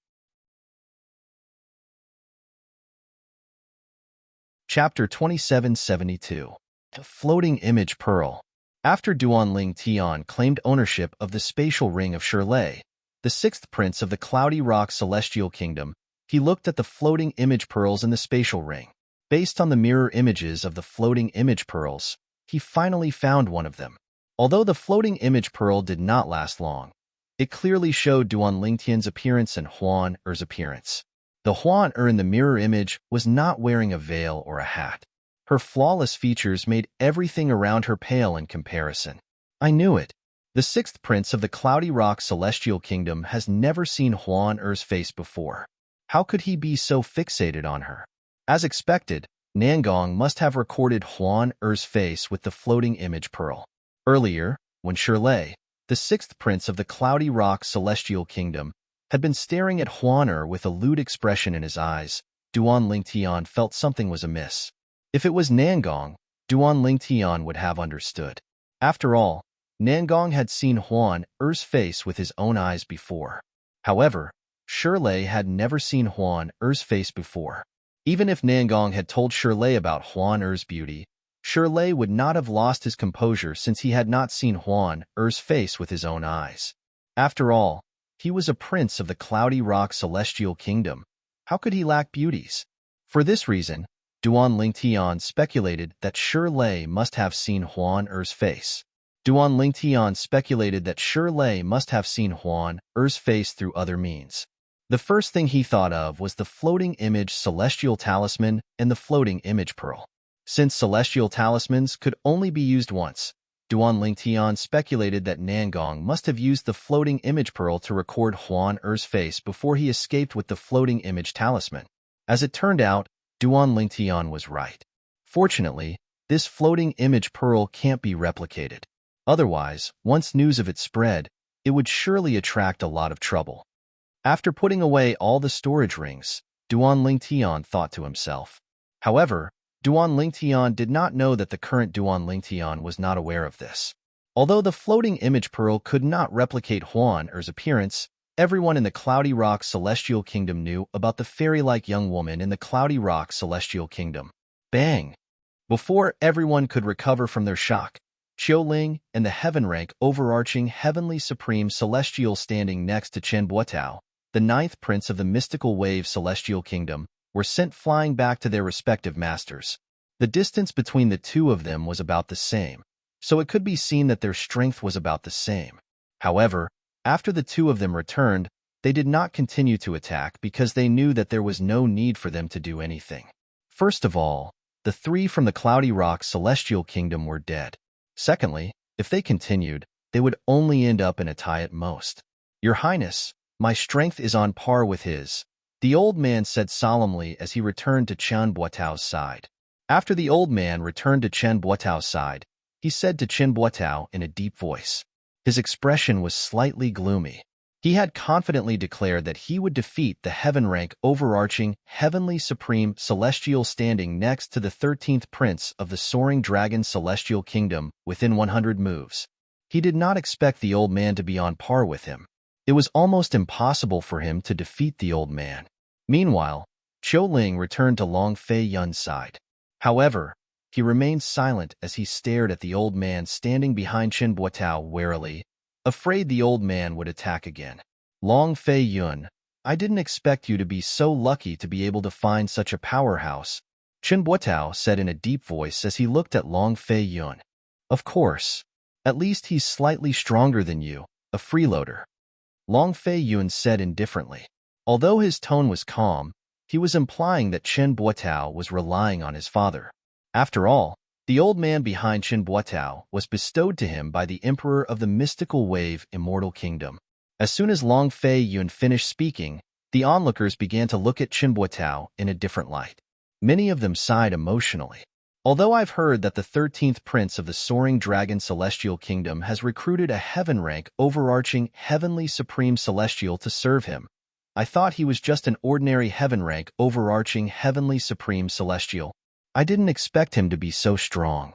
Chapter 2772. The Floating Image Pearl. After Duan Ling Tian claimed ownership of the spatial ring of Shirlei, the sixth prince of the cloudy rock celestial kingdom, he looked at the floating image pearls in the spatial ring. Based on the mirror images of the floating image pearls, he finally found one of them. Although the floating image pearl did not last long, it clearly showed Duan Lingtian's appearance and Huan Er's appearance. The Huan Er in the mirror image was not wearing a veil or a hat. Her flawless features made everything around her pale in comparison. I knew it. The sixth prince of the cloudy rock celestial kingdom has never seen Huan Er's face before. How could he be so fixated on her? As expected, Nangong must have recorded Huan Er's face with the floating image pearl. Earlier, when Shirlei, the sixth prince of the cloudy rock celestial kingdom, had been staring at Huan Er with a lewd expression in his eyes, Duan Lingtian felt something was amiss. If it was Nangong, Duan Lingtian would have understood. After all, Nangong had seen Huan Er's face with his own eyes before. However, Shirlei had never seen Huan Er's face before. Even if Nangong had told Shirlei about Huan Er's beauty, Shirlei would not have lost his composure since he had not seen Huan Er's face with his own eyes. After all, he was a prince of the cloudy rock celestial kingdom. How could he lack beauties? For this reason, Duan Lingtian speculated that Shirlei must have seen Huan Er's face. Duan Lingtian speculated that Shirlei must have seen Huan Er's face through other means. The first thing he thought of was the floating image celestial talisman and the floating image pearl. Since celestial talismans could only be used once, Duan Lingtian speculated that Nangong must have used the floating image pearl to record Huan Er's face before he escaped with the floating image talisman. As it turned out, Duan Lingtian was right. Fortunately, this floating image pearl can't be replicated. Otherwise, once news of it spread, it would surely attract a lot of trouble. After putting away all the storage rings, Duan Lingtian thought to himself. However, Duan Lingtian did not know that the current Duan Lingtian was not aware of this. Although the floating image pearl could not replicate Huan Er's appearance, everyone in the Cloudy Rock Celestial Kingdom knew about the fairy-like young woman in the Cloudy Rock Celestial Kingdom. Bang! Before everyone could recover from their shock, Qiuling and the heaven-rank overarching Heavenly Supreme Celestial standing next to Chen Buotao, the ninth prince of the mystical wave Celestial Kingdom, were sent flying back to their respective masters. The distance between the two of them was about the same, so it could be seen that their strength was about the same. However, after the two of them returned, they did not continue to attack because they knew that there was no need for them to do anything. First of all, the three from the Cloudy Rock Celestial Kingdom were dead. Secondly, if they continued, they would only end up in a tie at most. Your Highness, my strength is on par with his, the old man said solemnly as he returned to Chen Buotao's side. After the old man returned to Chen Buotao's side, he said to Chen Buotao in a deep voice. His expression was slightly gloomy. He had confidently declared that he would defeat the heaven-rank overarching Heavenly Supreme Celestial standing next to the 13th Prince of the Soaring Dragon Celestial Kingdom within 100 moves. He did not expect the old man to be on par with him. It was almost impossible for him to defeat the old man. Meanwhile, Qiuling returned to Long Fei Yun's side. However, He remained silent as he stared at the old man standing behind Chen Buotao warily, afraid the old man would attack again. Long Fei Yun, I didn't expect you to be so lucky to be able to find such a powerhouse, Chen Buotao said in a deep voice as he looked at Long Fei Yun. Of course. At least he's slightly stronger than you, a freeloader. Long Fei Yun said indifferently. Although his tone was calm, he was implying that Chen Buotao was relying on his father. After all, the old man behind Chen Buotao was bestowed to him by the Emperor of the Mystical Wave Immortal Kingdom. As soon as Long Fei Yun finished speaking, the onlookers began to look at Chen Buotao in a different light. Many of them sighed emotionally. Although I've heard that the 13th Prince of the Soaring Dragon Celestial Kingdom has recruited a heaven-rank overarching Heavenly Supreme Celestial to serve him, I thought he was just an ordinary heaven-rank overarching Heavenly Supreme Celestial. I didn't expect him to be so strong.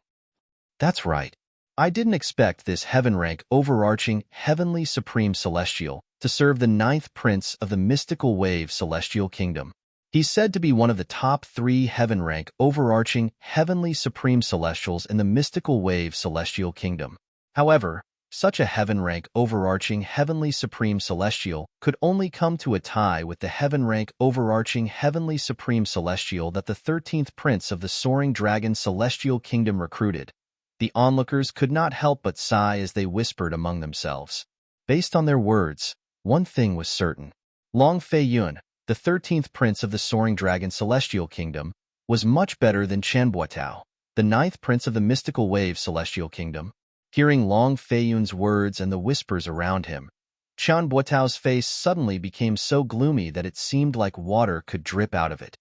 That's right. I didn't expect this heaven-rank overarching Heavenly Supreme Celestial to serve the 9th Prince of the Mystical Wave Celestial Kingdom. He's said to be one of the top 3 heaven-rank overarching Heavenly Supreme Celestials in the Mystical Wave Celestial Kingdom. However, such a heaven-rank overarching Heavenly Supreme Celestial could only come to a tie with the heaven-rank overarching Heavenly Supreme Celestial that the 13th Prince of the Soaring Dragon Celestial Kingdom recruited. The onlookers could not help but sigh as they whispered among themselves. Based on their words, one thing was certain. Long Fei Yun, the 13th Prince of the Soaring Dragon Celestial Kingdom, was much better than Chen Buotao, the 9th Prince of the Mystical Wave Celestial Kingdom. Hearing Long Fei Yun's words and the whispers around him, Chen Buotao's face suddenly became so gloomy that it seemed like water could drip out of it.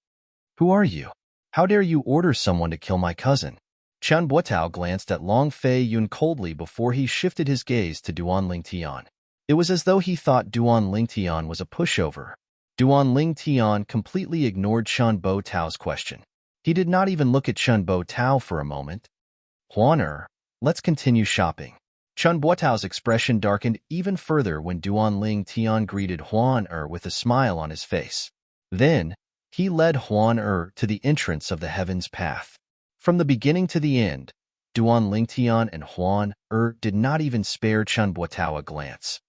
Who are you? How dare you order someone to kill my cousin? Chen Buotao glanced at Long Fei Yun coldly before he shifted his gaze to Duan Lingtian. It was as though he thought Duan Lingtian was a pushover. Duan Lingtian completely ignored Chen Buotao's question. He did not even look at Chen Buotao for a moment. Huan let's continue shopping. Chen Buotao's expression darkened even further when Duan Lingtian greeted Huan with a smile on his face. Then, he led Huan to the entrance of the Heaven's Path. From the beginning to the end, Duan Lingtian and Huan did not even spare Chen Buotao a glance.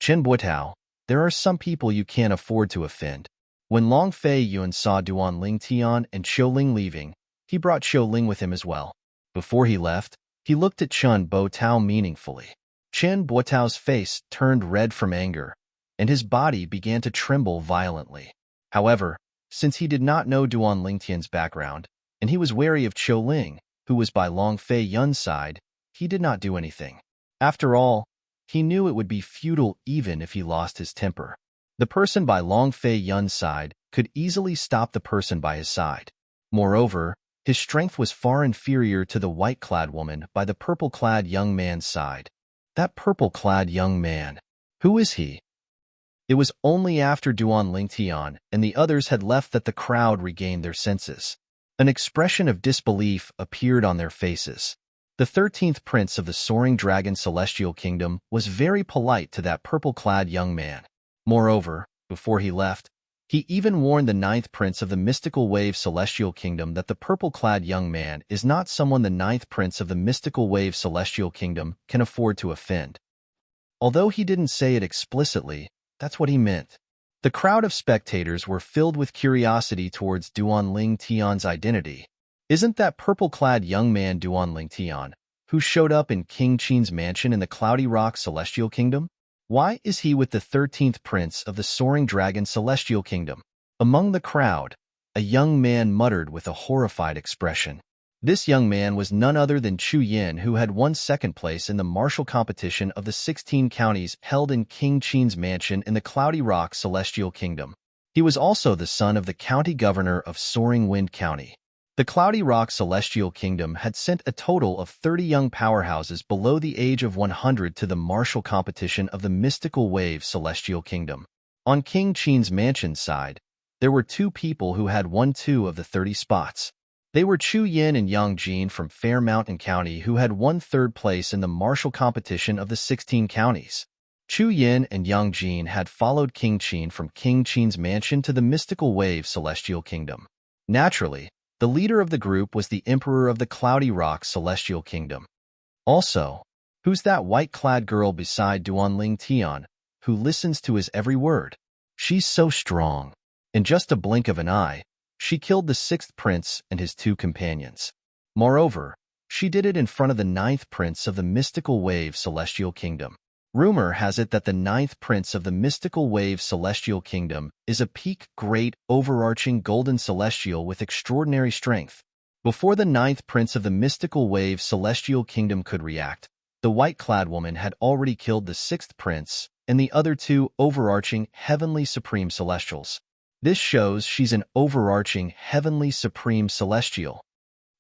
Chen Buotao, there are some people you can't afford to offend. When Long Fei Yun saw Duan Lingtian and Qiu Ling leaving, he brought Qiu Ling with him as well. Before he left, he looked at Chen Buotao meaningfully. Chen Buotao's face turned red from anger, and his body began to tremble violently. However, since he did not know Duan Lingtian's background, and he was wary of Qiu Ling, who was by Long Fei Yun's side, he did not do anything. After all, he knew it would be futile even if he lost his temper. The person by Long Fei Yun's side could easily stop the person by his side. Moreover, his strength was far inferior to the white-clad woman by the purple-clad young man's side. That purple-clad young man, who is he? It was only after Duan Lingtian and the others had left that the crowd regained their senses. An expression of disbelief appeared on their faces. The 13th Prince of the Soaring Dragon Celestial Kingdom was very polite to that purple-clad young man. Moreover, before he left, he even warned the 9th Prince of the Mystical Wave Celestial Kingdom that the purple-clad young man is not someone the 9th Prince of the Mystical Wave Celestial Kingdom can afford to offend. Although he didn't say it explicitly, that's what he meant. The crowd of spectators were filled with curiosity towards Duan Lingtian's identity. Isn't that purple-clad young man Duan Lingtian, who showed up in King Qin's mansion in the Cloudy Rock Celestial Kingdom? Why is he with the 13th Prince of the Soaring Dragon Celestial Kingdom? Among the crowd, a young man muttered with a horrified expression. This young man was none other than Chu Yin, who had won second place in the martial competition of the 16 counties held in King Qin's mansion in the Cloudy Rock Celestial Kingdom. He was also the son of the county governor of Soaring Wind County. The Cloudy Rock Celestial Kingdom had sent a total of 30 young powerhouses below the age of 100 to the martial competition of the Mystical Wave Celestial Kingdom. On King Qin's mansion side, there were 2 people who had won 2 of the 30 spots. They were Chu Yin and Yang Jin from Fair Mountain County, who had won 3rd place in the martial competition of the 16 counties. Chu Yin and Yang Jin had followed King Qin from King Qin's mansion to the Mystical Wave Celestial Kingdom. Naturally, The leader of the group was the Emperor of the Cloudy Rock Celestial Kingdom. Also, who's that white-clad girl beside Duanling Tian, who listens to his every word? She's so strong. In just a blink of an eye, she killed the 6th prince and his 2 companions. Moreover, she did it in front of the 9th prince of the Mystical Wave Celestial Kingdom. Rumor has it that the 9th prince of the Mystical Wave Celestial Kingdom is a peak, great, overarching golden celestial with extraordinary strength. Before the 9th prince of the Mystical Wave Celestial Kingdom could react, the white-clad woman had already killed the 6th prince and the other 2 overarching Heavenly Supreme Celestials. This shows she's an overarching Heavenly Supreme Celestial.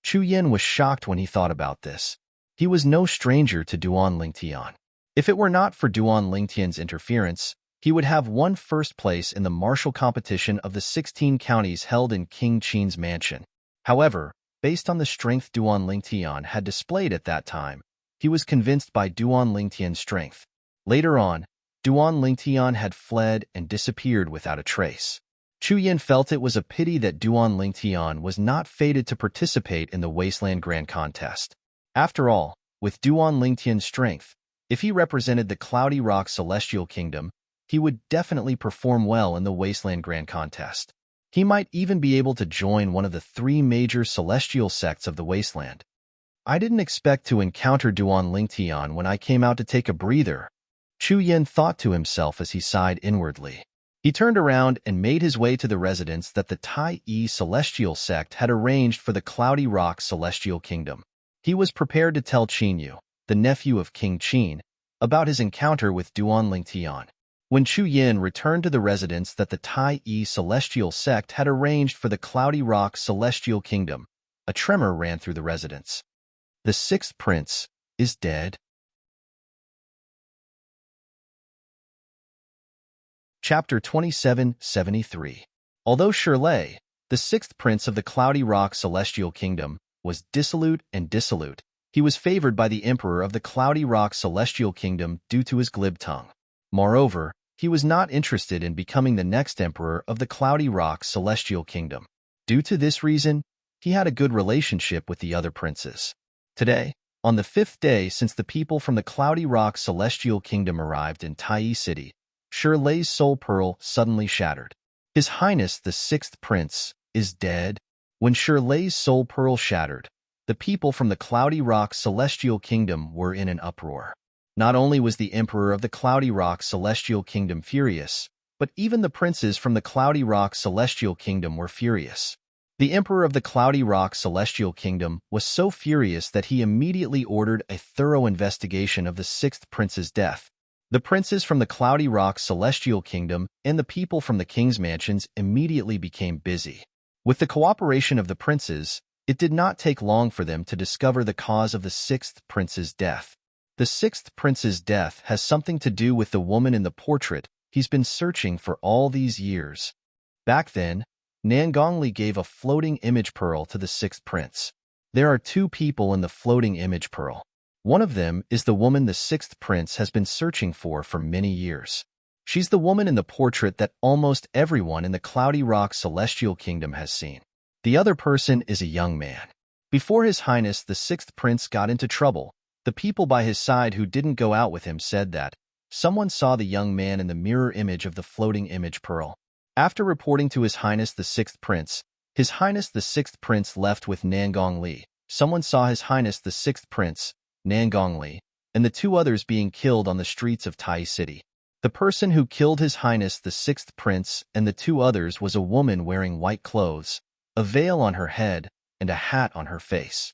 Chu Yin was shocked when he thought about this. He was no stranger to Duanling Tian. If it were not for Duanling Tian's interference, he would have won first place in the martial competition of the 16 counties held in King Qin's mansion. However, based on the strength Duanling Tian had displayed at that time, he was convinced by Duanling Tian's strength. Later on, Duanling Tian had fled and disappeared without a trace. Chu Yin felt it was a pity that Duanling Tian was not fated to participate in the Wasteland Grand Contest. After all, with Duanling Tian's strength, if he represented the Cloudy Rock Celestial Kingdom, he would definitely perform well in the Wasteland Grand Contest. He might even be able to join one of the 3 major celestial sects of the Wasteland. I didn't expect to encounter Duanling Tian when I came out to take a breather, Chu Yin thought to himself as he sighed inwardly. He turned around and made his way to the residence that the Tai Yi Celestial Sect had arranged for the Cloudy Rock Celestial Kingdom. He was prepared to tell Qinyu, the nephew of King Qin, about his encounter with Duanling Tian. When Chu Yin returned to the residence that the Tai Yi Celestial Sect had arranged for the Cloudy Rock Celestial Kingdom, a tremor ran through the residence. The 6th prince is dead. Chapter 2773. Although Shirley, the 6th prince of the Cloudy Rock Celestial Kingdom, was dissolute, he was favored by the emperor of the Cloudy Rock Celestial Kingdom due to his glib tongue. Moreover, he was not interested in becoming the next emperor of the Cloudy Rock Celestial Kingdom. Due to this reason, he had a good relationship with the other princes. Today, on the 5th day since the people from the Cloudy Rock Celestial Kingdom arrived in Tai City, Shirley's soul pearl suddenly shattered. His Highness the 6th Prince is dead. When Shirley's soul pearl shattered, the people from the Cloudy Rock Celestial Kingdom were in an uproar. Not only was the Emperor of the Cloudy Rock Celestial Kingdom furious, but even the princes from the Cloudy Rock Celestial Kingdom were furious. The Emperor of the Cloudy Rock Celestial Kingdom was so furious that he immediately ordered a thorough investigation of the 6th Prince's death. The princes from the Cloudy Rock Celestial Kingdom and the people from the king's mansions immediately became busy. With the cooperation of the princes, it did not take long for them to discover the cause of the 6th Prince's death. The 6th Prince's death has something to do with the woman in the portrait he's been searching for all these years. Back then, Nangongli gave a floating image pearl to the 6th Prince. There are 2 people in the floating image pearl. One of them is the woman the 6th Prince has been searching for many years. She's the woman in the portrait that almost everyone in the Cloudy Rock Celestial Kingdom has seen. The other person is a young man. Before His Highness the 6th Prince got into trouble, the people by his side who didn't go out with him said that someone saw the young man in the mirror image of the floating image pearl. After reporting to His Highness the 6th Prince, His Highness the 6th Prince left with Nangongli. Someone saw His Highness the 6th Prince, Nangongli, and the 2 others being killed on the streets of Tai City. The person who killed His Highness the 6th Prince and the 2 others was a woman wearing white clothes, a veil on her head, and a hat on her face.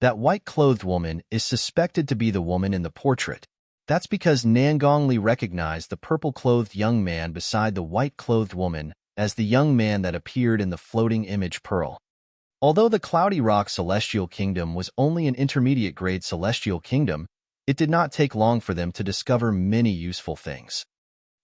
That white-clothed woman is suspected to be the woman in the portrait. That's because Nangongli recognized the purple-clothed young man beside the white-clothed woman as the young man that appeared in the floating image pearl. Although the Cloudy Rock Celestial Kingdom was only an intermediate-grade celestial kingdom, it did not take long for them to discover many useful things.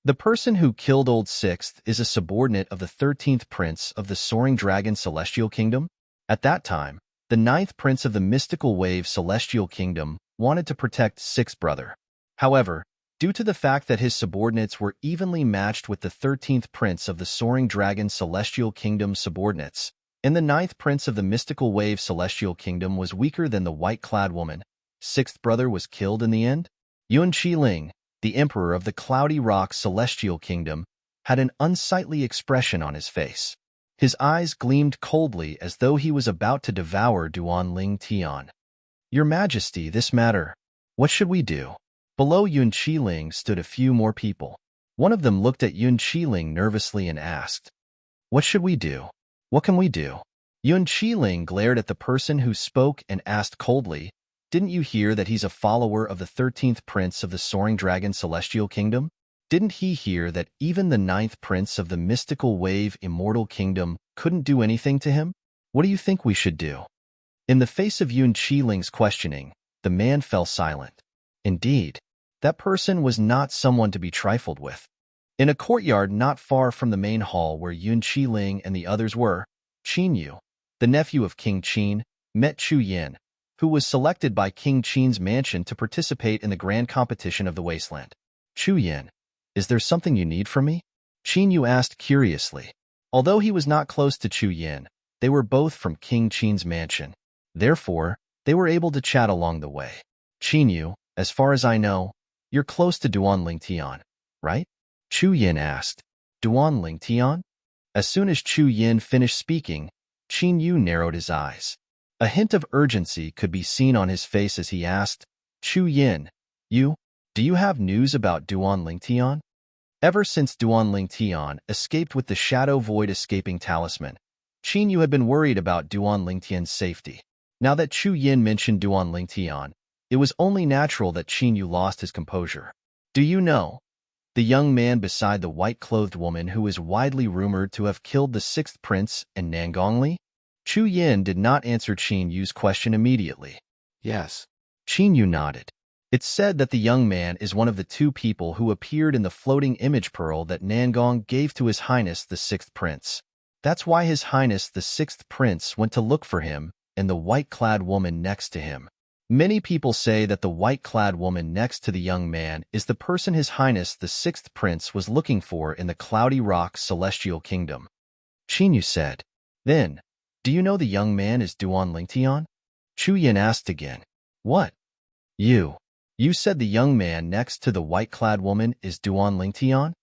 The person who killed Old 6th is a subordinate of the 13th Prince of the Soaring Dragon Celestial Kingdom. At that time, the 9th Prince of the Mystical Wave Celestial Kingdom wanted to protect 6th brother. However, due to the fact that his subordinates were evenly matched with the 13th Prince of the Soaring Dragon Celestial Kingdom subordinates, And the ninth prince of the mystical wave celestial kingdom was weaker than the white-clad woman. Sixth brother was killed in the end? Yuan Qiling, the emperor of the cloudy rock celestial kingdom, had an unsightly expression on his face. His eyes gleamed coldly as though he was about to devour Duanling Tian. Your Majesty, this matter. What should we do? Below Yuan Qiling stood a few more people. One of them looked at Yuan Qiling nervously and asked, What should we do? What can we do? Yuan Qiling glared at the person who spoke and asked coldly, Didn't you hear that he's a follower of the 13th prince of the soaring dragon celestial kingdom? Didn't he hear that even the 9th prince of the mystical wave immortal kingdom couldn't do anything to him? What do you think we should do? In the face of Yuan Qiling's questioning, the man fell silent. Indeed, that person was not someone to be trifled with. In a courtyard not far from the main hall where Yuan Qiling and the others were, Qin Yu, the nephew of King Qin, met Chu Yin, who was selected by King Qin's mansion to participate in the grand competition of the wasteland. Chu Yin, is there something you need from me? Qin Yu asked curiously. Although he was not close to Chu Yin, they were both from King Qin's mansion. Therefore, they were able to chat along the way. Qin Yu, as far as I know, you're close to Duanling Tian, right? Chu Yin asked. Duanling Tian? As soon as Chu Yin finished speaking, Qin Yu narrowed his eyes. A hint of urgency could be seen on his face as he asked, Chu Yin, do you have news about Duanling Tian? Ever since Duanling Tian escaped with the Shadow Void escaping talisman, Qin Yu had been worried about Duanling Tian's safety. Now that Chu Yin mentioned Duanling Tian, it was only natural that Qin Yu lost his composure. Do you know? The young man beside the white-clothed woman who is widely rumored to have killed the 6th prince and Nangongli? Chu Yin did not answer Qin Yu's question immediately. Yes. Qin Yu nodded. It's said that the young man is one of the 2 people who appeared in the floating image pearl that Nangong gave to His Highness the 6th prince. That's why His Highness the 6th prince went to look for him and the white-clad woman next to him. Many people say that the white-clad woman next to the young man is the person His Highness the 6th prince was looking for in the cloudy rock celestial kingdom. Qin Yu said. Then, do you know the young man is Duanling Tian? Chu Yin asked again. What? You said the young man next to the white-clad woman is Duanling Tian?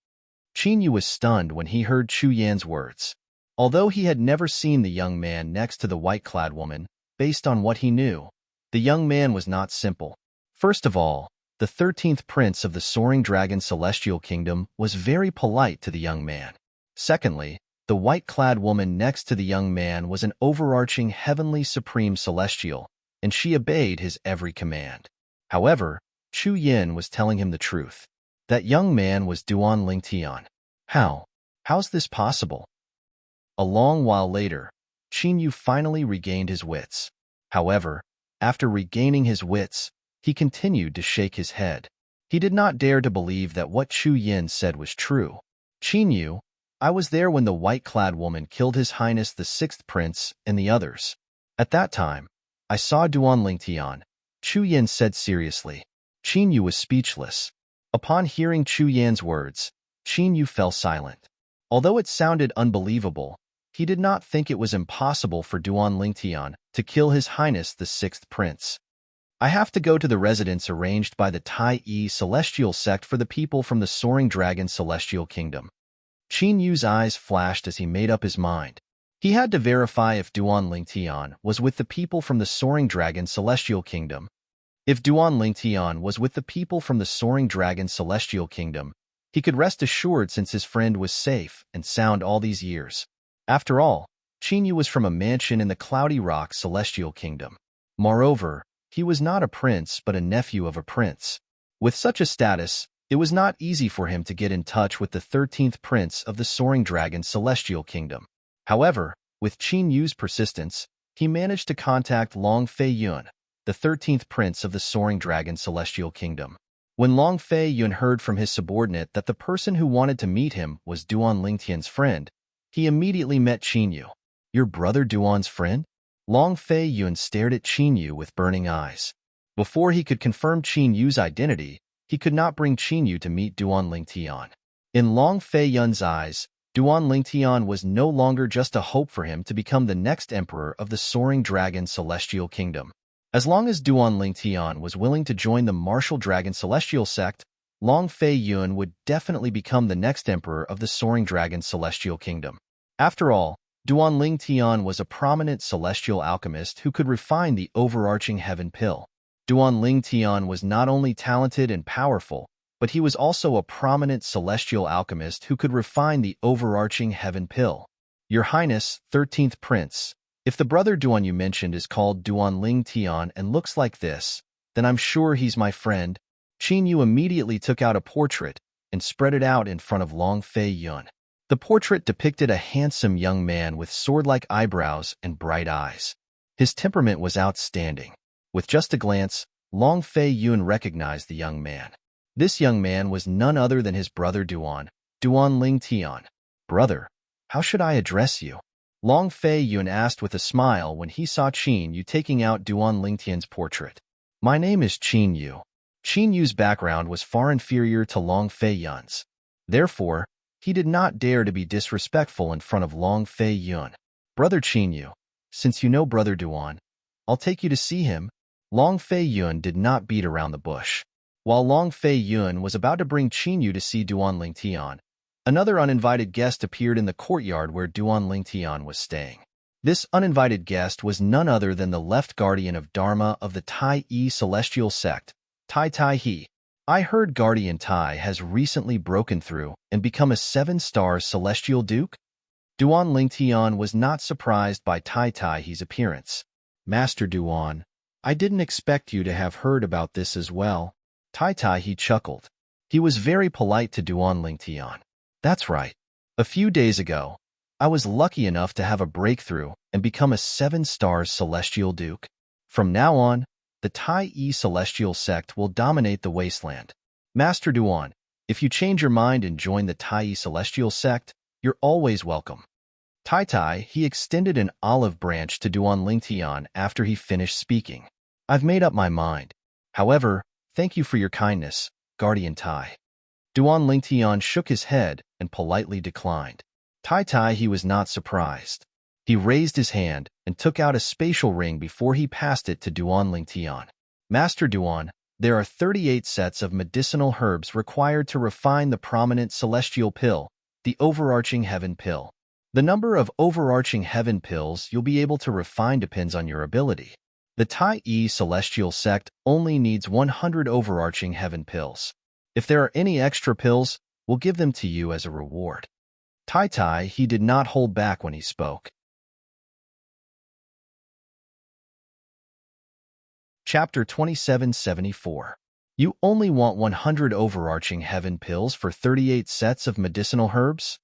Qin Yu was stunned when he heard Chu Yan's words. Although he had never seen the young man next to the white-clad woman, based on what he knew, the young man was not simple. First of all, the 13th prince of the soaring dragon celestial kingdom was very polite to the young man. Secondly, the white-clad woman next to the young man was an overarching heavenly supreme celestial, and she obeyed his every command. However, Chu Yin was telling him the truth. That young man was Duanling Tian. How's this possible? A long while later, Qin Yu finally regained his wits. However, after regaining his wits, he continued to shake his head. He did not dare to believe that what Chu Yin said was true. Qin Yu, I was there when the white-clad woman killed His Highness the 6th prince and the others. At that time, I saw Duanling Tian, Chu Yin said seriously. Qin Yu was speechless. Upon hearing Chu Yan's words, Qin Yu fell silent. Although it sounded unbelievable, he did not think it was impossible for Duanling Tian to kill His Highness the 6th prince. I have to go to the residence arranged by the Tai Yi celestial sect for the people from the soaring dragon celestial kingdom. Qin Yu's eyes flashed as he made up his mind. He had to verify if Duanling Tian was with the people from the soaring dragon celestial kingdom. If Duanling Tian was with the people from the soaring dragon celestial kingdom, he could rest assured since his friend was safe and sound all these years. After all, Qin Yu was from a mansion in the cloudy rock celestial kingdom. Moreover, he was not a prince but a nephew of a prince. With such a status, it was not easy for him to get in touch with the 13th prince of the soaring dragon celestial kingdom. However, with Qin Yu's persistence, he managed to contact Long Fei Yun, the 13th prince of the soaring dragon celestial kingdom. When Long Fei Yun heard from his subordinate that the person who wanted to meet him was Duanling Tian's friend, he immediately met Qin Yu. Your brother Duan's friend? Long Fei Yun stared at Qin Yu with burning eyes. Before he could confirm Qin Yu's identity, he could not bring Qin Yu to meet Duanling Tian. In Long Fei Yun's eyes, Duan Lingtian was no longer just a hope for him to become the next emperor of the Soaring Dragon Celestial Kingdom. As long as Duan Lingtian was willing to join the Martial Dragon Celestial sect, Long Fei Yun would definitely become the next emperor of the Soaring Dragon Celestial Kingdom. After all, Duan Lingtian was a prominent celestial alchemist who could refine the overarching heaven pill. Duan Lingtian was not only talented and powerful, but he was also a prominent celestial alchemist who could refine the overarching heaven pill. Your Highness, 13th Prince, if the brother Duan you mentioned is called Duan Lingtian and looks like this, then I'm sure he's my friend. Qin Yu immediately took out a portrait and spread it out in front of Long Fei Yun. The portrait depicted a handsome young man with sword-like eyebrows and bright eyes. His temperament was outstanding. With just a glance, Long Fei Yun recognized the young man. This young man was none other than his brother Duan Lingtian. Brother, how should I address you? Long Fei Yun asked with a smile when he saw Qin Yu taking out Duan Lingtian's portrait. My name is Qin Yu. Qin Yu's background was far inferior to Long Fei Yun's. Therefore, he did not dare to be disrespectful in front of Long Fei Yun. Brother Qin Yu, since you know Brother Duan, I'll take you to see him. Long Fei Yun did not beat around the bush. While Long Fei Yun was about to bring Qin Yu to see Duan Lingtian, another uninvited guest appeared in the courtyard where Duan Lingtian was staying. This uninvited guest was none other than the left guardian of Dharma of the Tai Yi Celestial Sect, Tai Tai He. I heard Guardian Tai has recently broken through and become a 7-star Celestial Duke. Duan Lingtian was not surprised by Tai Tai He's appearance. Master Duan, I didn't expect you to have heard about this as well. Tai Tai He chuckled. He was very polite to Duan Lingtian. That's right. A few days ago, I was lucky enough to have a breakthrough and become a 7-star Celestial Duke. From now on, the Tai Yi Celestial Sect will dominate the wasteland. Master Duan, if you change your mind and join the Tai Yi Celestial Sect, you're always welcome. Tai Tai, he extended an olive branch to Duan Lingtian after he finished speaking. I've made up my mind. However, thank you for your kindness, Guardian Tai. Duan Lingtian shook his head and politely declined. Tai Tai, he was not surprised. He raised his hand and took out a spatial ring before he passed it to Duan Lingtian. Master Duan, there are 38 sets of medicinal herbs required to refine the prominent celestial pill, the overarching heaven pill. The number of overarching heaven pills you'll be able to refine depends on your ability. The Tai Yi Celestial Sect only needs 100 overarching heaven pills. If there are any extra pills, we'll give them to you as a reward. Tai Tai, he did not hold back when he spoke. Chapter 2774. You only want 100 overarching heaven pills for 38 sets of medicinal herbs?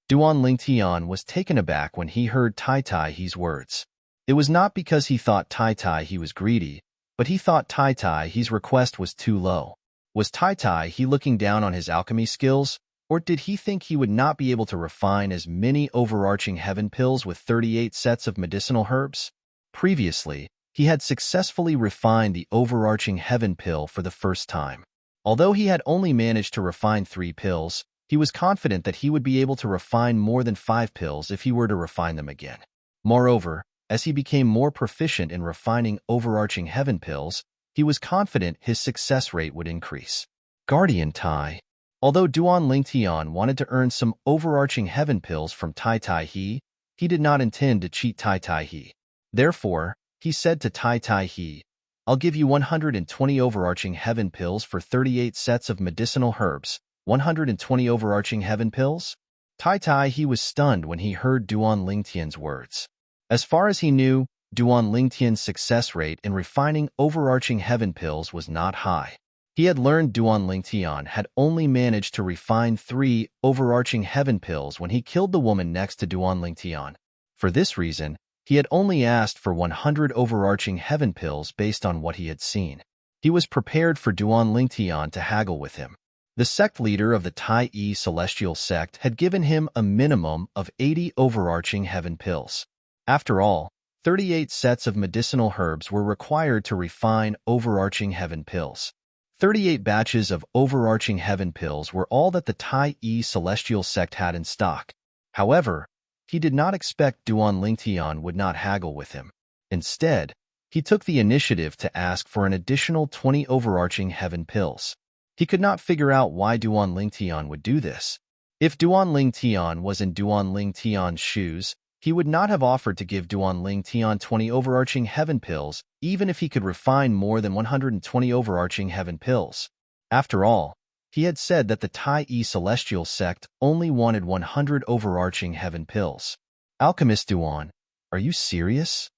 Duan Lingtian was taken aback when he heard Tai Tai He's words. It was not because he thought Tai Tai He was greedy, but he thought Tai Tai He's request was too low. Was Tai Tai He looking down on his alchemy skills, or did he think he would not be able to refine as many overarching heaven pills with 38 sets of medicinal herbs? Previously, he had successfully refined the overarching heaven pill for the first time. Although he had only managed to refine 3 pills, he was confident that he would be able to refine more than 5 pills if he were to refine them again. Moreover, as he became more proficient in refining overarching heaven pills, he was confident his success rate would increase. Guardian Tai. Although Duan Lingtian wanted to earn some overarching heaven pills from Tai Tai He did not intend to cheat Tai Tai He. Therefore, he said to Tai Tai He, I'll give you 120 overarching heaven pills for 38 sets of medicinal herbs. 120 overarching heaven pills? Tai Tai He was stunned when he heard Duan Lingtian's words. As far as he knew, Duan Lingtian's success rate in refining overarching heaven pills was not high. He had learned Duan Lingtian had only managed to refine 3 overarching heaven pills when he killed the woman next to Duan Lingtian. For this reason, he had only asked for 100 overarching heaven pills based on what he had seen. He was prepared for Duan Lingtian to haggle with him. The sect leader of the Tai Yi Celestial Sect had given him a minimum of 80 overarching heaven pills. After all, 38 sets of medicinal herbs were required to refine overarching heaven pills. 38 batches of overarching heaven pills were all that the Tai Yi Celestial Sect had in stock. However, he did not expect Duan Lingtian would not haggle with him. Instead, he took the initiative to ask for an additional 20 overarching heaven pills. He could not figure out why Duan Lingtian would do this. If Duan Lingtian was in Duan Lingtian's shoes, he would not have offered to give Duan Lingtian 20 overarching heaven pills, even if he could refine more than 120 overarching heaven pills. After all, he had said that the Tai-E celestial sect only wanted 100 overarching heaven pills. Alchemist Duan, are you serious?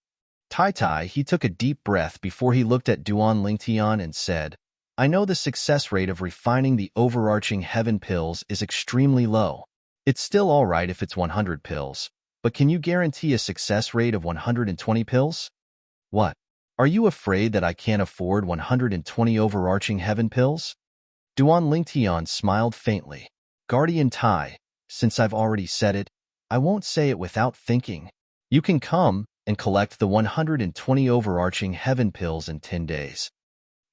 Tai, he took a deep breath before he looked at Duan Lingtian and said, I know the success rate of refining the overarching heaven pills is extremely low. It's still alright if it's 100 pills, but can you guarantee a success rate of 120 pills? What? Are you afraid that I can't afford 120 overarching heaven pills? Duan Lingtian smiled faintly. Guardian Tai, since I've already said it, I won't say it without thinking. You can come and collect the 120 overarching heaven pills in 10 days.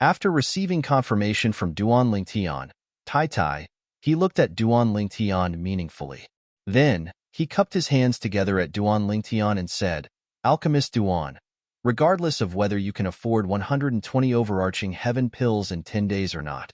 After receiving confirmation from Duan Lingtian, Tai, he looked at Duan Lingtian meaningfully. Then, he cupped his hands together at Duan Lingtian and said, Alchemist Duan, regardless of whether you can afford 120 overarching heaven pills in 10 days or not,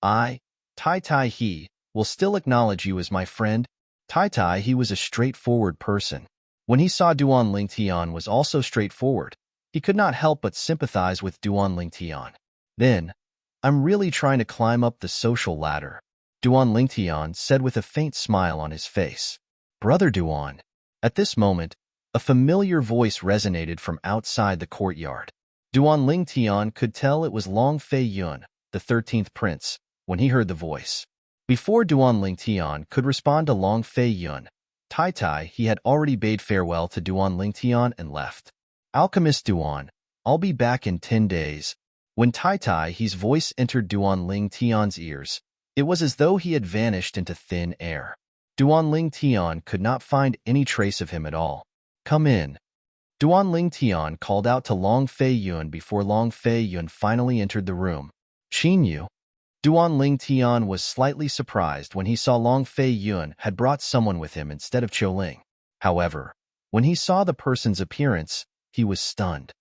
I, Tai he, will still acknowledge you as my friend. Tai he was a straightforward person. When he saw Duan Lingtian was also straightforward, he could not help but sympathize with Duan Lingtian. Then, I'm really trying to climb up the social ladder, Duan Lingtian said with a faint smile on his face. Brother Duan. At this moment, a familiar voice resonated from outside the courtyard. Duan Lingtian could tell it was Long Fei Yun, the 13th prince, when he heard the voice. Before Duan Lingtian could respond to Long Fei Yun, Tai, he had already bade farewell to Duan Lingtian and left. Alchemist Duan, I'll be back in 10 days. When Tai, his voice entered Duan Lingtian's ears, it was as though he had vanished into thin air. Duan Lingtian could not find any trace of him at all. Come in. Duan Lingtian called out to Long Fei Yun before Long Fei Yun finally entered the room. Qin Yu. Duan Lingtian was slightly surprised when he saw Long Fei Yun had brought someone with him instead of Qiuling. However, when he saw the person's appearance, he was stunned.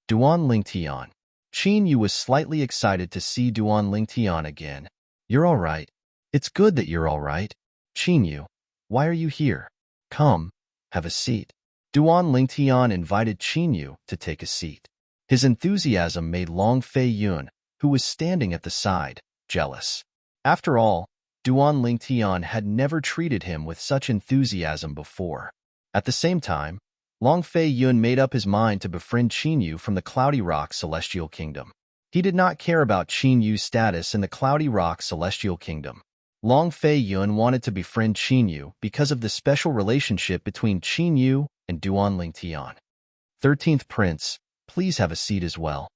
Duan Lingtian. Qin Yu was slightly excited to see Duan Lingtian again. You're all right. It's good that you're all right. Qin Yu, why are you here? Come, have a seat. Duan Lingtian invited Qin Yu to take a seat. His enthusiasm made Long Fei Yun, who was standing at the side, jealous. After all, Duan Lingtian had never treated him with such enthusiasm before. At the same time, Long Fei Yun made up his mind to befriend Qin Yu from the Cloudy Rock Celestial Kingdom. He did not care about Qin Yu's status in the Cloudy Rock Celestial Kingdom. Long Fei Yun wanted to befriend Qin Yu because of the special relationship between Qin Yu and Duan Lingtian. 13th Prince, please have a seat as well.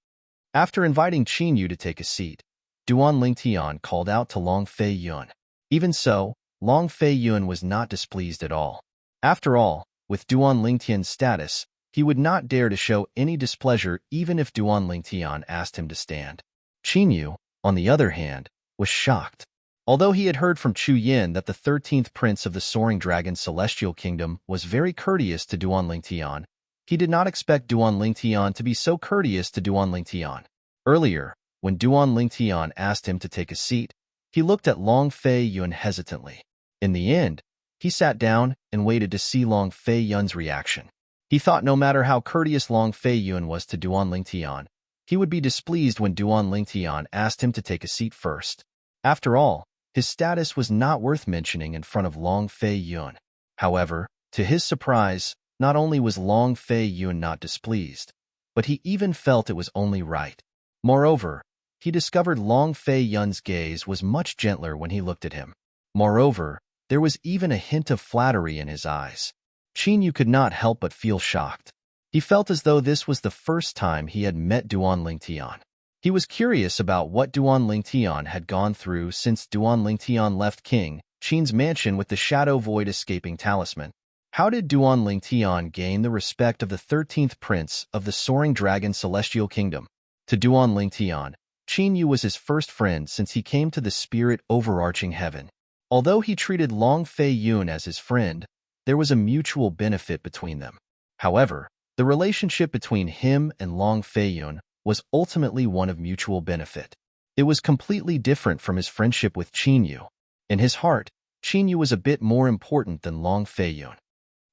After inviting Qin Yu to take a seat, Duan Lingtian called out to Long Fei Yun. Even so, Long Fei Yun was not displeased at all. After all, with Duan Lingtian's status, he would not dare to show any displeasure even if Duan Lingtian asked him to stand. Qin Yu, on the other hand, was shocked. Although he had heard from Chu Yin that the 13th prince of the Soaring Dragon Celestial Kingdom was very courteous to Duan Lingtian, he did not expect Duan Lingtian to be so courteous to Duan Lingtian. Earlier, when Duan Lingtian asked him to take a seat, he looked at Long Fei Yun hesitantly. In the end, he sat down and waited to see Long Fei Yun's reaction. He thought no matter how courteous Long Fei Yun was to Duan Lingtian, he would be displeased when Duan Lingtian asked him to take a seat first. After all, his status was not worth mentioning in front of Long Fei Yun. However, to his surprise, not only was Long Fei Yun not displeased, but he even felt it was only right. Moreover, he discovered Long Fei Yun's gaze was much gentler when he looked at him. Moreover, there was even a hint of flattery in his eyes. Qin Yu could not help but feel shocked. He felt as though this was the first time he had met Duan Lingtian. He was curious about what Duan Lingtian had gone through since Duan Lingtian left King Qin's mansion with the Shadow Void escaping talisman. How did Duan Lingtian gain the respect of the 13th prince of the Soaring Dragon Celestial Kingdom? To Duan Lingtian, Qin Yu was his first friend since he came to the spirit overarching heaven. Although he treated Long Fei Yun as his friend, There was a mutual benefit between them. However, the relationship between him and Long Feiyun was ultimately one of mutual benefit. It was completely different from his friendship with Qinyu. In his heart, Qinyu was a bit more important than Long Feiyun.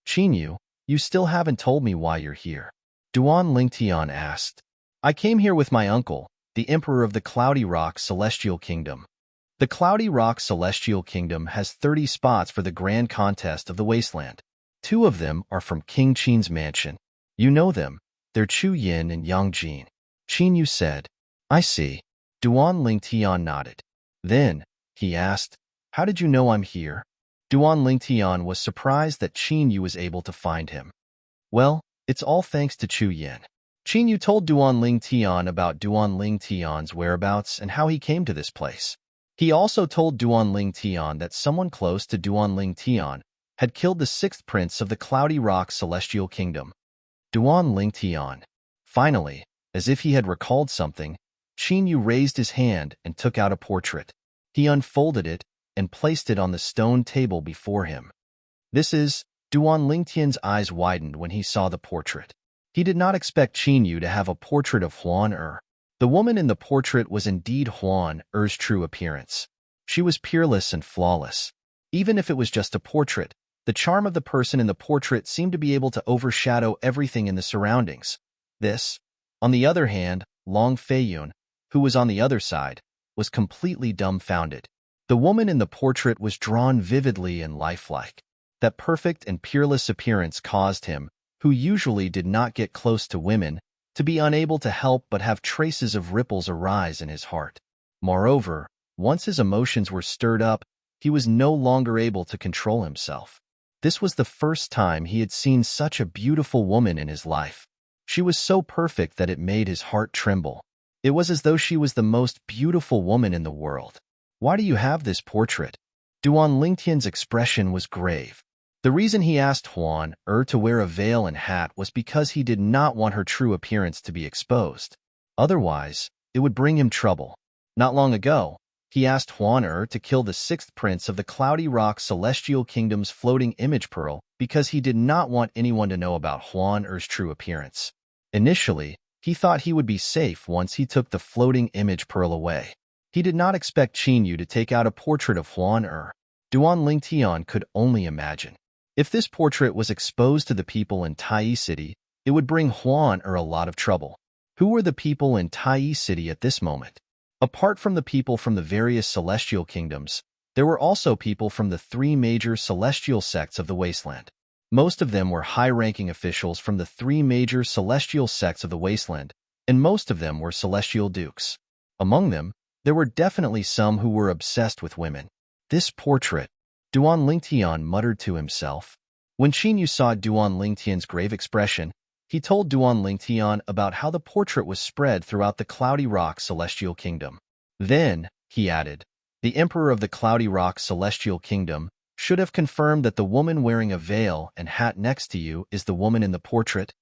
Qinyu, you still haven't told me why you're here. Duan Lingtian asked. I came here with my uncle, the Emperor of the Cloudy Rock Celestial Kingdom. The Cloudy Rock Celestial Kingdom has 30 spots for the Grand Contest of the Wasteland. 2 of them are from King Qin's mansion. You know them. They're Chu Yin and Yang Jin. Qinyu said. I see. Duan Lingtian nodded. Then, he asked, how did you know I'm here? Duan Lingtian was surprised that Qinyu was able to find him. Well, it's all thanks to Chu Yin. Qinyu told Duan Lingtian about Duan Lingtian's whereabouts and how he came to this place. He also told Duan Lingtian that someone close to Duan Lingtian had killed the 6th prince of the Cloudy Rock Celestial Kingdom. Duan Lingtian. Finally, as if he had recalled something, Qinyu raised his hand and took out a portrait. He unfolded it and placed it on the stone table before him. This is, Duan Lingtian's eyes widened when he saw the portrait. He did not expect Qinyu to have a portrait of Huan Er. The woman in the portrait was indeed Huan Er's true appearance. She was peerless and flawless. Even if it was just a portrait, the charm of the person in the portrait seemed to be able to overshadow everything in the surroundings. This, on the other hand, Long Feiyun, who was on the other side, was completely dumbfounded. The woman in the portrait was drawn vividly and lifelike. That perfect and peerless appearance caused him, who usually did not get close to women, to be unable to help but have traces of ripples arise in his heart. Moreover, once his emotions were stirred up, he was no longer able to control himself. This was the first time he had seen such a beautiful woman in his life. She was so perfect that it made his heart tremble. It was as though she was the most beautiful woman in the world. Why do you have this portrait? Duan Lingtian's expression was grave. The reason he asked Huan Er to wear a veil and hat was because he did not want her true appearance to be exposed. Otherwise, it would bring him trouble. Not long ago, he asked Huan Er to kill the 6th prince of the Cloudy Rock Celestial Kingdom's floating image pearl because he did not want anyone to know about Huan Er's true appearance. Initially, he thought he would be safe once he took the floating image pearl away. He did not expect Qinyu to take out a portrait of Huan Er. Duan Lingtian could only imagine. If this portrait was exposed to the people in Tai City, it would bring Huan Er a lot of trouble. Who were the people in Tai City at this moment? Apart from the people from the various celestial kingdoms, there were also people from the 3 major celestial sects of the Wasteland. Most of them were high-ranking officials from the 3 major celestial sects of the Wasteland, and most of them were celestial dukes. Among them, there were definitely some who were obsessed with women. This portrait, Duan Lingtian muttered to himself. When Qinyu saw Duan Lingtian's grave expression, he told Duan Lingtian about how the portrait was spread throughout the Cloudy Rock Celestial Kingdom. Then, he added, the Emperor of the Cloudy Rock Celestial Kingdom should have confirmed that the woman wearing a veil and hat next to you is the woman in the portrait.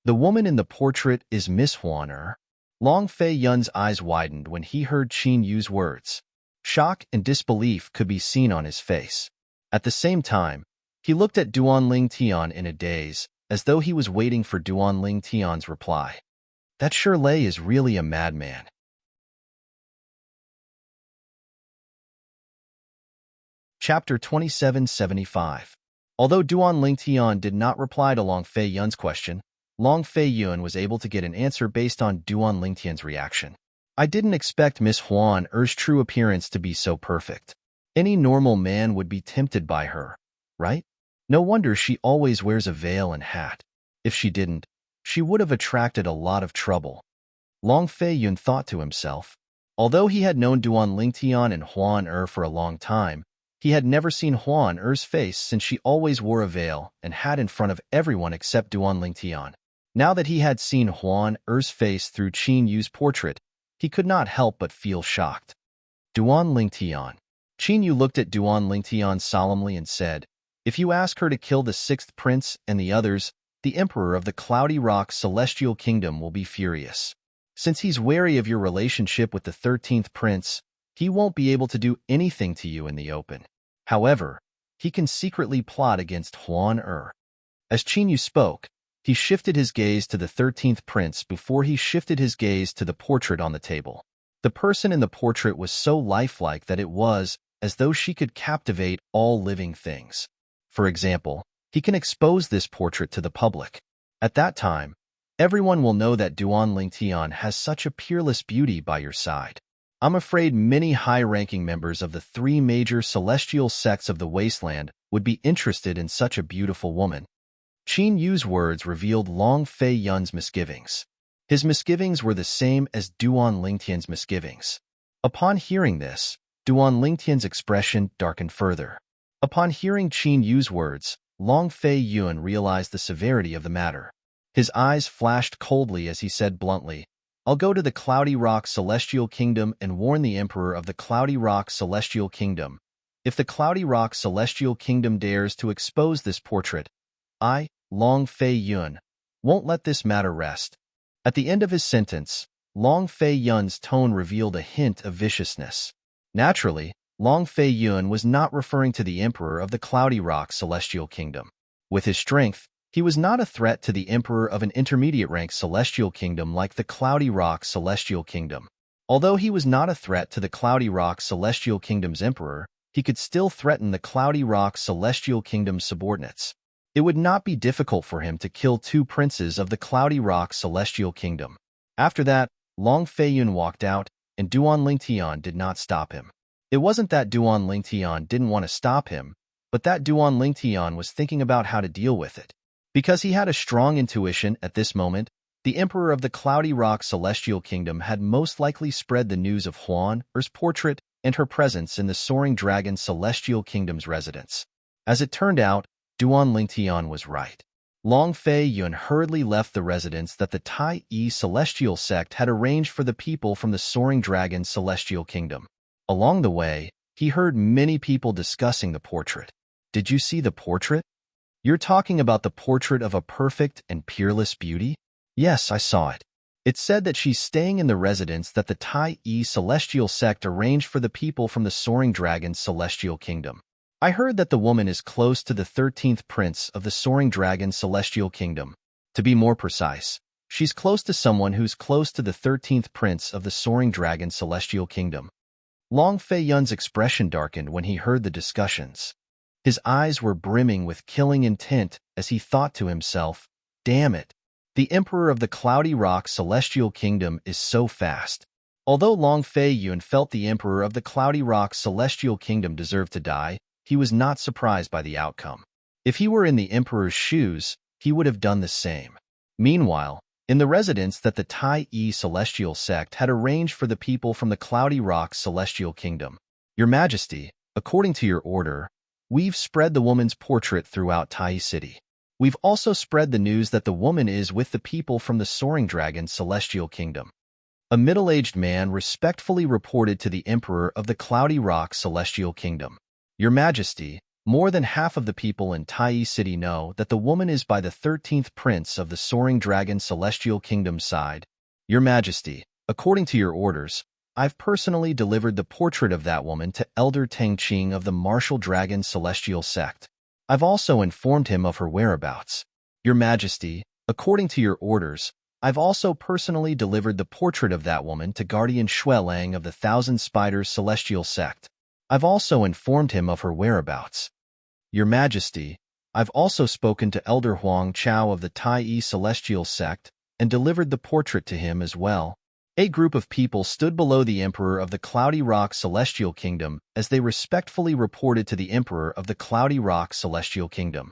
The woman in the portrait is Miss Huan Er. Long Feiyun's eyes widened when he heard Qinyu's words. Shock and disbelief could be seen on his face. At the same time, he looked at Duan Lingtian in a daze, as though he was waiting for Duan Lingtian's reply. That Shirley is really a madman. Chapter 2775. Although Duan Lingtian did not reply to Long Feiyun's question, Long Feiyun was able to get an answer based on Duan Lingtian's reaction. I didn't expect Miss Huan Er's true appearance to be so perfect. Any normal man would be tempted by her, right? No wonder she always wears a veil and hat. If she didn't, she would have attracted a lot of trouble. Long Feiyun thought to himself. Although he had known Duan Lingtian and Huan Er for a long time, he had never seen Huan Er's face since she always wore a veil and hat in front of everyone except Duan Lingtian. Now that he had seen Huan Er's face through Qinyu's portrait, he could not help but feel shocked. Duan Lingtian. Qinyu looked at Duan Lingtian solemnly and said, if you ask her to kill the 6th prince and the others, the Emperor of the Cloudy Rock Celestial Kingdom will be furious. Since he's wary of your relationship with the 13th prince, he won't be able to do anything to you in the open. However, he can secretly plot against Huan Er. As Qin Yu spoke, he shifted his gaze to the 13th prince before he shifted his gaze to the portrait on the table. The person in the portrait was so lifelike that it was as though she could captivate all living things. For example, he can expose this portrait to the public. At that time, everyone will know that Duan Lingtian has such a peerless beauty by your side. I'm afraid many high-ranking members of the three major celestial sects of the wasteland would be interested in such a beautiful woman. Qin Yu's words revealed Long Fei Yun's misgivings. His misgivings were the same as Duan Lingtian's misgivings. Upon hearing this, Duan Lingtian's expression darkened further. Upon hearing Qin Yu's words, Long Fei Yun realized the severity of the matter. His eyes flashed coldly as he said bluntly, "I'll go to the Cloudy Rock Celestial Kingdom and warn the Emperor of the Cloudy Rock Celestial Kingdom. If the Cloudy Rock Celestial Kingdom dares to expose this portrait, I, Long Fei Yun, won't let this matter rest." At the end of his sentence, Long Fei Yun's tone revealed a hint of viciousness. Naturally, Long Fei Yun was not referring to the Emperor of the Cloudy Rock Celestial Kingdom. With his strength, he was not a threat to the Emperor of an intermediate-rank Celestial Kingdom like the Cloudy Rock Celestial Kingdom. Although he was not a threat to the Cloudy Rock Celestial Kingdom's Emperor, he could still threaten the Cloudy Rock Celestial Kingdom's subordinates. It would not be difficult for him to kill two princes of the Cloudy Rock Celestial Kingdom. After that, Long Fei Yun walked out, and Duan Lingtian did not stop him. It wasn't that Duan Lingtian didn't want to stop him, but that Duan Lingtian was thinking about how to deal with it. Because he had a strong intuition at this moment, the Emperor of the Cloudy Rock Celestial Kingdom had most likely spread the news of Huan Er's portrait and her presence in the Soaring Dragon Celestial Kingdom's residence. As it turned out, Duan Lingtian was right. Long Fei Yun hurriedly left the residence that the Tai Yi Celestial Sect had arranged for the people from the Soaring Dragon Celestial Kingdom. Along the way, he heard many people discussing the portrait. "Did you see the portrait? You're talking about the portrait of a perfect and peerless beauty?" "Yes, I saw it. It said that she's staying in the residence that the Tai Yi Celestial Sect arranged for the people from the Soaring Dragon Celestial Kingdom. I heard that the woman is close to the 13th prince of the Soaring Dragon Celestial Kingdom. To be more precise, she's close to someone who's close to the 13th prince of the Soaring Dragon Celestial Kingdom." Long Fei Yun's expression darkened when he heard the discussions. His eyes were brimming with killing intent as he thought to himself, "Damn it. The Emperor of the Cloudy Rock Celestial Kingdom is so fast." Although Long Fei Yun felt the Emperor of the Cloudy Rock Celestial Kingdom deserved to die, he was not surprised by the outcome. If he were in the Emperor's shoes, he would have done the same. Meanwhile, in the residence that the Tai Yi Celestial Sect had arranged for the people from the Cloudy Rock Celestial Kingdom, "Your Majesty, according to your order, we've spread the woman's portrait throughout Tai City. We've also spread the news that the woman is with the people from the Soaring Dragon Celestial Kingdom." A middle-aged man respectfully reported to the Emperor of the Cloudy Rock Celestial Kingdom, "Your Majesty, more than half of the people in Tai City know that the woman is by the 13th prince of the Soaring Dragon Celestial Kingdom side. Your Majesty, according to your orders, I've personally delivered the portrait of that woman to Elder Tangqing of the Martial Dragon Celestial Sect. I've also informed him of her whereabouts. Your Majesty, according to your orders, I've also personally delivered the portrait of that woman to Guardian Shuelang of the Thousand Spiders Celestial Sect. I've also informed him of her whereabouts. Your Majesty, I've also spoken to Elder Huang Chao of the Tai Yi Celestial Sect and delivered the portrait to him as well." A group of people stood below the Emperor of the Cloudy Rock Celestial Kingdom as they respectfully reported to the Emperor of the Cloudy Rock Celestial Kingdom.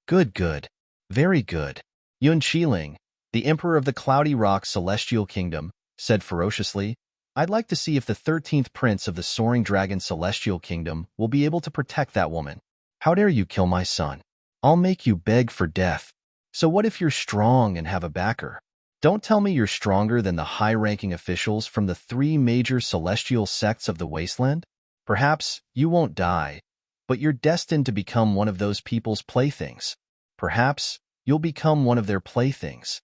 "Good, good. Very good." Yun Qiling, the Emperor of the Cloudy Rock Celestial Kingdom, said ferociously, "I'd like to see if the 13th prince of the Soaring Dragon Celestial Kingdom will be able to protect that woman. How dare you kill my son? I'll make you beg for death. So what if you're strong and have a backer? Don't tell me you're stronger than the high-ranking officials from the three major celestial sects of the wasteland? Perhaps you won't die, but you're destined to become one of those people's playthings. Perhaps you'll become one of their playthings."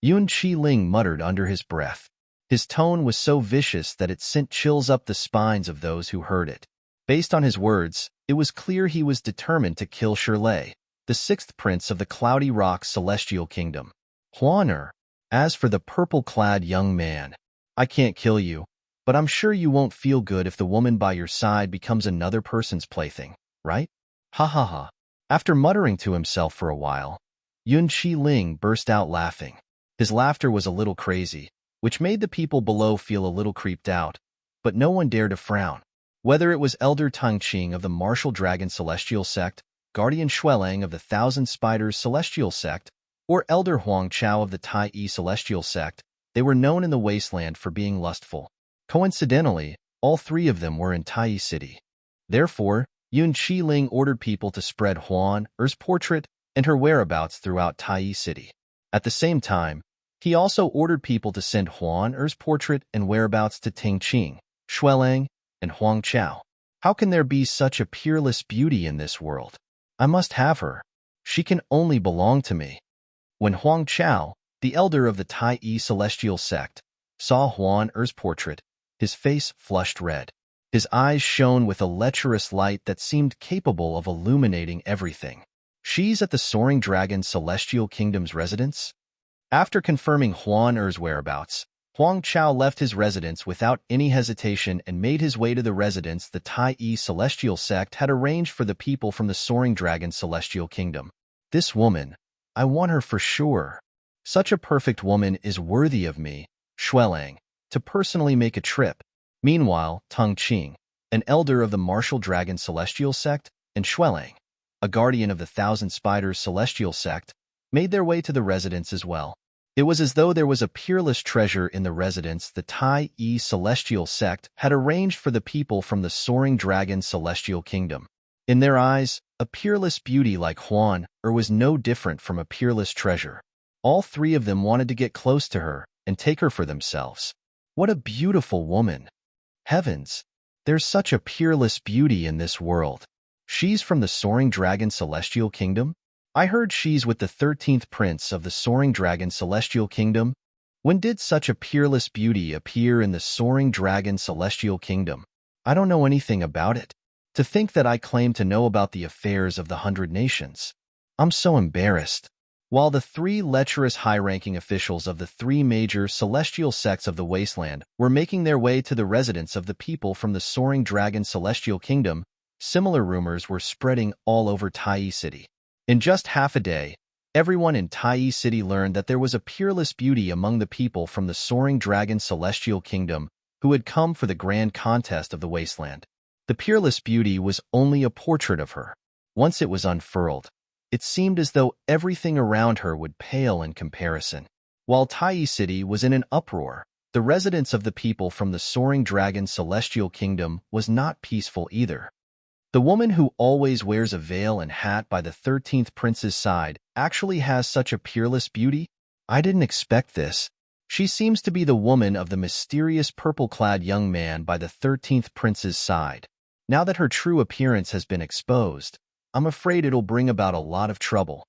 Yun Qiling muttered under his breath. His tone was so vicious that it sent chills up the spines of those who heard it. Based on his words, It was clear he was determined to kill Shirley, the sixth prince of the Cloudy Rock Celestial Kingdom. Huan. As for the purple-clad young man, I can't kill you, but I'm sure you won't feel good if the woman by your side becomes another person's plaything, right? Ha ha ha. After muttering to himself for a while, Yun Ling burst out laughing. His laughter was a little crazy, which made the people below feel a little creeped out, but no one dared to frown. Whether it was Elder Tangqing of the Martial Dragon Celestial Sect, Guardian Shuelang of the Thousand Spiders Celestial Sect, or Elder Huang Chao of the Tai Yi Celestial Sect, they were known in the wasteland for being lustful. Coincidentally, all three of them were in Tai Yi City. Therefore, Yun Ling ordered people to spread Huan Er's portrait and her whereabouts throughout Tai Yi City. At the same time, he also ordered people to send Huan Er's portrait and whereabouts to Tingqing, Shuelang, and Huang Chao. How can there be such a peerless beauty in this world? I must have her. She can only belong to me. When Huang Chao, the elder of the Tai Yi Celestial Sect, saw Huan Er's portrait, his face flushed red. His eyes shone with a lecherous light that seemed capable of illuminating everything. She's at the Soaring Dragon Celestial Kingdom's residence? After confirming Huan Er's whereabouts, Huang Chao left his residence without any hesitation and made his way to the residence the Tai Yi Celestial Sect had arranged for the people from the Soaring Dragon Celestial Kingdom. This woman, I want her for sure. Such a perfect woman is worthy of me, Shuelang, to personally make a trip. Meanwhile, Tangqing, an elder of the Martial Dragon Celestial Sect, and Shuelang, a guardian of the Thousand Spiders Celestial Sect, made their way to the residence as well. It was as though there was a peerless treasure in the residence the Tai Yi Celestial Sect had arranged for the people from the Soaring Dragon Celestial Kingdom. In their eyes, a peerless beauty like Huan Er was no different from a peerless treasure. All three of them wanted to get close to her and take her for themselves. What a beautiful woman! Heavens, there's such a peerless beauty in this world. She's from the Soaring Dragon Celestial Kingdom? I heard she's with the 13th prince of the Soaring Dragon Celestial Kingdom. When did such a peerless beauty appear in the Soaring Dragon Celestial Kingdom? I don't know anything about it. To think that I claim to know about the affairs of the 100 nations. I'm so embarrassed. While the three lecherous high-ranking officials of the three major celestial sects of the wasteland were making their way to the residence of the people from the Soaring Dragon Celestial Kingdom, similar rumors were spreading all over Tai Yi City. In just half a day, everyone in Tai Yi City learned that there was a peerless beauty among the people from the Soaring Dragon Celestial Kingdom who had come for the grand contest of the wasteland. The peerless beauty was only a portrait of her. Once it was unfurled, it seemed as though everything around her would pale in comparison. While Tai Yi City was in an uproar, the residence of the people from the Soaring Dragon Celestial Kingdom was not peaceful either. The woman who always wears a veil and hat by the 13th prince's side actually has such a peerless beauty? I didn't expect this. She seems to be the woman of the mysterious purple-clad young man by the 13th prince's side. Now that her true appearance has been exposed, I'm afraid it'll bring about a lot of trouble.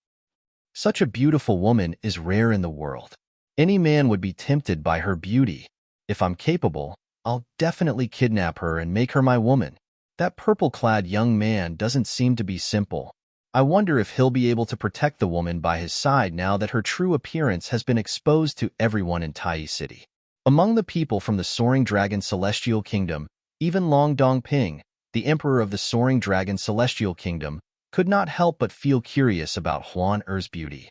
Such a beautiful woman is rare in the world. Any man would be tempted by her beauty. If I'm capable, I'll definitely kidnap her and make her my woman. That purple-clad young man doesn't seem to be simple. I wonder if he'll be able to protect the woman by his side now that her true appearance has been exposed to everyone in Tai Yi City. Among the people from the Soaring Dragon Celestial Kingdom, even Long Dongping, the emperor of the Soaring Dragon Celestial Kingdom, could not help but feel curious about Huan Er's beauty.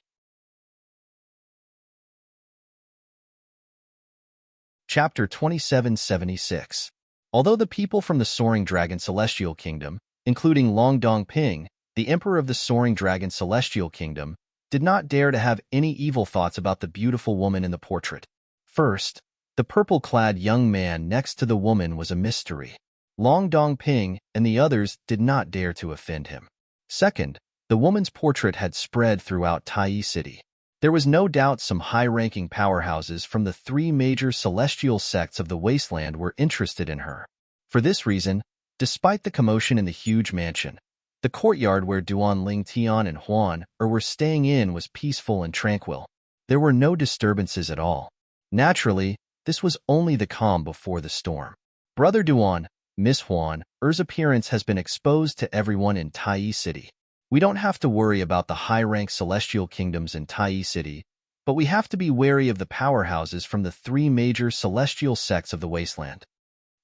Chapter 2776. Although the people from the Soaring Dragon Celestial Kingdom, including Long Dongping, the emperor of the Soaring Dragon Celestial Kingdom, did not dare to have any evil thoughts about the beautiful woman in the portrait. First, the purple-clad young man next to the woman was a mystery. Long Dongping and the others did not dare to offend him. Second, the woman's portrait had spread throughout Tai Yi City. There was no doubt some high-ranking powerhouses from the three major celestial sects of the wasteland were interested in her. For this reason, despite the commotion in the huge mansion, the courtyard where Duan Ling Tian and Huan Er were staying in was peaceful and tranquil. There were no disturbances at all. Naturally, this was only the calm before the storm. Brother Duan, Miss Huan, Er's appearance has been exposed to everyone in Tai City. We don't have to worry about the high-rank celestial kingdoms in Tai City, but we have to be wary of the powerhouses from the three major celestial sects of the wasteland.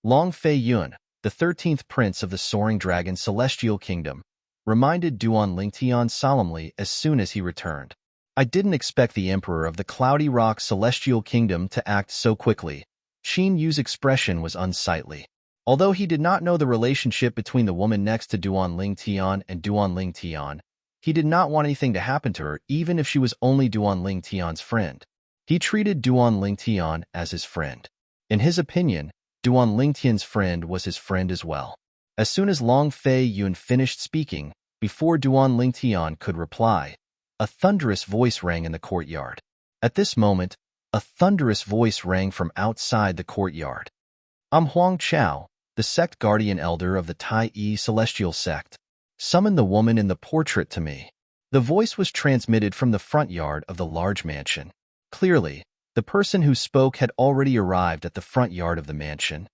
Long Fei Yun, the 13th prince of the Soaring Dragon Celestial Kingdom, reminded Duan Lingtian solemnly as soon as he returned. I didn't expect the emperor of the Cloudy Rock Celestial Kingdom to act so quickly. Qin Yu's expression was unsightly. Although he did not know the relationship between the woman next to Duan Lingtian and Duan Lingtian, he did not want anything to happen to her even if she was only Duan Lingtian's friend. He treated Duan Lingtian as his friend. In his opinion, Duan Lingtian's friend was his friend as well. As soon as Long Fei Yun finished speaking, before Duan Lingtian could reply, a thunderous voice rang in the courtyard. At this moment, a thunderous voice rang from outside the courtyard. I'm Huang Chao, the sect guardian elder of the Tai Celestial Sect. Summon the woman in the portrait to me. The voice was transmitted from the front yard of the large mansion. Clearly, the person who spoke had already arrived at the front yard of the mansion.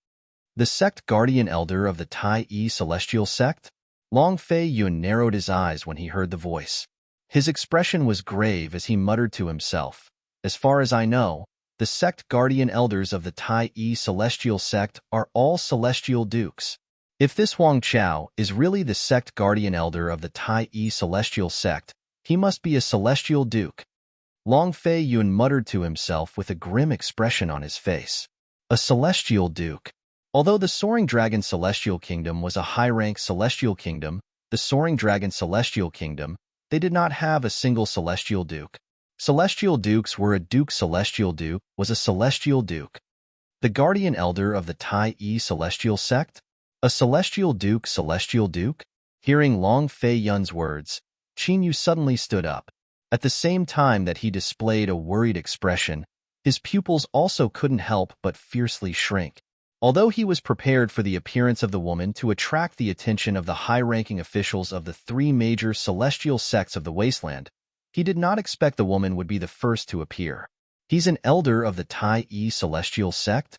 The sect guardian elder of the Tai Celestial Sect? Long Fei Yun narrowed his eyes when he heard the voice. His expression was grave as he muttered to himself. As far as I know, the sect guardian elders of the Tai Celestial Sect are all celestial dukes. If this Huang Chao is really the sect guardian elder of the Tai Celestial Sect, he must be a celestial duke. Long Fei Yun muttered to himself with a grim expression on his face. A celestial duke. Although the Soaring Dragon Celestial Kingdom was a high-rank celestial kingdom, the Soaring Dragon Celestial Kingdom, they did not have a single celestial duke. Celestial dukes were a duke. Celestial duke was a celestial duke. The guardian elder of the Tai Celestial Sect? A celestial duke. Celestial duke? Hearing Long Fei Yun's words, Qin Yu suddenly stood up. At the same time that he displayed a worried expression, his pupils also couldn't help but fiercely shrink. Although he was prepared for the appearance of the woman to attract the attention of the high-ranking officials of the three major celestial sects of the wasteland, he did not expect the woman would be the first to appear. He's an elder of the Tai Celestial Sect?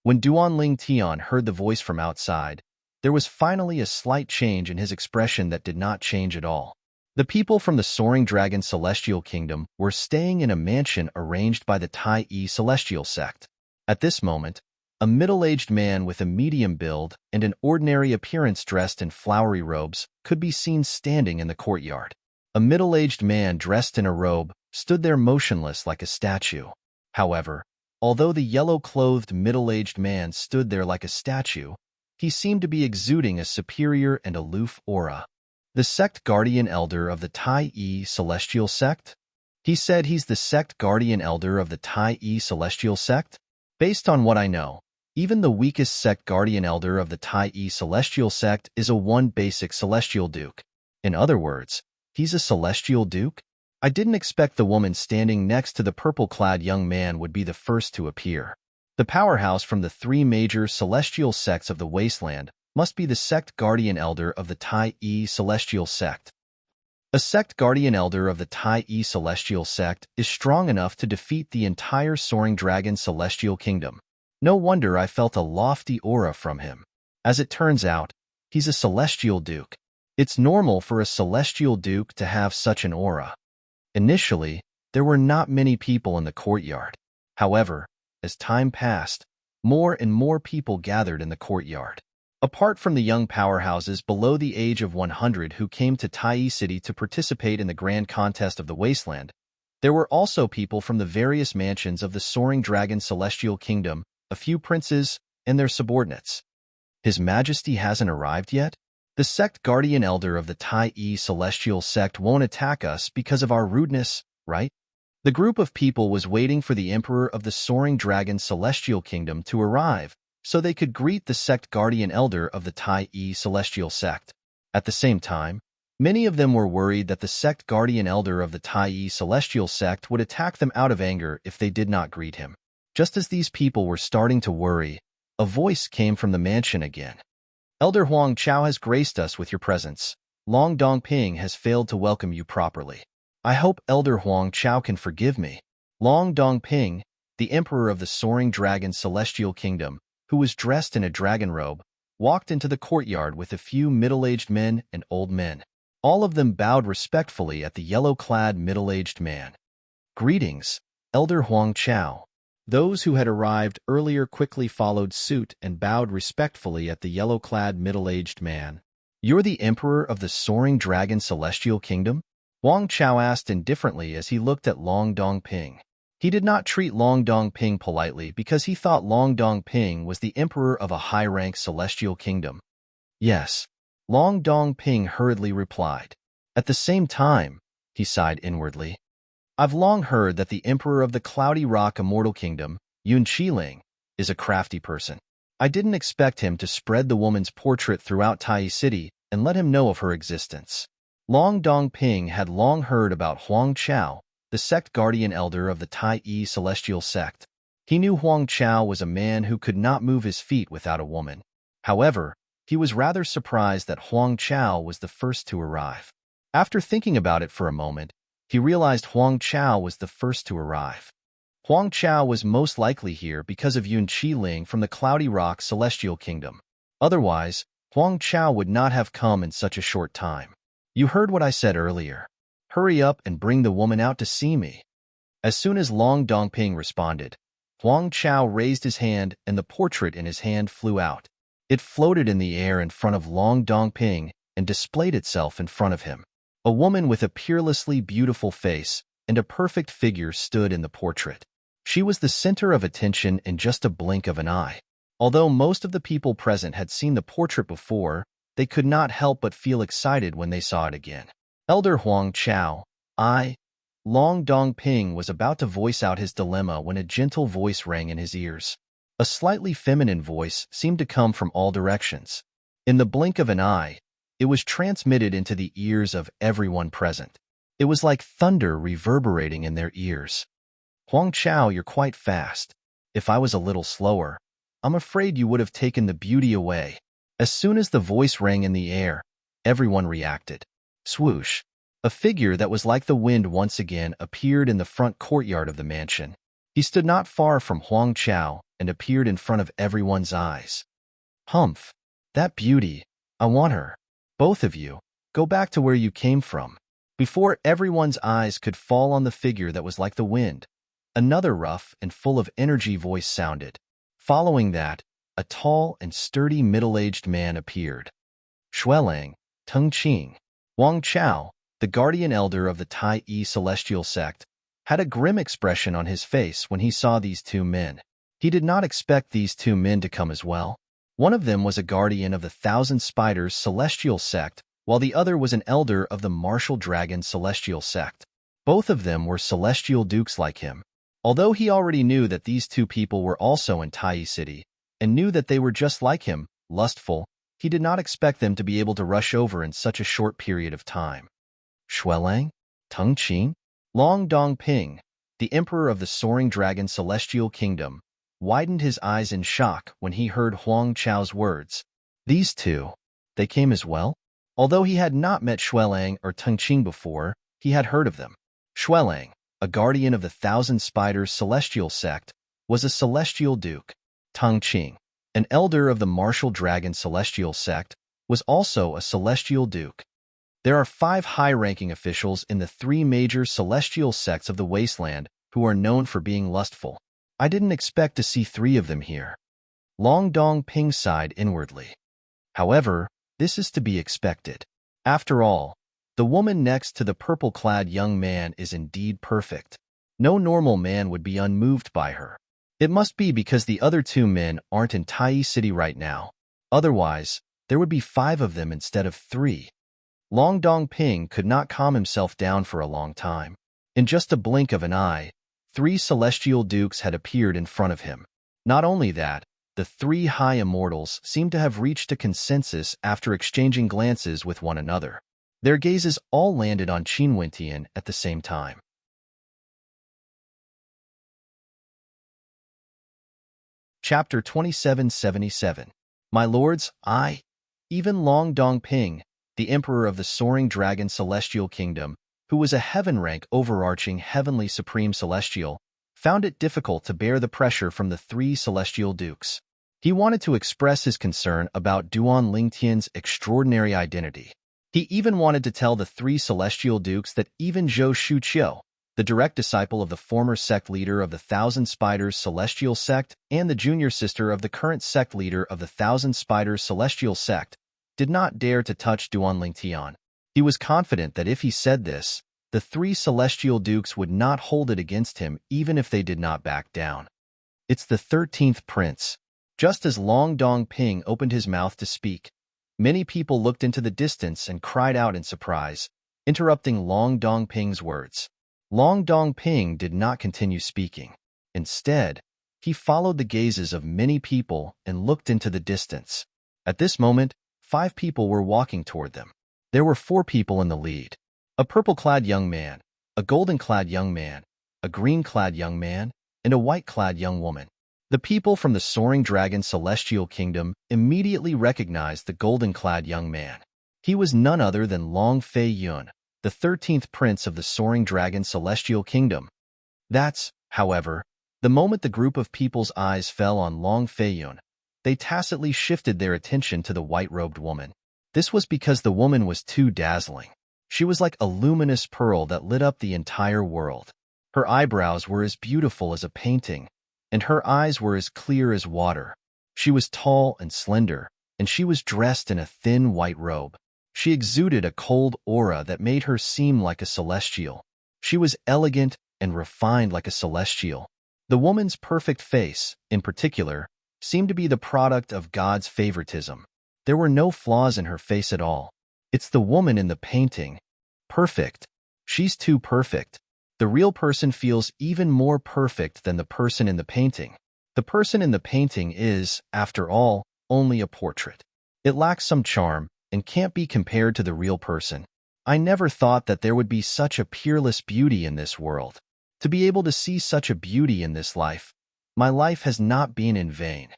When Duan Lingtian heard the voice from outside, there was finally a slight change in his expression that did not change at all. The people from the Soaring Dragon Celestial Kingdom were staying in a mansion arranged by the Tai Celestial Sect. At this moment, a middle-aged man with a medium build and an ordinary appearance dressed in flowery robes could be seen standing in the courtyard. A middle-aged man dressed in a robe stood there motionless like a statue. However, although the yellow-clothed middle-aged man stood there like a statue, he seemed to be exuding a superior and aloof aura. The sect guardian elder of the Tai Celestial Sect? He said he's the sect guardian elder of the Tai Celestial Sect? Based on what I know, even the weakest sect guardian elder of the Tai Celestial Sect is a one basic celestial duke. In other words, he's a celestial duke? I didn't expect the woman standing next to the purple-clad young man would be the first to appear. The powerhouse from the three major celestial sects of the wasteland must be the sect guardian elder of the Tai Celestial Sect. A sect guardian elder of the Tai Celestial Sect is strong enough to defeat the entire Soaring Dragon Celestial Kingdom. No wonder I felt a lofty aura from him. As it turns out, he's a celestial duke. It's normal for a celestial duke to have such an aura. Initially, there were not many people in the courtyard. However, as time passed, more and more people gathered in the courtyard. Apart from the young powerhouses below the age of 100 who came to Tai City to participate in the grand contest of the wasteland, there were also people from the various mansions of the Soaring Dragon Celestial Kingdom, a few princes, and their subordinates. His Majesty hasn't arrived yet? The sect guardian elder of the Tai Celestial Sect won't attack us because of our rudeness, right? The group of people was waiting for the Emperor of the Soaring Dragon Celestial Kingdom to arrive, so they could greet the sect guardian elder of the Tai Celestial Sect. At the same time, many of them were worried that the sect guardian elder of the Tai Celestial Sect would attack them out of anger if they did not greet him. Just as these people were starting to worry, a voice came from the mansion again. Elder Huang Chao has graced us with your presence. Long Dongping has failed to welcome you properly. I hope Elder Huang Chao can forgive me. Long Dongping, the Emperor of the Soaring Dragon Celestial Kingdom, who was dressed in a dragon robe, walked into the courtyard with a few middle-aged men and old men. All of them bowed respectfully at the yellow-clad middle-aged man. "Greetings, Elder Huang Chao." Those who had arrived earlier quickly followed suit and bowed respectfully at the yellow-clad middle-aged man. "You're the Emperor of the Soaring Dragon Celestial Kingdom?" Huang Chao asked indifferently as he looked at Long Dongping. He did not treat Long Dongping politely because he thought Long Dongping was the emperor of a high-rank celestial kingdom. "Yes," Long Dongping hurriedly replied. At the same time, he sighed inwardly. "I've long heard that the emperor of the Cloudy Rock Immortal Kingdom, Yun Qiling, is a crafty person. I didn't expect him to spread the woman's portrait throughout Tai City and let him know of her existence." Long Dongping had long heard about Huang Chao, the sect guardian elder of the Tai Celestial sect. He knew Huang Chao was a man who could not move his feet without a woman. However, he was rather surprised that Huang Chao was the first to arrive. After thinking about it for a moment, he realized Huang Chao was the first to arrive. Huang Chao was most likely here because of Yun Qiling from the Cloudy Rock Celestial Kingdom. Otherwise, Huang Chao would not have come in such a short time. "You heard what I said earlier. Hurry up and bring the woman out to see me." As soon as Long Dongping responded, Huang Chao raised his hand and the portrait in his hand flew out. It floated in the air in front of Long Dongping and displayed itself in front of him. A woman with a peerlessly beautiful face and a perfect figure stood in the portrait. She was the center of attention in just a blink of an eye. Although most of the people present had seen the portrait before, they could not help but feel excited when they saw it again. "Elder Huang Chao, Long Dongping was about to voice out his dilemma when a gentle voice rang in his ears. A slightly feminine voice seemed to come from all directions. In the blink of an eye, it was transmitted into the ears of everyone present. It was like thunder reverberating in their ears. "Huang Chao, you're quite fast. If I was a little slower, I'm afraid you would have taken the beauty away." As soon as the voice rang in the air, everyone reacted. Swoosh! A figure that was like the wind once again appeared in the front courtyard of the mansion. He stood not far from Huang Chao and appeared in front of everyone's eyes. "Humph! That beauty! I want her. Both of you, go back to where you came from." Before everyone's eyes could fall on the figure that was like the wind, another rough and full of energy voice sounded. Following that, a tall and sturdy middle-aged man appeared. Xuelang, Tengqing, Huang Chao, the guardian elder of the Tai Celestial sect, had a grim expression on his face when he saw these two men. He did not expect these two men to come as well. One of them was a guardian of the Thousand Spiders Celestial sect, while the other was an elder of the Martial Dragon Celestial sect. Both of them were celestial dukes like him. Although he already knew that these two people were also in Tai City, and knew that they were just like him, lustful, he did not expect them to be able to rush over in such a short period of time. Xuelang, Tengqing, Long Dongping, the emperor of the Soaring Dragon Celestial Kingdom, widened his eyes in shock when he heard Huang Chao's words. These two, they came as well? Although he had not met Xuelang or Tengqing before, he had heard of them. Xuelang, a guardian of the Thousand Spiders Celestial sect, was a celestial duke. Tengqing, an elder of the Martial Dragon Celestial sect, was also a celestial duke. There are 5 high-ranking officials in the 3 major celestial sects of the wasteland who are known for being lustful. I didn't expect to see 3 of them here. Long Dongping sighed inwardly. However, this is to be expected. After all, the woman next to the purple-clad young man is indeed perfect. No normal man would be unmoved by her. It must be because the other 2 men aren't in Tai City right now. Otherwise, there would be 5 of them instead of 3. Long Dongping could not calm himself down for a long time. In just a blink of an eye, 3 celestial dukes had appeared in front of him. Not only that, the 3 high immortals seemed to have reached a consensus after exchanging glances with one another. Their gazes all landed on Qin Wentian at the same time. Chapter 2777. My lords, even Long Dongping, the emperor of the Soaring Dragon Celestial Kingdom, who was a heaven-rank overarching heavenly supreme celestial, found it difficult to bear the pressure from the 3 celestial dukes. He wanted to express his concern about Duan Lingtian's extraordinary identity. He even wanted to tell the three celestial dukes that even Zhou Shuqiu, the direct disciple of the former sect leader of the Thousand Spiders Celestial Sect and the junior sister of the current sect leader of the Thousand Spiders Celestial Sect, did not dare to touch Duan Lingtian. He was confident that if he said this, the three celestial dukes would not hold it against him even if they did not back down. It's the 13th prince. Just as Long Dongping opened his mouth to speak, many people looked into the distance and cried out in surprise, interrupting Long Dongping's words. Long Dongping did not continue speaking. Instead, he followed the gazes of many people and looked into the distance. At this moment, 5 people were walking toward them. There were 4 people in the lead. A purple-clad young man, a golden-clad young man, a green-clad young man, and a white-clad young woman. The people from the Soaring Dragon Celestial Kingdom immediately recognized the golden-clad young man. He was none other than Long Fei Yun, the 13th prince of the Soaring Dragon Celestial Kingdom. That's, however, the moment the group of people's eyes fell on Long Fei Yun, they tacitly shifted their attention to the white-robed woman. This was because the woman was too dazzling. She was like a luminous pearl that lit up the entire world. Her eyebrows were as beautiful as a painting, and her eyes were as clear as water. She was tall and slender, and she was dressed in a thin white robe. She exuded a cold aura that made her seem like a celestial. She was elegant and refined like a celestial. The woman's perfect face, in particular, seemed to be the product of God's favoritism. There were no flaws in her face at all. It's the woman in the painting. Perfect. She's too perfect. The real person feels even more perfect than the person in the painting. The person in the painting is, after all, only a portrait. It lacks some charm and can't be compared to the real person. I never thought that there would be such a peerless beauty in this world. To be able to see such a beauty in this life, my life has not been in vain.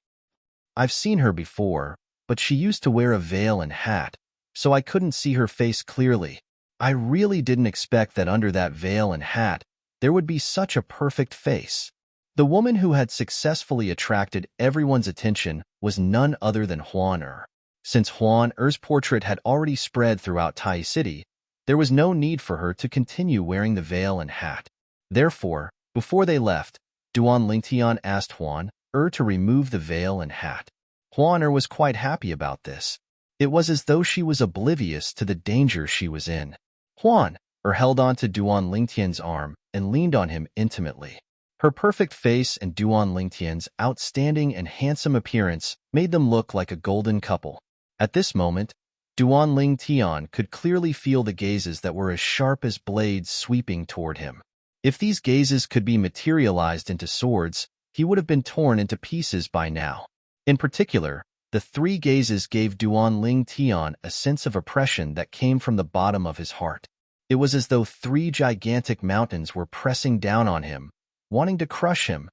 I've seen her before, but she used to wear a veil and hat, so I couldn't see her face clearly. I really didn't expect that under that veil and hat, there would be such a perfect face. The woman who had successfully attracted everyone's attention was none other than Huan Er. Since Huan Er's portrait had already spread throughout Tai City, there was no need for her to continue wearing the veil and hat. Therefore, before they left, Duan Lingtian asked Huan Er to remove the veil and hat. Huan Er was quite happy about this. It was as though she was oblivious to the danger she was in. Huan Er held on to Duan Lingtian's arm and leaned on him intimately. Her perfect face and Duan Lingtian's outstanding and handsome appearance made them look like a golden couple. At this moment, Duan Lingtian could clearly feel the gazes that were as sharp as blades sweeping toward him. If these gazes could be materialized into swords, he would have been torn into pieces by now. In particular, the 3 gazes gave Duan Lingtian a sense of oppression that came from the bottom of his heart. It was as though 3 gigantic mountains were pressing down on him, wanting to crush him.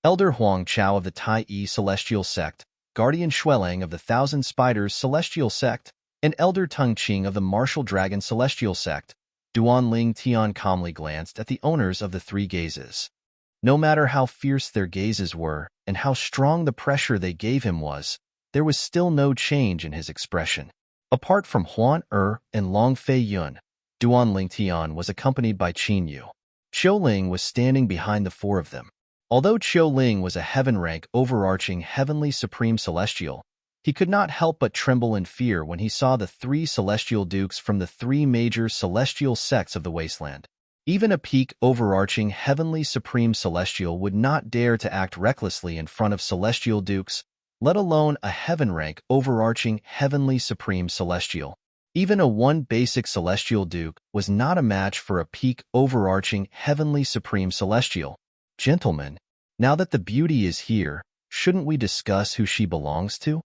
Elder Huang Chao of the Tai Yi Celestial Sect, Guardian Xuelang of the Thousand Spiders Celestial Sect, and Elder Tung Qing of the Martial Dragon Celestial Sect, Duan Lingtian calmly glanced at the owners of the 3 gazes. No matter how fierce their gazes were and how strong the pressure they gave him was, there was still no change in his expression. Apart from Huan Er and Long Fei Yun, Duan Lingtian was accompanied by Qin Yu. Qiu Ling was standing behind the 4 of them. Although Qiu Ling was a heaven-rank overarching heavenly supreme celestial, he could not help but tremble in fear when he saw the 3 celestial dukes from the 3 major celestial sects of the wasteland. Even a peak overarching heavenly supreme celestial would not dare to act recklessly in front of celestial dukes, let alone a heaven-rank overarching heavenly supreme celestial. Even a 1 basic celestial duke was not a match for a peak overarching heavenly supreme celestial. Gentlemen, now that the beauty is here, shouldn't we discuss who she belongs to?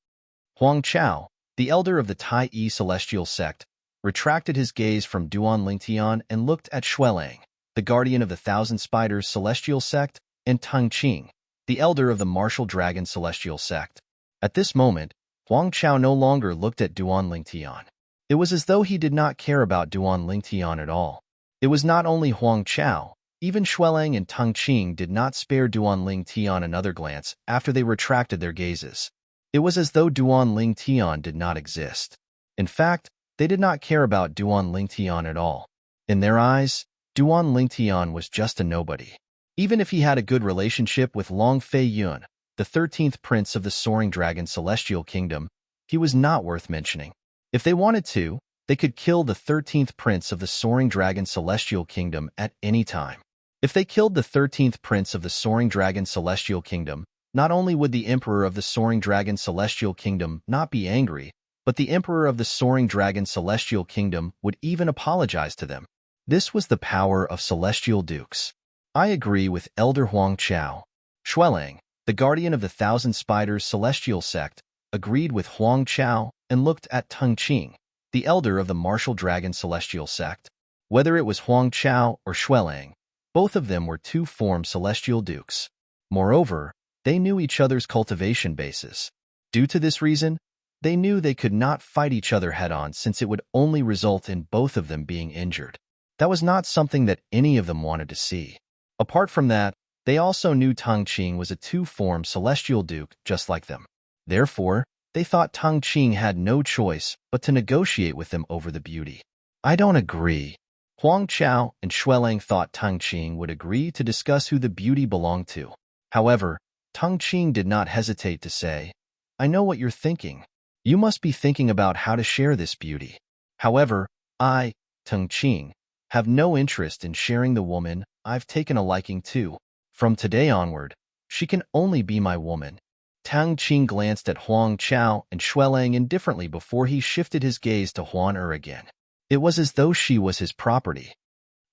Huang Chao, the elder of the Tai Yi Celestial Sect, retracted his gaze from Duan Lingtian and looked at Xuelang, the guardian of the Thousand Spiders Celestial Sect, and Tung Qing, the elder of the Martial Dragon Celestial Sect. At this moment, Huang Chao no longer looked at Duan Lingtian. It was as though he did not care about Duan Lingtian at all. It was not only Huang Chao, even Xuelang and Tung Qing did not spare Duan Lingtian another glance after they retracted their gazes. It was as though Duan Ling Tian did not exist. In fact, they did not care about Duan Ling Tian at all. In their eyes, Duan Ling Tian was just a nobody. Even if he had a good relationship with Long Fei Yun, the 13th prince of the Soaring Dragon Celestial Kingdom, he was not worth mentioning. If they wanted to, they could kill the 13th prince of the Soaring Dragon Celestial Kingdom at any time. If they killed the 13th prince of the Soaring Dragon Celestial Kingdom, not only would the Emperor of the Soaring Dragon Celestial Kingdom not be angry, but the Emperor of the Soaring Dragon Celestial Kingdom would even apologize to them. This was the power of Celestial Dukes. I agree with Elder Huang Chao. Xuelang, the guardian of the Thousand Spiders Celestial Sect, agreed with Huang Chao and looked at Teng Qing, the elder of the Martial Dragon Celestial Sect. Whether it was Huang Chao or Xuelang, both of them were two-form Celestial Dukes. Moreover, they knew each other's cultivation bases. Due to this reason, they knew they could not fight each other head-on since it would only result in both of them being injured. That was not something that any of them wanted to see. Apart from that, they also knew Teng Qing was a two-form Celestial Duke just like them. Therefore, they thought Teng Qing had no choice but to negotiate with them over the beauty. I don't agree. Huang Chao and Xuelang thought Teng Qing would agree to discuss who the beauty belonged to. However, Teng Qing did not hesitate to say, I know what you're thinking. You must be thinking about how to share this beauty. However, I, Teng Qing, have no interest in sharing the woman I've taken a liking to. From today onward, she can only be my woman. Teng Qing glanced at Huang Chao and Xuelang indifferently before he shifted his gaze to Huan again. It was as though she was his property.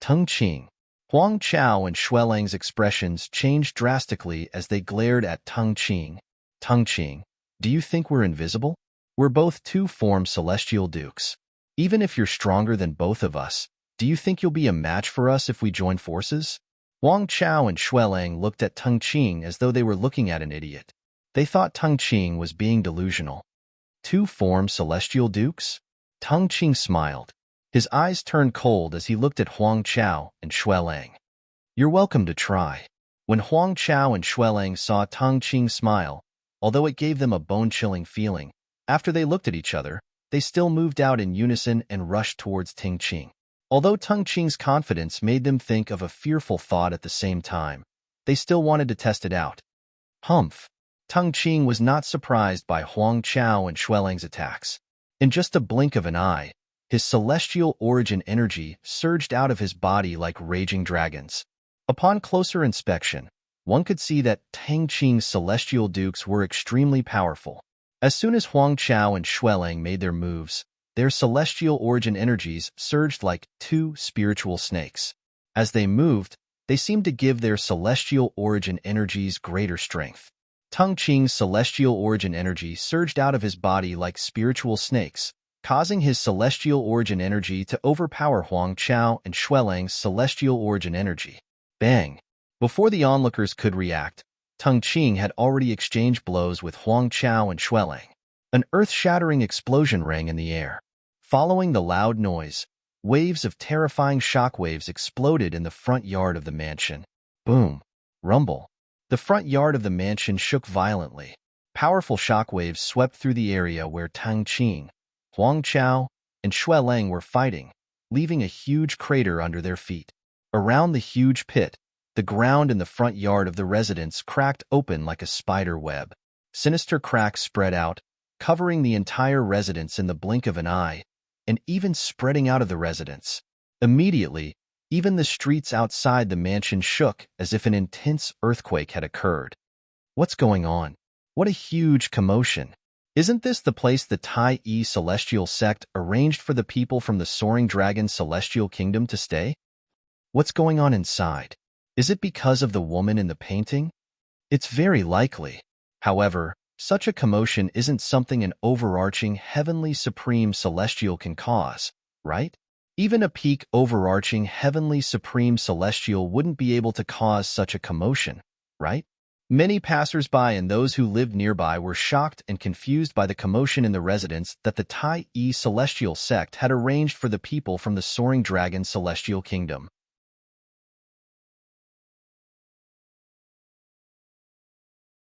Teng Qing. Huang Chao and Xuelang's expressions changed drastically as they glared at Teng Qing. Teng Qing, do you think we're invisible? We're both two-form Celestial Dukes. Even if you're stronger than both of us, do you think you'll be a match for us if we join forces? Huang Chao and Xuelang looked at Teng Qing as though they were looking at an idiot. They thought Teng Qing was being delusional. Two-form Celestial Dukes? Teng Qing smiled. His eyes turned cold as he looked at Huang Chao and Xuelang. You're welcome to try. When Huang Chao and Xuelang saw Teng Qing smile, although it gave them a bone-chilling feeling, after they looked at each other, they still moved out in unison and rushed towards Teng Qing. Although Teng Qing's confidence made them think of a fearful thought at the same time, they still wanted to test it out. Humph! Teng Qing was not surprised by Huang Chao and Xuelang's attacks. In just a blink of an eye, his celestial origin energy surged out of his body like raging dragons. Upon closer inspection, one could see that Teng Qing's celestial dukes were extremely powerful. As soon as Huang Chao and Xuelang made their moves, their celestial origin energies surged like two spiritual snakes. As they moved, they seemed to give their celestial origin energies greater strength. Teng Qing's celestial origin energy surged out of his body like spiritual snakes, causing his celestial origin energy to overpower Huang Chao and Xuelang's celestial origin energy. Bang! Before the onlookers could react, Teng Qing had already exchanged blows with Huang Chao and Xuelang. An earth-shattering explosion rang in the air. Following the loud noise, waves of terrifying shockwaves exploded in the front yard of the mansion. Boom! Rumble! The front yard of the mansion shook violently. Powerful shockwaves swept through the area where Teng Qing, Huang Chao, and Xuelang were fighting, leaving a huge crater under their feet. Around the huge pit, the ground in the front yard of the residence cracked open like a spider web. Sinister cracks spread out, covering the entire residence in the blink of an eye, and even spreading out of the residence. Immediately, even the streets outside the mansion shook as if an intense earthquake had occurred. What's going on? What a huge commotion! Isn't this the place the Tai Yi Celestial Sect arranged for the people from the Soaring Dragon Celestial Kingdom to stay? What's going on inside? Is it because of the woman in the painting? It's very likely. However, such a commotion isn't something an overarching heavenly supreme celestial can cause, right? Even a peak overarching heavenly supreme celestial wouldn't be able to cause such a commotion, right? Many passers-by and those who lived nearby were shocked and confused by the commotion in the residence that the Tai Yi Celestial Sect had arranged for the people from the Soaring Dragon Celestial Kingdom.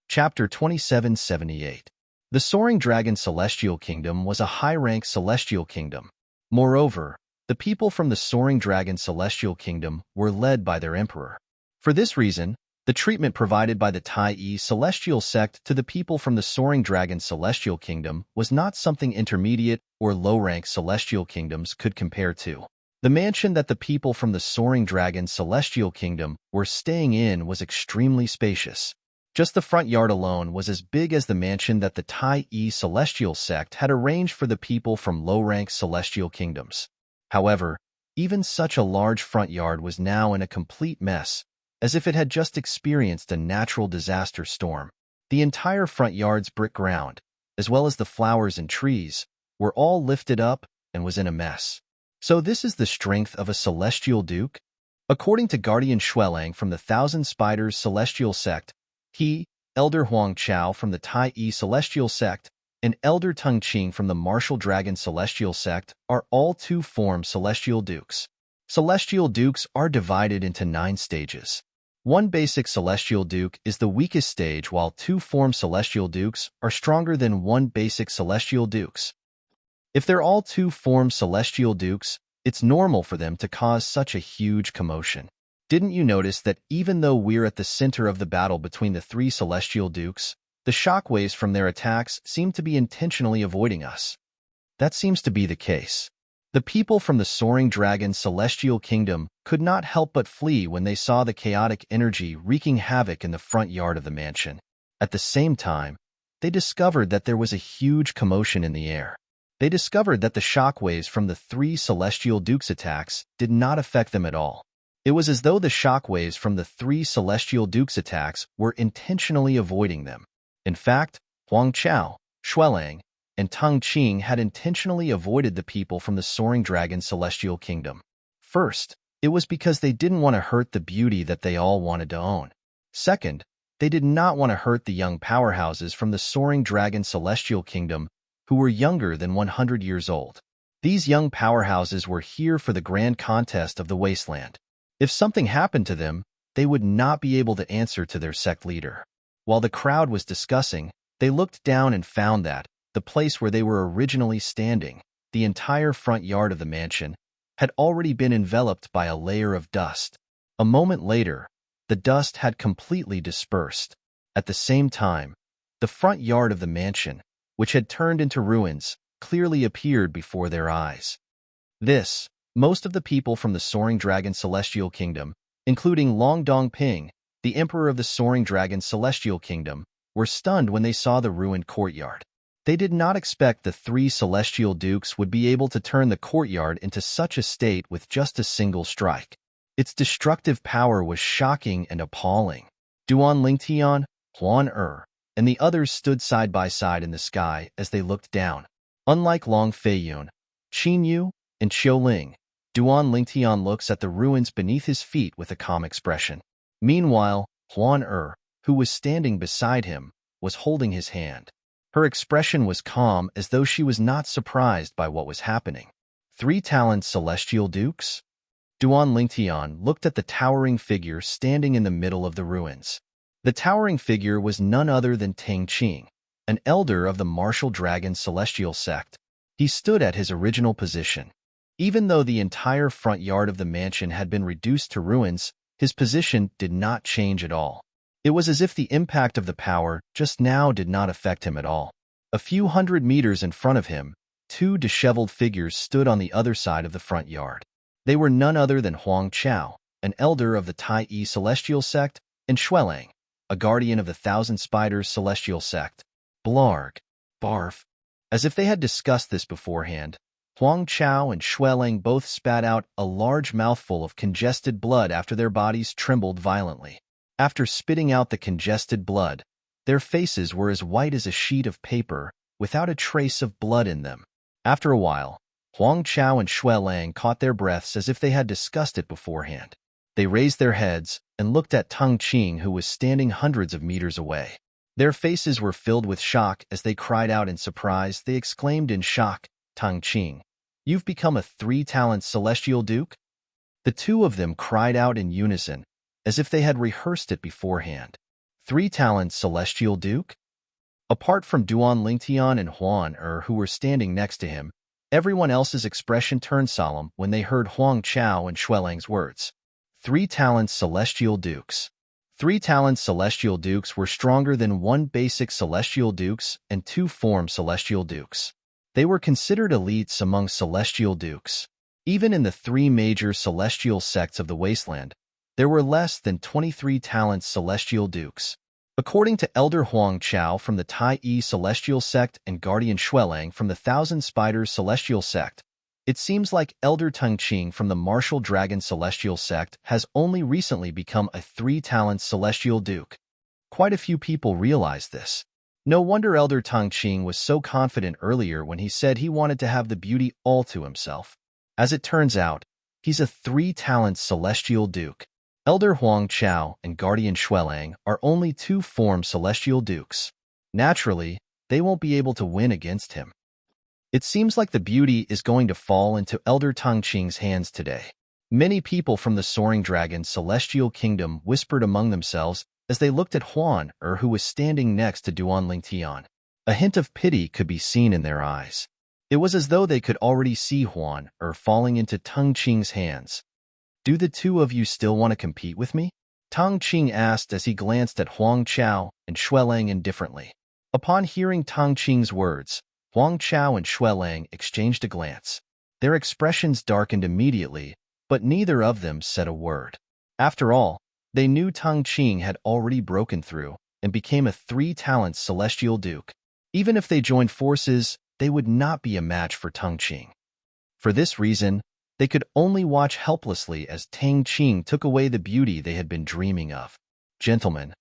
Chapter 2778. The Soaring Dragon Celestial Kingdom was a high-rank celestial kingdom. Moreover, the people from the Soaring Dragon Celestial Kingdom were led by their emperor. For this reason, the treatment provided by the Tai Celestial sect to the people from the Soaring Dragon Celestial Kingdom was not something intermediate or low-rank celestial kingdoms could compare to. The mansion that the people from the Soaring Dragon Celestial Kingdom were staying in was extremely spacious. Just the front yard alone was as big as the mansion that the Tai Celestial sect had arranged for the people from low-rank celestial kingdoms. However, even such a large front yard was now in a complete mess, as if it had just experienced a natural disaster storm. The entire front yard's brick ground, as well as the flowers and trees, were all lifted up and was in a mess. So this is the strength of a celestial duke? According to Guardian Xuelang from the Thousand Spiders Celestial Sect, he, Elder Huang Chao from the Tai Celestial Sect, and Elder Tung Qing from the Martial Dragon Celestial Sect are all two-form Celestial Dukes. Celestial Dukes are divided into 9 stages. One basic Celestial Duke is the weakest stage, while two-form Celestial Dukes are stronger than one basic Celestial Dukes. If they're all two-form Celestial Dukes, it's normal for them to cause such a huge commotion. Didn't you notice that even though we're at the center of the battle between the 3 Celestial Dukes, the shockwaves from their attacks seem to be intentionally avoiding us? That seems to be the case. The people from the Soaring Dragon Celestial Kingdom could not help but flee when they saw the chaotic energy wreaking havoc in the front yard of the mansion. At the same time, they discovered that there was a huge commotion in the air. They discovered that the shockwaves from the 3 Celestial Dukes' attacks did not affect them at all. It was as though the shockwaves from the 3 Celestial Dukes' attacks were intentionally avoiding them. In fact, Huang Chao, Xuelang, and Tung Qing had intentionally avoided the people from the Soaring Dragon Celestial Kingdom. First, it was because they didn't want to hurt the beauty that they all wanted to own. Second, they did not want to hurt the young powerhouses from the Soaring Dragon Celestial Kingdom who were younger than 100 years old. These young powerhouses were here for the grand contest of the wasteland. If something happened to them, they would not be able to answer to their sect leader. While the crowd was discussing, they looked down and found that the place where they were originally standing, the entire front yard of the mansion, had already been enveloped by a layer of dust. A moment later, the dust had completely dispersed. At the same time, the front yard of the mansion, which had turned into ruins, clearly appeared before their eyes. Most of the people from the Soaring Dragon Celestial Kingdom, including Long Dongping, the Emperor of the Soaring Dragon Celestial Kingdom, were stunned when they saw the ruined courtyard. They did not expect the 3 Celestial Dukes would be able to turn the courtyard into such a state with just a single strike. Its destructive power was shocking and appalling. Duan Lingtian, Huan and the others stood side by side in the sky as they looked down. Unlike Long Feiyun, Qin Yu, and Qiu Ling, Duan Lingtian looks at the ruins beneath his feet with a calm expression. Meanwhile, Huan who was standing beside him, was holding his hand. Her expression was calm, as though she was not surprised by what was happening. 3 talent Celestial Dukes? Duan Lingtian looked at the towering figure standing in the middle of the ruins. The towering figure was none other than Tang Qing, an elder of the Martial Dragon Celestial Sect. He stood at his original position. Even though the entire front yard of the mansion had been reduced to ruins, his position did not change at all. It was as if the impact of the power just now did not affect him at all. A few hundred meters in front of him, 2 disheveled figures stood on the other side of the front yard. They were none other than Huang Chao, an elder of the Tai Celestial Sect, and Xuelang, a guardian of the Thousand Spiders Celestial Sect. Blarg. Barf. As if they had discussed this beforehand, Huang Chao and Xuelang both spat out a large mouthful of congested blood after their bodies trembled violently. After spitting out the congested blood, their faces were as white as a sheet of paper, without a trace of blood in them. After a while, Huang Chao and Xuelang caught their breaths as if they had discussed it beforehand. They raised their heads and looked at Tung Qing, who was standing hundreds of meters away. Their faces were filled with shock as they cried out in surprise. They exclaimed in shock, "Tung Qing, you've become a 3-talent Celestial Duke?" The 2 of them cried out in unison, as if they had rehearsed it beforehand. 3-talent Celestial Duke? Apart from Duan Lingtian and Huan who were standing next to him, everyone else's expression turned solemn when they heard Huang Chao and Xuelang's words. 3 talents celestial dukes. 3 talents celestial dukes were stronger than 1 basic celestial dukes and 2 form celestial dukes. They were considered elites among celestial dukes. Even in the 3 major celestial sects of the wasteland, there were less than 23 talents celestial dukes. According to Elder Huang Chao from the Tai Yi Celestial Sect and Guardian Xuelang from the Thousand Spiders Celestial Sect, it seems like Elder Teng Qing from the Martial Dragon Celestial Sect has only recently become a 3 talents Celestial Duke. Quite a few people realize this. No wonder Elder Teng Qing was so confident earlier when he said he wanted to have the beauty all to himself. As it turns out, he's a 3 talents Celestial Duke. Elder Huang Chao and Guardian Xuelang are only 2 form Celestial Dukes. Naturally, they won't be able to win against him. It seems like the beauty is going to fall into Elder Teng Qing's hands today. Many people from the Soaring Dragon Celestial Kingdom whispered among themselves as they looked at Huan who was standing next to Duan Lingtian. A hint of pity could be seen in their eyes. It was as though they could already see Huan falling into Teng Qing's hands. Do the 2 of you still want to compete with me? Teng Qing asked as he glanced at Huang Chao and Xuelang indifferently. Upon hearing Teng Qing's words, Huang Chao and Xuelang exchanged a glance. Their expressions darkened immediately, but neither of them said a word. After all, they knew Teng Qing had already broken through and became a 3 talents Celestial Duke. Even if they joined forces, they would not be a match for Teng Qing. For this reason, they could only watch helplessly as Teng Qing took away the beauty they had been dreaming of. Gentlemen,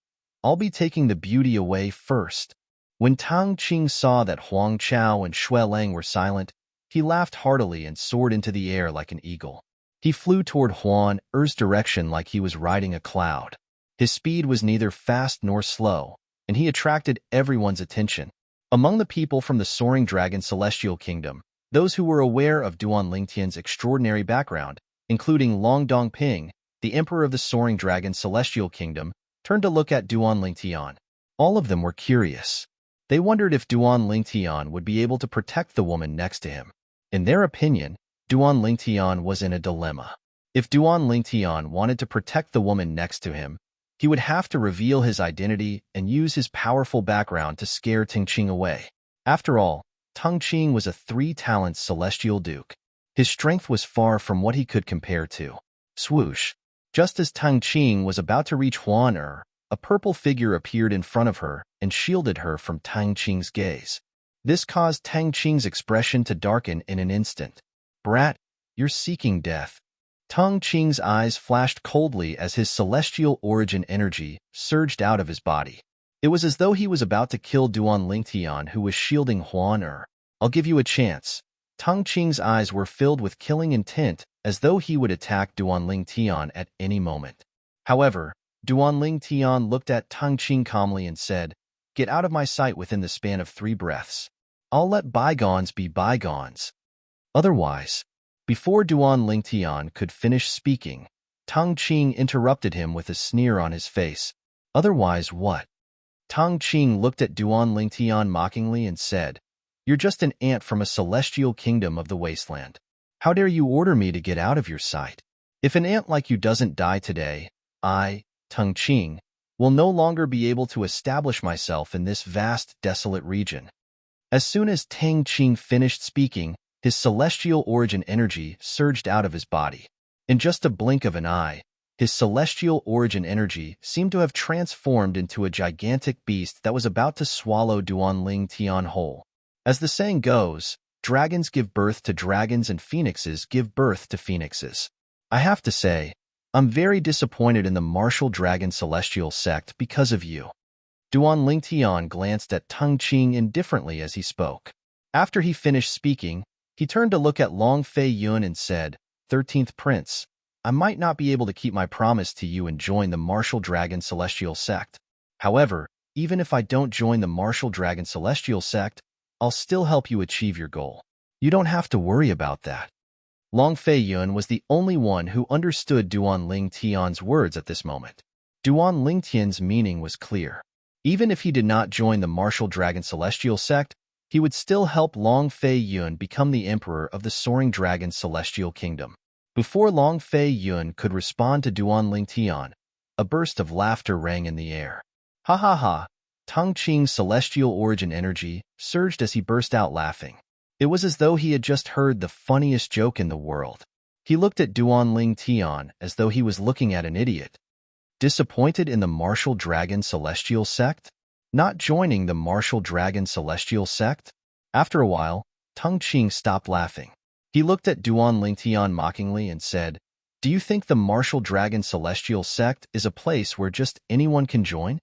I'll be taking the beauty away first. When Teng Qing saw that Huang Chao and Xuelang were silent, he laughed heartily and soared into the air like an eagle. He flew toward Huan Er's direction like he was riding a cloud. His speed was neither fast nor slow, and he attracted everyone's attention. Among the people from the Soaring Dragon Celestial Kingdom, those who were aware of Duan Lingtian's extraordinary background, including Long Dongping, the Emperor of the Soaring Dragon Celestial Kingdom, turned to look at Duan Lingtian. All of them were curious. They wondered if Duan Lingtian would be able to protect the woman next to him. In their opinion, Duan Lingtian was in a dilemma. If Duan Lingtian wanted to protect the woman next to him, he would have to reveal his identity and use his powerful background to scare Teng Qing away. After all, Teng Qing was a 3 talents Celestial Duke. His strength was far from what he could compare to. Swoosh! Just as Teng Qing was about to reach Huan a purple figure appeared in front of her and shielded her from Teng Qing's gaze. This caused Teng Qing's expression to darken in an instant. Brat, you're seeking death. Teng Qing's eyes flashed coldly as his celestial origin energy surged out of his body. It was as though he was about to kill Duan Lingtian who was shielding Huan I'll give you a chance. Teng Qing's eyes were filled with killing intent as though he would attack Duan Lingtian at any moment. However, Duan Lingtian looked at Teng Qing calmly and said, "Get out of my sight within the span of 3 breaths. I'll let bygones be bygones." Otherwise, before Duan Lingtian could finish speaking, Teng Qing interrupted him with a sneer on his face. Otherwise what? Teng Qing looked at Duan Lingtian mockingly and said, "You're just an ant from a celestial kingdom of the wasteland. How dare you order me to get out of your sight? If an ant like you doesn't die today, I, Teng Qing, will no longer be able to establish myself in this vast, desolate region." As soon as Teng Qing finished speaking, his celestial origin energy surged out of his body. In just a blink of an eye, his celestial origin energy seemed to have transformed into a gigantic beast that was about to swallow Duan Lingtian whole. As the saying goes, dragons give birth to dragons and phoenixes give birth to phoenixes. I have to say, I'm very disappointed in the Martial Dragon Celestial Sect because of you. Duan Lingtian glanced at Teng Qing indifferently as he spoke. After he finished speaking, he turned to look at Long Fei Yun and said, 13th Prince, I might not be able to keep my promise to you and join the Martial Dragon Celestial Sect. However, even if I don't join the Martial Dragon Celestial Sect, I'll still help you achieve your goal. You don't have to worry about that. Long Fei Yun was the only one who understood Duan Lingtian's words at this moment. Duan Lingtian's meaning was clear. Even if he did not join the martial dragon celestial sect, he would still help Long Fei Yun become the emperor of the soaring dragon celestial kingdom. Before Long Fei Yun could respond to Duan Lingtian, a burst of laughter rang in the air. Ha ha ha! Tang Qing's celestial origin energy surged as he burst out laughing. It was as though he had just heard the funniest joke in the world. He looked at Duan Lingtian as though he was looking at an idiot. Disappointed in the martial dragon celestial sect? Not joining the martial dragon celestial sect? After a while, Tang Qing stopped laughing. He looked at Duan Lingtian mockingly and said, "Do you think the martial dragon celestial sect is a place where just anyone can join?"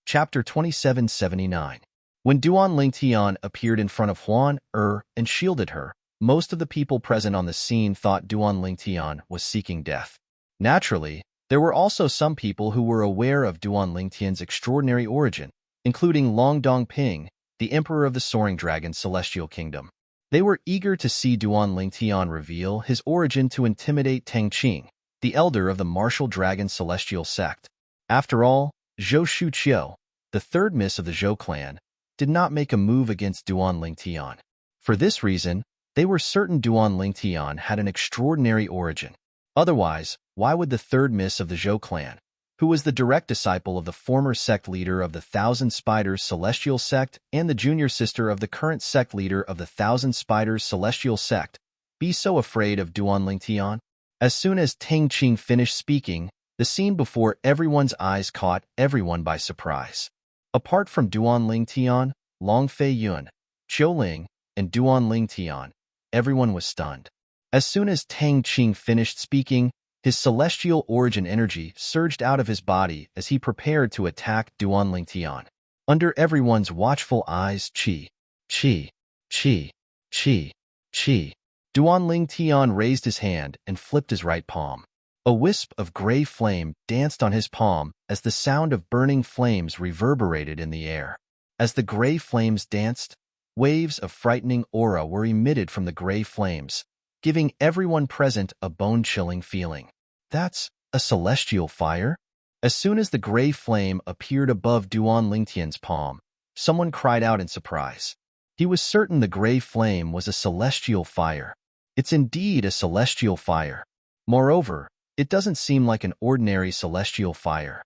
Chapter 2779. When Duan Lingtian appeared in front of Huan and shielded her, most of the people present on the scene thought Duan Lingtian was seeking death. Naturally, there were also some people who were aware of Duan Lingtian's extraordinary origin, including Long Dongping, the emperor of the Soaring Dragon Celestial Kingdom. They were eager to see Duan Lingtian reveal his origin to intimidate Tang Qing, the elder of the martial dragon celestial sect. After all, Zhou Shuqiu, the third miss of the Zhou clan, did not make a move against Duan Lingtian. For this reason, they were certain Duan Lingtian had an extraordinary origin. Otherwise, why would the third miss of the Zhou clan, who was the direct disciple of the former sect leader of the Thousand Spiders Celestial Sect and the junior sister of the current sect leader of the Thousand Spiders Celestial Sect, be so afraid of Duan Lingtian? As soon as Tang Qing finished speaking, the scene before everyone's eyes caught everyone by surprise. Apart from Duan Lingtian, Long Fei Yun, Qiu Ling, and Duan Lingtian, everyone was stunned. As soon as Tang Qing finished speaking, his celestial origin energy surged out of his body as he prepared to attack Duan Lingtian. Under everyone's watchful eyes, Qi, Qi, Qi, Qi, Qi. Duan Lingtian raised his hand and flipped his right palm. A wisp of gray flame danced on his palm as the sound of burning flames reverberated in the air. As the gray flames danced, waves of frightening aura were emitted from the gray flames, giving everyone present a bone-chilling feeling. That's a celestial fire? As soon as the gray flame appeared above Duan Lingtian's palm, someone cried out in surprise. He was certain the gray flame was a celestial fire. It's indeed a celestial fire. Moreover, it doesn't seem like an ordinary celestial fire.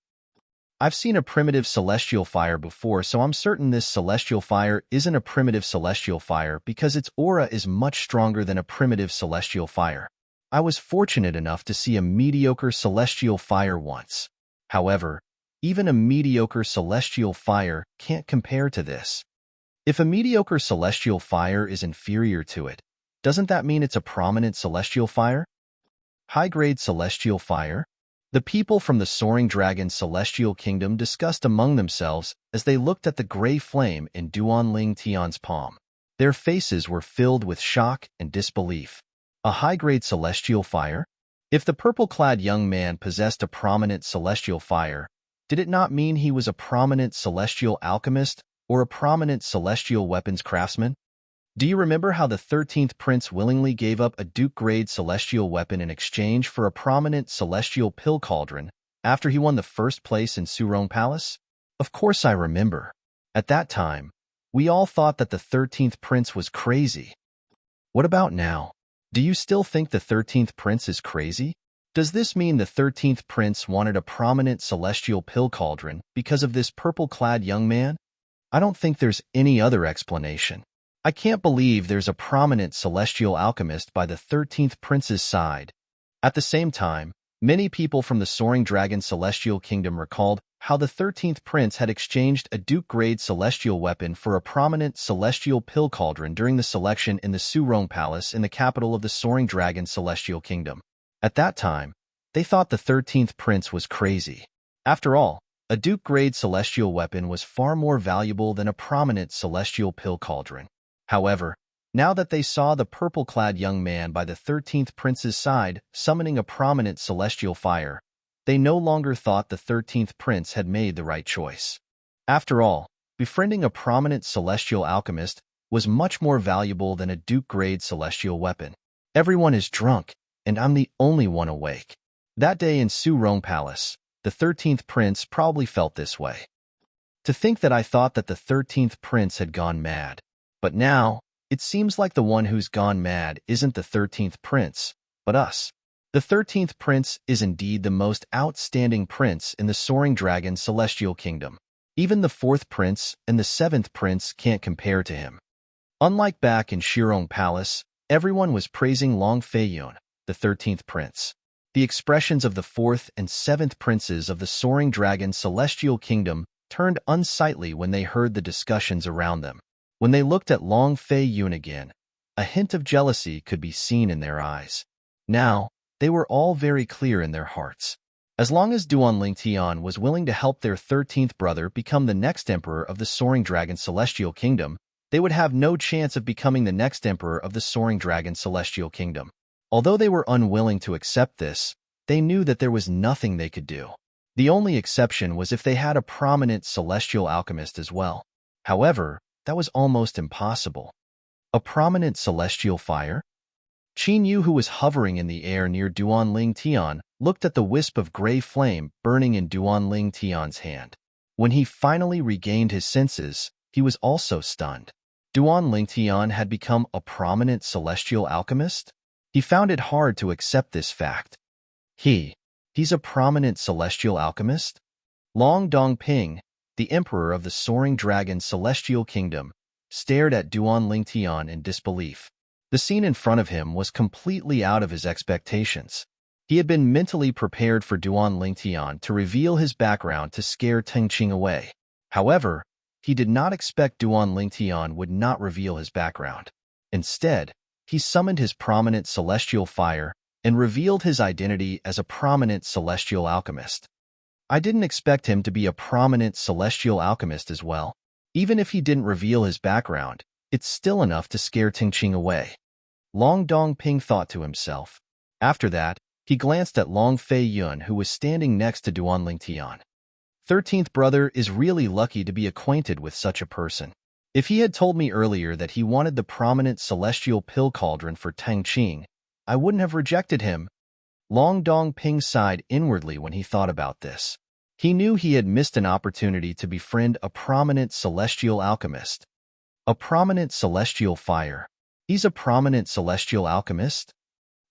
I've seen a primitive celestial fire before, so I'm certain this celestial fire isn't a primitive celestial fire because its aura is much stronger than a primitive celestial fire. I was fortunate enough to see a mediocre celestial fire once. However, even a mediocre celestial fire can't compare to this. If a mediocre celestial fire is inferior to it, doesn't that mean it's a prominent celestial fire? High-grade celestial fire? The people from the Soaring Dragon Celestial Kingdom discussed among themselves as they looked at the gray flame in Duan Lingtian's palm. Their faces were filled with shock and disbelief. A high-grade celestial fire? If the purple-clad young man possessed a prominent celestial fire, did it not mean he was a prominent celestial alchemist or a prominent celestial weapons craftsman? Do you remember how the 13th prince willingly gave up a Duke-grade celestial weapon in exchange for a prominent celestial pill cauldron after he won the first place in Surong Palace? Of course I remember. At that time, we all thought that the 13th prince was crazy. What about now? Do you still think the 13th prince is crazy? Does this mean the 13th prince wanted a prominent celestial pill cauldron because of this purple-clad young man? I don't think there's any other explanation. I can't believe there's a prominent celestial alchemist by the 13th prince's side. At the same time, many people from the Soaring Dragon Celestial Kingdom recalled how the 13th prince had exchanged a Duke-grade celestial weapon for a prominent celestial pill cauldron during the selection in the Surong Palace in the capital of the Soaring Dragon Celestial Kingdom. At that time, they thought the 13th prince was crazy. After all, a Duke-grade celestial weapon was far more valuable than a prominent celestial pill cauldron. However, now that they saw the purple-clad young man by the 13th prince's side summoning a prominent celestial fire, they no longer thought the 13th prince had made the right choice. After all, befriending a prominent celestial alchemist was much more valuable than a Duke-grade celestial weapon. Everyone is drunk, and I'm the only one awake. That day in Serene Palace, the 13th prince probably felt this way. To think that I thought that the 13th prince had gone mad. But now, it seems like the one who's gone mad isn't the 13th prince, but us. The 13th prince is indeed the most outstanding prince in the soaring dragon celestial kingdom. Even the 4th prince and the 7th prince can't compare to him. Unlike back in Serene Palace, everyone was praising Long Feiyun, the 13th prince. The expressions of the 4th and 7th princes of the soaring dragon celestial kingdom turned unsightly when they heard the discussions around them. When they looked at Long Feiyun again, a hint of jealousy could be seen in their eyes. Now, they were all very clear in their hearts. As long as Duanlingtian was willing to help their 13th brother become the next emperor of the soaring dragon celestial kingdom, they would have no chance of becoming the next emperor of the soaring dragon celestial kingdom. Although they were unwilling to accept this, they knew that there was nothing they could do. The only exception was if they had a prominent celestial alchemist as well. However, that was almost impossible. A prominent celestial fire? Qin Yu, who was hovering in the air near Duanlingtian, looked at the wisp of gray flame burning in Duanlingtian's hand. When he finally regained his senses, he was also stunned. Duanlingtian had become a prominent celestial alchemist? He found it hard to accept this fact. He's a prominent celestial alchemist? Long Dongping, the emperor of the soaring dragon celestial kingdom, stared at Duanlingtian in disbelief. The scene in front of him was completely out of his expectations. He had been mentally prepared for Duanlingtian to reveal his background to scare Tengqing away. However, he did not expect Duanlingtian would not reveal his background. Instead, he summoned his prominent celestial fire and revealed his identity as a prominent celestial alchemist. I didn't expect him to be a prominent celestial alchemist as well. Even if he didn't reveal his background, it's still enough to scare Tengqing away. Long Dongping thought to himself. After that, he glanced at Long Feiyun, who was standing next to Duanlingtian. 13th brother is really lucky to be acquainted with such a person. If he had told me earlier that he wanted the prominent celestial pill cauldron for Tengqing, I wouldn't have rejected him. Long Dongping sighed inwardly when he thought about this. He knew he had missed an opportunity to befriend a prominent celestial alchemist. A prominent celestial fire. He's a prominent celestial alchemist?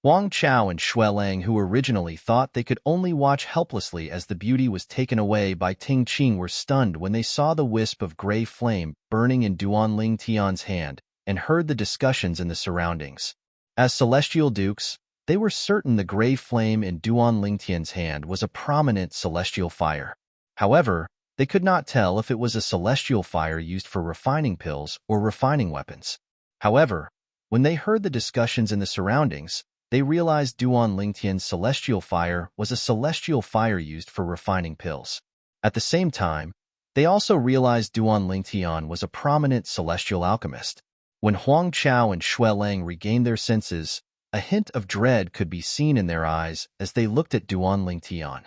Wang Chao and Xuelang, who originally thought they could only watch helplessly as the beauty was taken away by Tengqing, were stunned when they saw the wisp of gray flame burning in Duanlingtian's hand and heard the discussions in the surroundings. As celestial dukes, they were certain the gray flame in Duanlingtian's hand was a prominent celestial fire. However, they could not tell if it was a celestial fire used for refining pills or refining weapons. However, when they heard the discussions in the surroundings, they realized Duanlingtian's celestial fire was a celestial fire used for refining pills. At the same time, they also realized Duanlingtian was a prominent celestial alchemist. When Huang Chao and Xuelang regained their senses, a hint of dread could be seen in their eyes as they looked at Duanlingtian.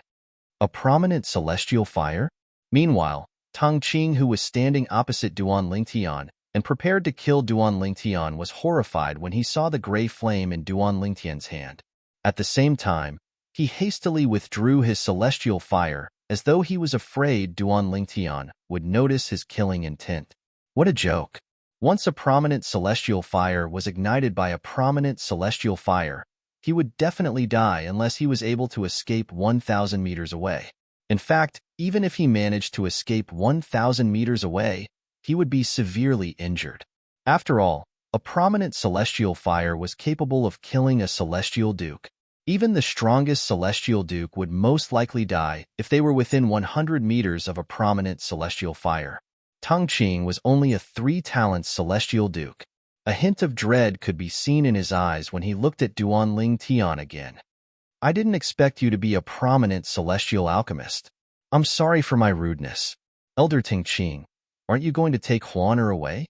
A prominent celestial fire? Meanwhile, Tengqing, who was standing opposite Duanlingtian and prepared to kill Duanlingtian, was horrified when he saw the gray flame in Duanlingtian's hand. At the same time, he hastily withdrew his celestial fire as though he was afraid Duanlingtian would notice his killing intent. What a joke! Once a prominent celestial fire was ignited by a prominent celestial fire, he would definitely die unless he was able to escape 1,000 meters away. In fact, even if he managed to escape 1,000 meters away, he would be severely injured. After all, a prominent celestial fire was capable of killing a celestial duke. Even the strongest celestial duke would most likely die if they were within 100 meters of a prominent celestial fire. Tengqing was only a 3-talent celestial duke. A hint of dread could be seen in his eyes when he looked at Duanlingtian again. I didn't expect you to be a prominent celestial alchemist. I'm sorry for my rudeness. Elder Tengqing, aren't you going to take Huaner away?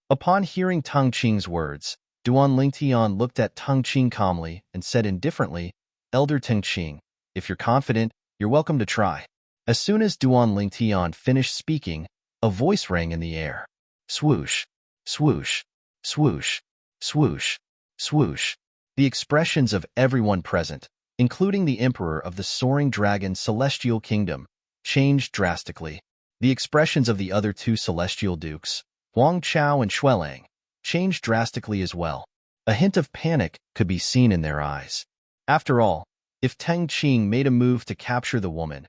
Upon hearing Tengqing's words, Duanlingtian looked at Tengqing calmly and said indifferently, Elder Tengqing, if you're confident, you're welcome to try. As soon as Duanlingtian finished speaking, a voice rang in the air. Swoosh, swoosh, swoosh, swoosh, swoosh. The expressions of everyone present, including the emperor of the soaring dragon celestial kingdom, changed drastically. The expressions of the other two celestial dukes, Huang Chao and Xuelang, changed drastically as well. A hint of panic could be seen in their eyes. After all, if Teng Qing made a move to capture the woman,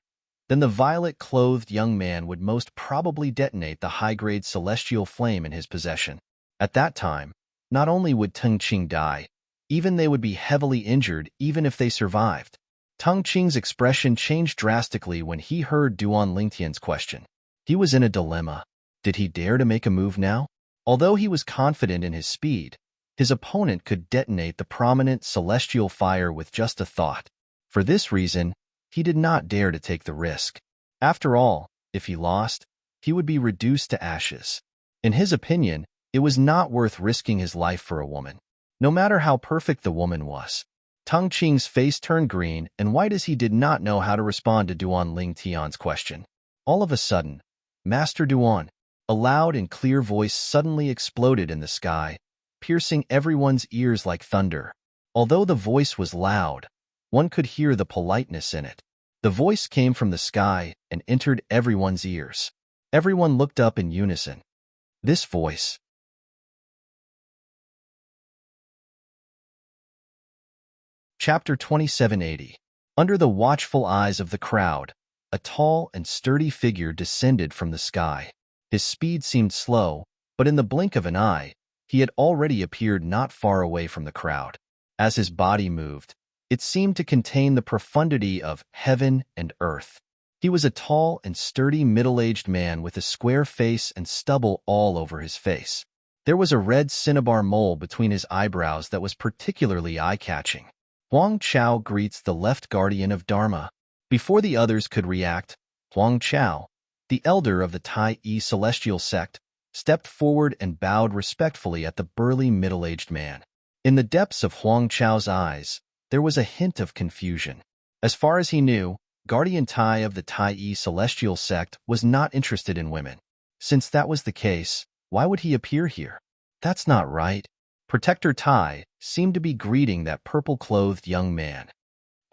then the violet-clothed young man would most probably detonate the high-grade celestial flame in his possession. At that time, not only would Teng Qing die, even they would be heavily injured even if they survived. Teng Qing's expression changed drastically when he heard Duan Lingtian's question. He was in a dilemma. Did he dare to make a move now? Although he was confident in his speed, his opponent could detonate the prominent celestial fire with just a thought. For this reason, he did not dare to take the risk. After all, if he lost, he would be reduced to ashes. In his opinion, it was not worth risking his life for a woman, no matter how perfect the woman was. Teng Qing's face turned green and white as he did not know how to respond to Duan Lingtian's question. All of a sudden, Master Duan, a loud and clear voice suddenly exploded in the sky, piercing everyone's ears like thunder. Although the voice was loud, one could hear the politeness in it. The voice came from the sky and entered everyone's ears. Everyone looked up in unison. This voice. Chapter 2780. Under the watchful eyes of the crowd, a tall and sturdy figure descended from the sky. His speed seemed slow, but in the blink of an eye, he had already appeared not far away from the crowd. As his body moved, it seemed to contain the profundity of heaven and earth. He was a tall and sturdy middle-aged man with a square face and stubble all over his face. There was a red cinnabar mole between his eyebrows that was particularly eye-catching. Huang Chao greets the left guardian of Dharma. Before the others could react, Huang Chao, the elder of the Tai Yi celestial sect, stepped forward and bowed respectfully at the burly middle-aged man. In the depths of Huang Chao's eyes, there was a hint of confusion. As far as he knew, Guardian Tai of the Tai Yi celestial sect was not interested in women. Since that was the case, why would he appear here? That's not right. Protector Tai seemed to be greeting that purple-clothed young man.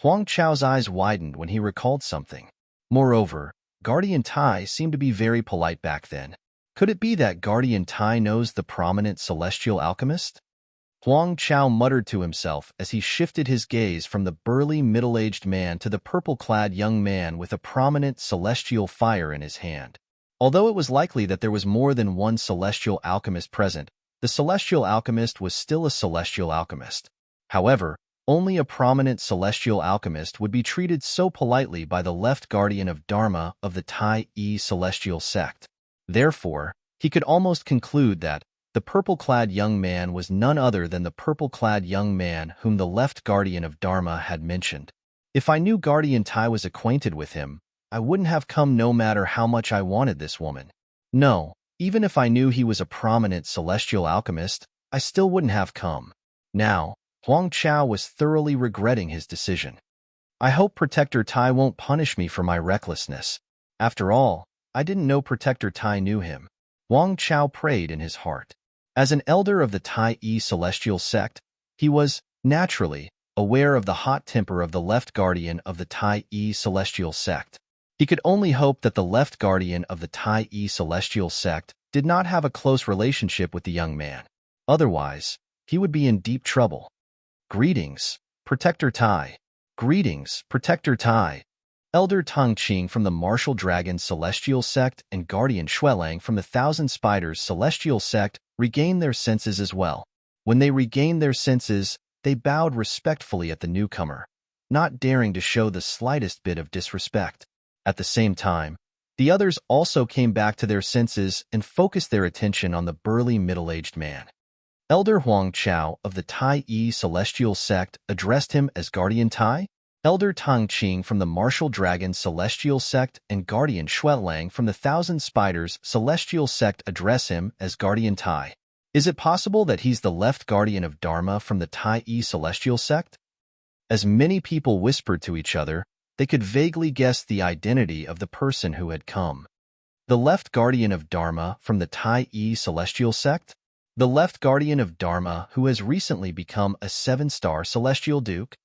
Huang Chao's eyes widened when he recalled something. Moreover, Guardian Tai seemed to be very polite back then. Could it be that Guardian Tai knows the prominent celestial alchemist? Huang Chao muttered to himself as he shifted his gaze from the burly middle-aged man to the purple-clad young man with a prominent celestial fire in his hand. Although it was likely that there was more than one celestial alchemist present, the celestial alchemist was still a celestial alchemist. However, only a prominent celestial alchemist would be treated so politely by the left guardian of Dharma of the Tai Yi celestial sect. Therefore, he could almost conclude that the purple-clad young man was none other than the purple-clad young man whom the left guardian of Dharma had mentioned. If I knew Guardian Tai was acquainted with him, I wouldn't have come no matter how much I wanted this woman. No, even if I knew he was a prominent celestial alchemist, I still wouldn't have come. Now, Huang Chao was thoroughly regretting his decision. I hope Protector Tai won't punish me for my recklessness. After all, I didn't know Protector Tai knew him. Huang Chao prayed in his heart. As an elder of the Tai Yi celestial sect, he was, naturally, aware of the hot temper of the left guardian of the Tai Yi celestial sect. He could only hope that the left guardian of the Tai Yi celestial sect did not have a close relationship with the young man. Otherwise, he would be in deep trouble. Greetings, Protector Tai. Greetings, Protector Tai. Elder Teng Qing from the Martial Dragon Celestial Sect and Guardian Xuelang from the Thousand Spiders Celestial Sect regained their senses as well. When they regained their senses, they bowed respectfully at the newcomer, not daring to show the slightest bit of disrespect. At the same time, the others also came back to their senses and focused their attention on the burly middle-aged man. Elder Huang Chao of the Tai Yi Celestial Sect addressed him as Guardian Tai. Elder Teng Qing from the Martial Dragon Celestial Sect and Guardian Xuelang from the Thousand Spiders Celestial Sect address him as Guardian Tai. Is it possible that he's the left guardian of Dharma from the Tai Yi Celestial Sect? As many people whispered to each other, they could vaguely guess the identity of the person who had come. The left guardian of Dharma from the Tai Yi Celestial Sect? The left guardian of Dharma who has recently become a 7-star celestial duke?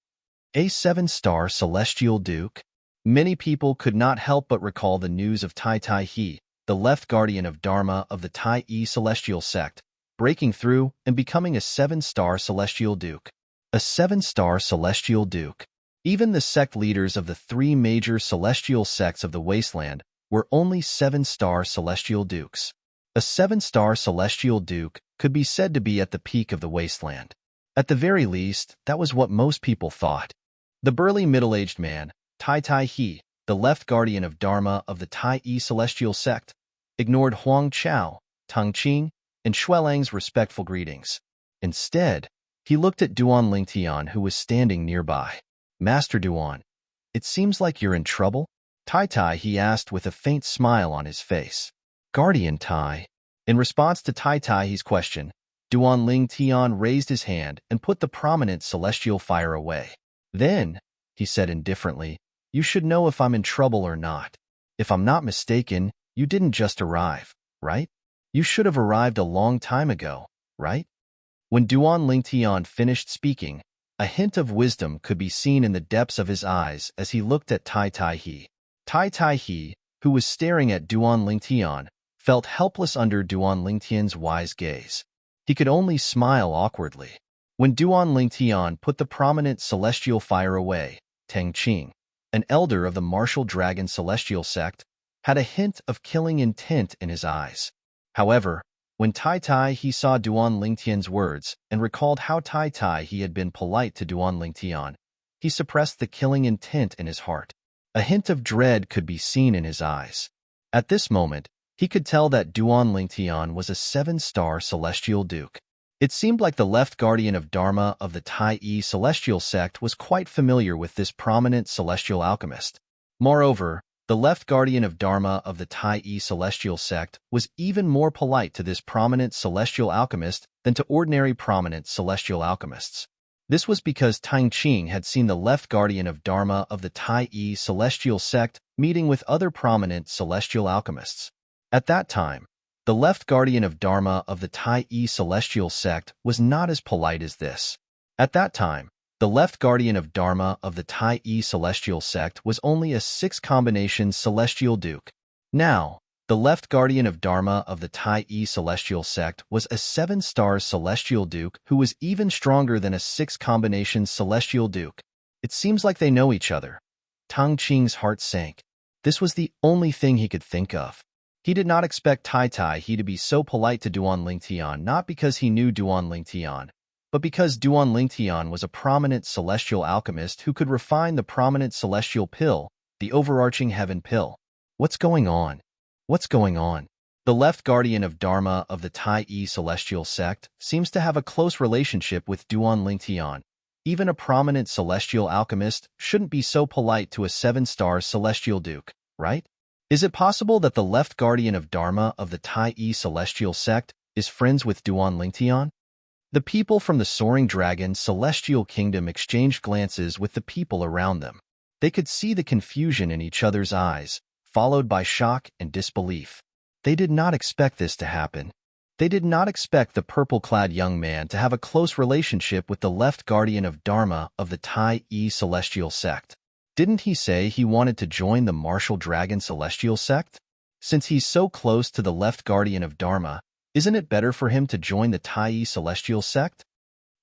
A seven-star celestial duke? Many people could not help but recall the news of Tai Tai He, the left guardian of Dharma of the Tai E celestial sect, breaking through and becoming a seven-star celestial duke. A seven-star celestial duke. Even the sect leaders of the three major celestial sects of the wasteland were only seven-star celestial dukes. A seven-star celestial duke could be said to be at the peak of the wasteland. At the very least, that was what most people thought. The burly middle-aged man, Tai Tai He, the left guardian of Dharma of the Tai E celestial sect, ignored Huang Chao, Teng Qing, and Xuelang's respectful greetings. Instead, he looked at Duan Lingtian, who was standing nearby. Master Duan, it seems like you're in trouble? Tai Tai, he asked with a faint smile on his face. Guardian Tai. In response to Tai Tai's question, Duan Lingtian raised his hand and put the prominent celestial fire away. Then, he said indifferently, you should know if I'm in trouble or not. If I'm not mistaken, you didn't just arrive, right? You should have arrived a long time ago, right? When Duan Lingtian finished speaking, a hint of wisdom could be seen in the depths of his eyes as he looked at Tai Tai He. Tai Tai He, who was staring at Duan Lingtian, felt helpless under Duan Lingtian's wise gaze. He could only smile awkwardly. When Duan Lingtian put the prominent celestial fire away, Teng Qing, an elder of the martial dragon celestial sect, had a hint of killing intent in his eyes. However, when Tai Tai He saw Duan Lingtian's words and recalled how Tai Tai He had been polite to Duan Lingtian, he suppressed the killing intent in his heart. A hint of dread could be seen in his eyes. At this moment, he could tell that Duan Lingtian was a seven-star celestial duke. It seemed like the left guardian of Dharma of the Tai E celestial sect was quite familiar with this prominent celestial alchemist. Moreover, the left guardian of Dharma of the Tai E celestial sect was even more polite to this prominent celestial alchemist than to ordinary prominent celestial alchemists. This was because Teng Qing had seen the left guardian of Dharma of the Tai E celestial sect meeting with other prominent celestial alchemists. At that time, the left guardian of Dharma of the Tai E celestial sect was not as polite as this. At that time, the left guardian of Dharma of the Tai E celestial sect was only a six-combination celestial duke. Now, the left guardian of Dharma of the Tai E celestial sect was a seven-star celestial duke who was even stronger than a six-combination celestial duke. It seems like they know each other. Teng Qing's heart sank. This was the only thing he could think of. He did not expect Tai Tai He to be so polite to Duan Lingtian, not because he knew Duan Lingtian, but because Duan Lingtian was a prominent celestial alchemist who could refine the prominent celestial pill, the overarching heaven pill. What's going on? What's going on? The left guardian of Dharma of the Tai E celestial sect seems to have a close relationship with Duan Lingtian. Even a prominent celestial alchemist shouldn't be so polite to a seven-star celestial duke, right? Is it possible that the left guardian of Dharma of the Tai E celestial sect is friends with Duan Lingtian? The people from the Soaring Dragon celestial kingdom exchanged glances with the people around them. They could see the confusion in each other's eyes, followed by shock and disbelief. They did not expect this to happen. They did not expect the purple-clad young man to have a close relationship with the left guardian of Dharma of the Tai E celestial sect. Didn't he say he wanted to join the martial dragon celestial sect? Since he's so close to the left guardian of Dharma, isn't it better for him to join the Tai E celestial sect?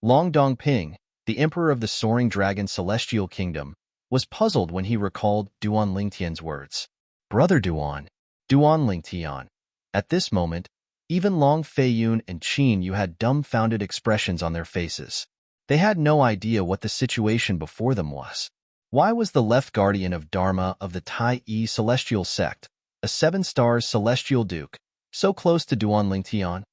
Long Dongping, the emperor of the Soaring Dragon celestial kingdom, was puzzled when he recalled Duan Lingtian's words. Brother Duan, Duan Lingtian. At this moment, even Long Feiyun and Qin Yu had dumbfounded expressions on their faces. They had no idea what the situation before them was. Why was the left guardian of Dharma of the Tai E celestial sect, a seven-star celestial duke, so close to Duan Lingtian?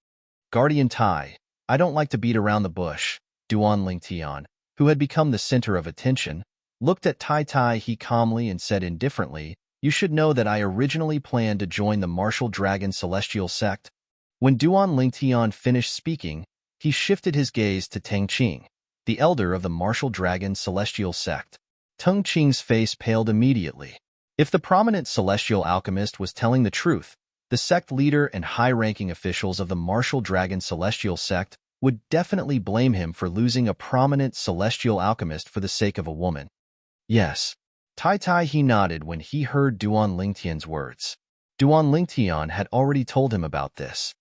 Guardian Tai, I don't like to beat around the bush. Duan Lingtian, who had become the center of attention, looked at Tai Tai He calmly and said indifferently, you should know that I originally planned to join the martial dragon celestial sect. When Duan Lingtian finished speaking, he shifted his gaze to Teng Qing, the elder of the martial dragon celestial sect. Teng Qing's face paled immediately. If the prominent celestial alchemist was telling the truth, the sect leader and high-ranking officials of the martial dragon celestial sect would definitely blame him for losing a prominent celestial alchemist for the sake of a woman. Yes. Tai he nodded when he heard Duan Lingtian's words. Duan Lingtian had already told him about this.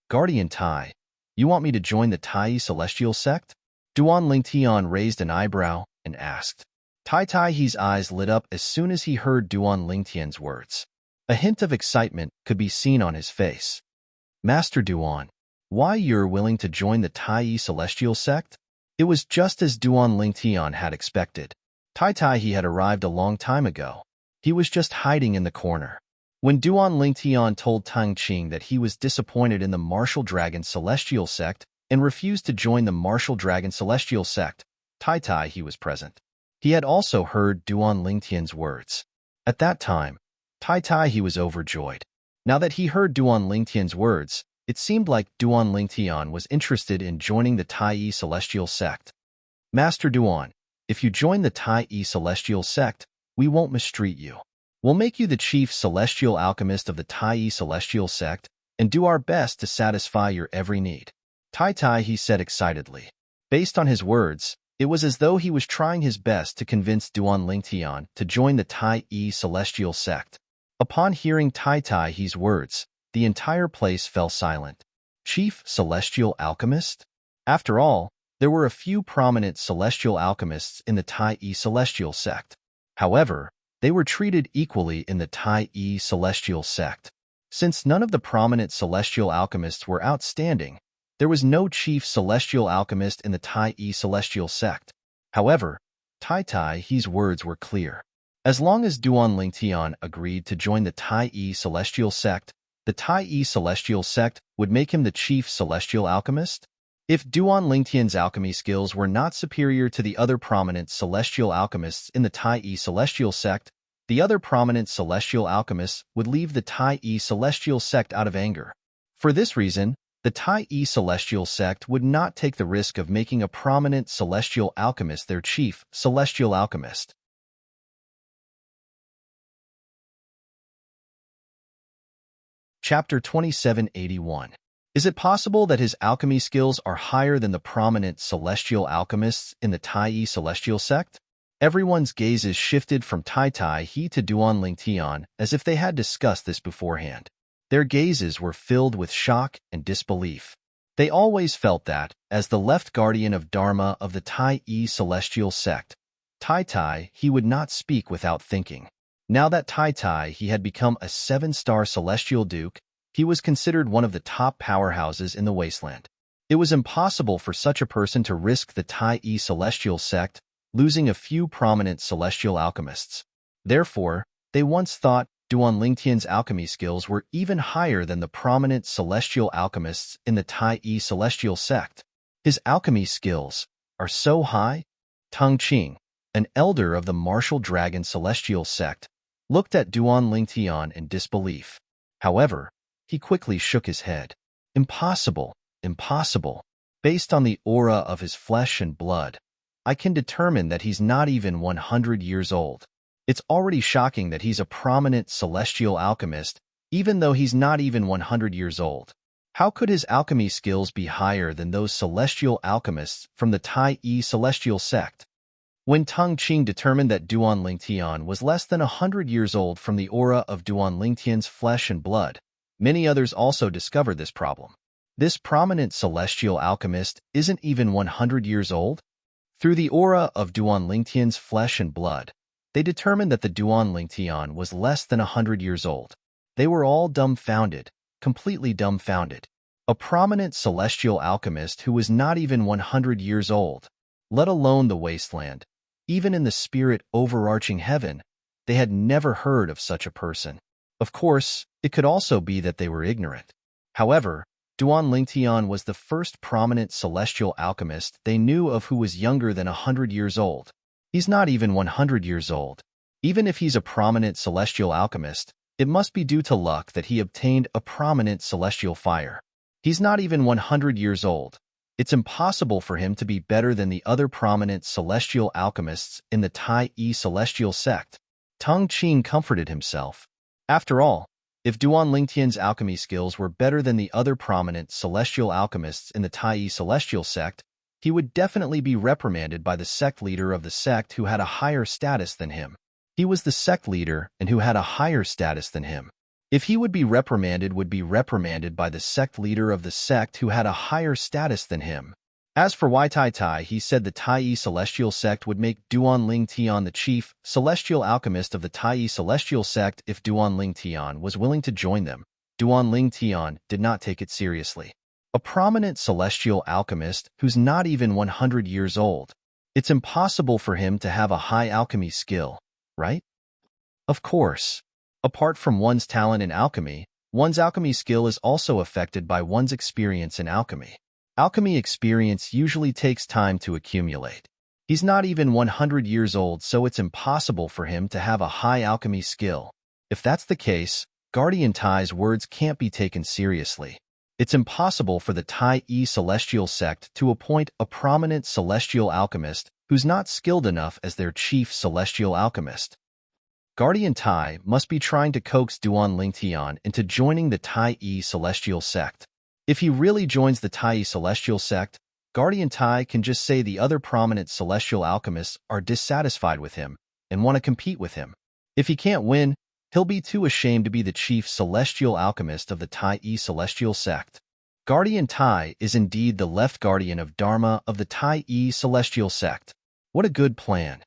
Guardian Tai, you want me to join the Tai celestial sect? Duan Lingtian raised an eyebrow and asked. Tai's eyes lit up as soon as he heard Duan Lingtian's words. A hint of excitement could be seen on his face. Master Duan, why you're willing to join the Tai celestial sect? It was just as Duan Lingtian had expected. Tai he had arrived a long time ago. He was just hiding in the corner. When Duan Lingtian told Tang Qing that he was disappointed in the Martial Dragon Celestial Sect and refused to join the Martial Dragon Celestial Sect, Tai he was present. He had also heard Duan Lingtian's words. At that time, Tai he was overjoyed. Now that he heard Duan Lingtian's words, it seemed like Duan Lingtian was interested in joining the Tai Celestial Sect. Master Duan, if you join the Tai Celestial Sect, we won't mistreat you. We'll make you the chief celestial alchemist of the Tai Celestial Sect and do our best to satisfy your every need. Tai he said excitedly. Based on his words, it was as though he was trying his best to convince Duan Lingtian to join the Tai Celestial Sect. Upon hearing Tai he's words, the entire place fell silent. Chief Celestial Alchemist? After all, there were a few prominent celestial alchemists in the Tai Celestial Sect. However, they were treated equally in the Tai Celestial Sect. Since none of the prominent celestial alchemists were outstanding, there was no chief celestial alchemist in the Tai Celestial Sect. However, Tai he's words were clear. As long as Duan Lingtian agreed to join the Tai Celestial Sect, the Tai Celestial Sect would make him the chief celestial alchemist? If Duan Lingtian's alchemy skills were not superior to the other prominent celestial alchemists in the Tai Celestial Sect, the other prominent celestial alchemists would leave the Tai Celestial Sect out of anger. For this reason, the Tai Celestial Sect would not take the risk of making a prominent celestial alchemist their chief celestial alchemist. Chapter 2781. Is it possible that his alchemy skills are higher than the prominent celestial alchemists in the Tai Celestial Sect? Everyone's gazes shifted from Tai he to Duan Lingtian as if they had discussed this beforehand. Their gazes were filled with shock and disbelief. They always felt that, as the left guardian of Dharma of the Tai Celestial Sect, Tai he would not speak without thinking. Now that Tai he had become a 7-star celestial duke, he was considered one of the top powerhouses in the wasteland. It was impossible for such a person to risk the Tai Celestial Sect, losing a few prominent celestial alchemists. Therefore, they once thought Duan Lingtian's alchemy skills were even higher than the prominent celestial alchemists in the Tai Celestial Sect. His alchemy skills are so high? Tang Qing, an elder of the Martial Dragon Celestial Sect, looked at Duan Lingtian in disbelief. However, he quickly shook his head. Impossible, impossible. Based on the aura of his flesh and blood, I can determine that he's not even 100 years old. It's already shocking that he's a prominent celestial alchemist, even though he's not even 100 years old. How could his alchemy skills be higher than those celestial alchemists from the Tai Celestial Sect? When Tang Qing determined that Duan Lingtian was less than 100 years old from the aura of Duan Lingtian's flesh and blood, many others also discovered this problem. This prominent celestial alchemist isn't even 100 years old? Through the aura of Duan Lingtian's flesh and blood, they determined that the Duan Lingtian was less than 100 years old. They were all dumbfounded, completely dumbfounded. A prominent celestial alchemist who was not even 100 years old, let alone the wasteland. Even in the spirit overarching heaven, they had never heard of such a person. Of course, it could also be that they were ignorant. However, Duan Lingtian was the first prominent celestial alchemist they knew of who was younger than 100 years old. He's not even 100 years old. Even if he's a prominent celestial alchemist, it must be due to luck that he obtained a prominent celestial fire. He's not even 100 years old. It's impossible for him to be better than the other prominent celestial alchemists in the Tai Celestial Sect. Tang Qing comforted himself. After all, If Duan Lingtian's alchemy skills were better than the other prominent celestial alchemists in the Tai celestial sect, he would definitely be reprimanded by the sect leader of the sect who had a higher status than him. He was the sect leader and who had a higher status than him. If he would be reprimanded by the sect leader of the sect who had a higher status than him. As for Wai Tai Tai, he said the Tai celestial sect would make Duan Ling Tian the chief celestial alchemist of the Tai celestial sect if Duan Ling Tian was willing to join them. Duan Ling Tian did not take it seriously. A prominent celestial alchemist who's not even 100 years old. It's impossible for him to have a high alchemy skill, right? Of course. Apart from one's talent in alchemy, one's alchemy skill is also affected by one's experience in alchemy. Alchemy experience usually takes time to accumulate. He's not even 100 years old, so it's impossible for him to have a high alchemy skill. If that's the case, Guardian Tai's words can't be taken seriously. It's impossible for the Tai celestial sect to appoint a prominent celestial alchemist who's not skilled enough as their chief celestial alchemist. Guardian Tai must be trying to coax Duan Lingtian into joining the Tai celestial sect. If he really joins the Tai celestial sect, Guardian Tai can just say the other prominent celestial alchemists are dissatisfied with him and want to compete with him. If he can't win, he'll be too ashamed to be the chief celestial alchemist of the Tai celestial sect. Guardian Tai is indeed the left guardian of Dharma of the Tai celestial sect. What a good plan.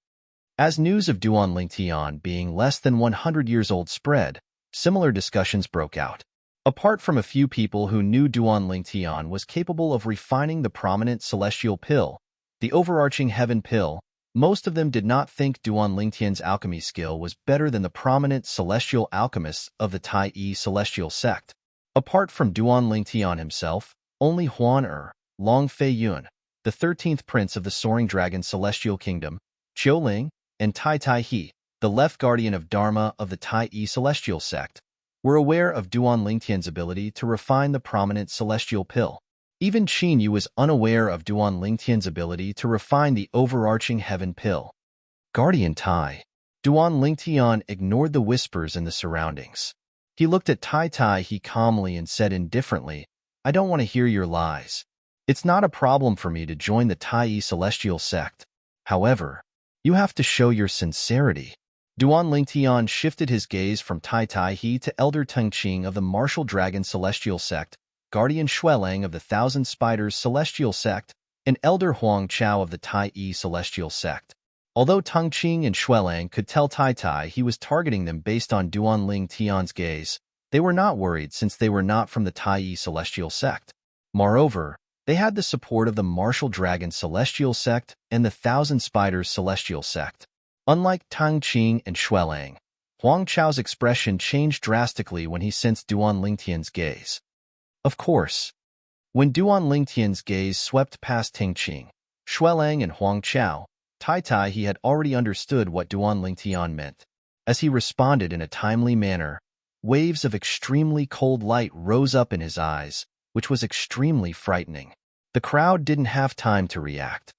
As news of Duan Lingtian being less than 100 years old spread, similar discussions broke out. Apart from a few people who knew Duan Lingtian was capable of refining the prominent celestial pill, the overarching heaven pill, most of them did not think Duan Lingtian's alchemy skill was better than the prominent celestial alchemists of the Tai celestial sect. Apart from Duan Lingtian himself, only Huan Long Fei Yun, the 13th prince of the Soaring Dragon Celestial Kingdom, Qiu Ling, and Tai Tai He, the left guardian of Dharma of the Tai celestial sect, were aware of Duan Lingtian's ability to refine the prominent celestial pill. Even Qin Yu was unaware of Duan Lingtian's ability to refine the overarching heaven pill. Guardian Tai. Duan Lingtian ignored the whispers in the surroundings. He looked at Tai Tai He calmly and said indifferently, "I don't want to hear your lies. It's not a problem for me to join the Tai celestial sect. However, you have to show your sincerity." Duan Lingtian shifted his gaze from Tai Tai He to Elder Tengqing of the Martial Dragon Celestial Sect, Guardian Xuelang of the Thousand Spiders Celestial Sect, and Elder Huang Chao of the Tai Celestial Sect. Although Tengqing and Xuelang could tell Tai Tai he was targeting them based on Duan Lingtian's gaze, they were not worried since they were not from the Tai Celestial Sect. Moreover, they had the support of the Martial Dragon Celestial Sect and the Thousand Spiders Celestial Sect. Unlike Tengqing and Xuelang, Huang Chao's expression changed drastically when he sensed Duan Lingtian's gaze. Of course, when Duan Lingtian's gaze swept past Tengqing, Xuelang and Huang Chao, Tai Tai he had already understood what Duan Lingtian meant. As he responded in a timely manner, waves of extremely cold light rose up in his eyes, which was extremely frightening. The crowd didn't have time to react.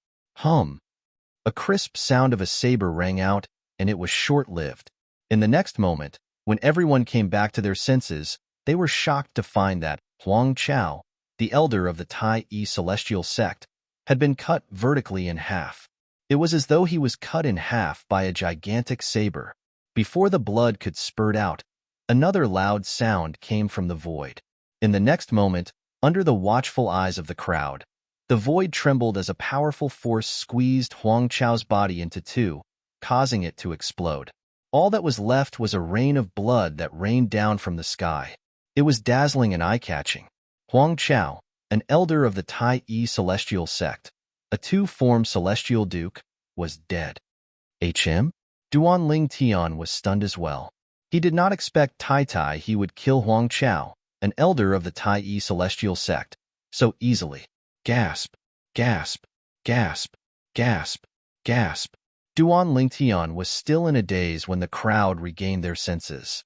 A crisp sound of a saber rang out, and it was short-lived. In the next moment, when everyone came back to their senses, they were shocked to find that Huang Chao, the elder of the Tai celestial sect, had been cut vertically in half. It was as though he was cut in half by a gigantic saber. Before the blood could spurt out, another loud sound came from the void. In the next moment, under the watchful eyes of the crowd, the void trembled as a powerful force squeezed Huang Chao's body into two, causing it to explode. All that was left was a rain of blood that rained down from the sky. It was dazzling and eye-catching. Huang Chao, an elder of the Tai celestial sect, a two-form celestial duke, was dead. Duan Lingtian was stunned as well. He did not expect Tai Tai he would kill Huang Chao, an elder of the Tai celestial sect, so easily. Gasp, gasp, gasp, gasp, gasp. Duan Lingtian was still in a daze when the crowd regained their senses.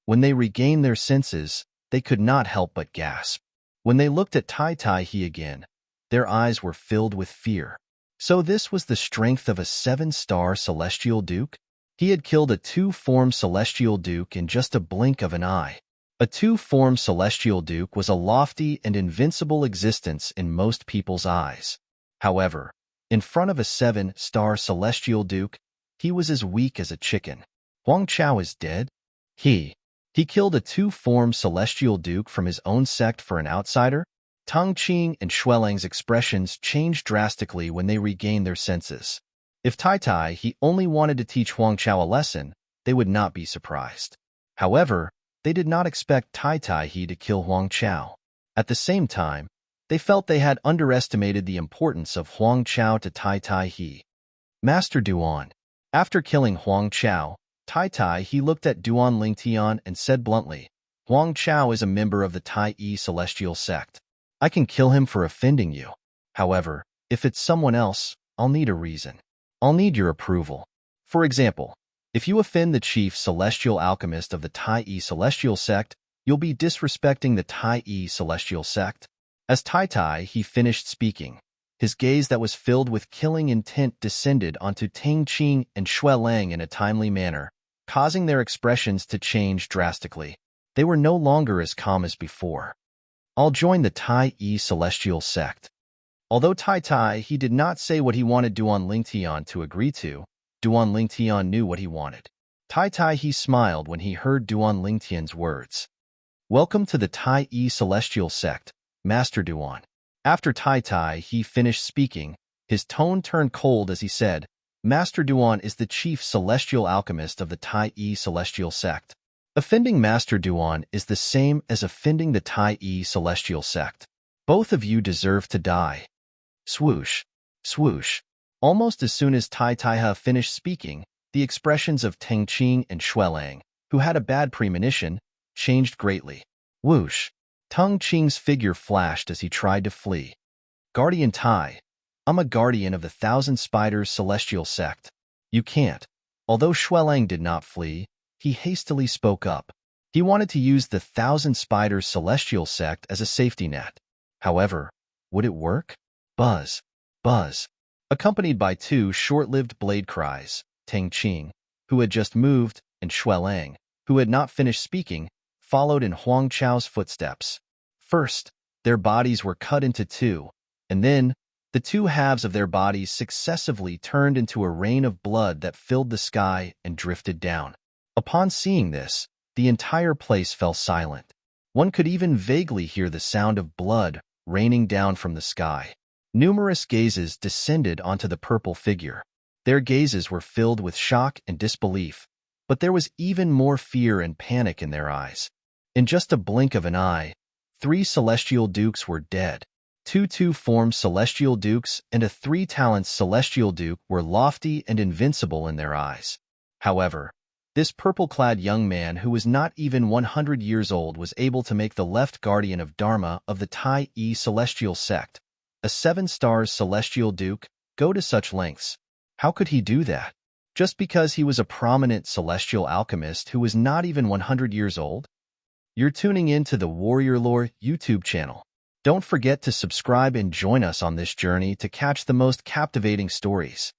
When they regained their senses, they could not help but gasp. When they looked at Tai Tai He again, their eyes were filled with fear. So this was the strength of a 7-star celestial duke? He had killed a two-form celestial duke in just a blink of an eye. A two-formed celestial duke was a lofty and invincible existence in most people's eyes. However, in front of a seven-star celestial duke, he was as weak as a chicken. Huang Chao is dead? He killed a two-formed celestial duke from his own sect for an outsider? Tang Qing and Xuelang's expressions changed drastically when they regained their senses. If Tai he only wanted to teach Huang Chao a lesson, they would not be surprised. However, they did not expect Tai he to kill Huang Chao. At the same time, they felt they had underestimated the importance of Huang Chao to Tai he. Master Duan. After killing Huang Chao, Tai he looked at Duan Lingtian and said bluntly, Huang Chao is a member of the Tai Celestial sect. I can kill him for offending you. However, if it's someone else, I'll need a reason. I'll need your approval. For example, if you offend the chief celestial alchemist of the Tai Celestial sect, you'll be disrespecting the Tai Celestial sect. As Tai he finished speaking, his gaze that was filled with killing intent descended onto Tang Qing and Xuelang in a timely manner, causing their expressions to change drastically. They were no longer as calm as before. I'll join the Tai Celestial sect. Although Tai he did not say what he wanted Duan Lingtian to agree to, Duan Lingtian knew what he wanted. Tai he smiled when he heard Duan Lingtian's words. Welcome to the Tai Celestial sect, Master Duan. After Tai he finished speaking, his tone turned cold as he said, Master Duan is the chief celestial alchemist of the Tai Celestial sect. Offending Master Duan is the same as offending the Tai Celestial sect. Both of you deserve to die. Swoosh, swoosh. Almost as soon as Tai finished speaking, the expressions of Tang Qing and Xuelang, who had a bad premonition, changed greatly. Whoosh. Tang Qing's figure flashed as he tried to flee. Guardian Tai, I'm a guardian of the Thousand Spiders Celestial sect. You can't. Although Xuelang did not flee, he hastily spoke up. He wanted to use the Thousand Spiders Celestial sect as a safety net. However, would it work? Buzz, buzz. Accompanied by two short-lived blade cries, Tang Qing, who had just moved, and Xuelang, who had not finished speaking, followed in Huang Chao's footsteps. First, their bodies were cut into two, and then, the two halves of their bodies successively turned into a rain of blood that filled the sky and drifted down. Upon seeing this, the entire place fell silent. One could even vaguely hear the sound of blood raining down from the sky. Numerous gazes descended onto the purple figure. Their gazes were filled with shock and disbelief, but there was even more fear and panic in their eyes. In just a blink of an eye, 3 celestial dukes were dead. 2 two-formed celestial dukes and a 3-talent celestial duke were lofty and invincible in their eyes. However, this purple-clad young man who was not even 100 years old was able to make the left guardian of Dharma of the Tai Celestial sect, a 7-star celestial duke, go to such lengths. How could he do that? Just because he was a prominent celestial alchemist who was not even 100 years old? You're tuning in to the Warrior Lore YouTube channel. Don't forget to subscribe and join us on this journey to catch the most captivating stories.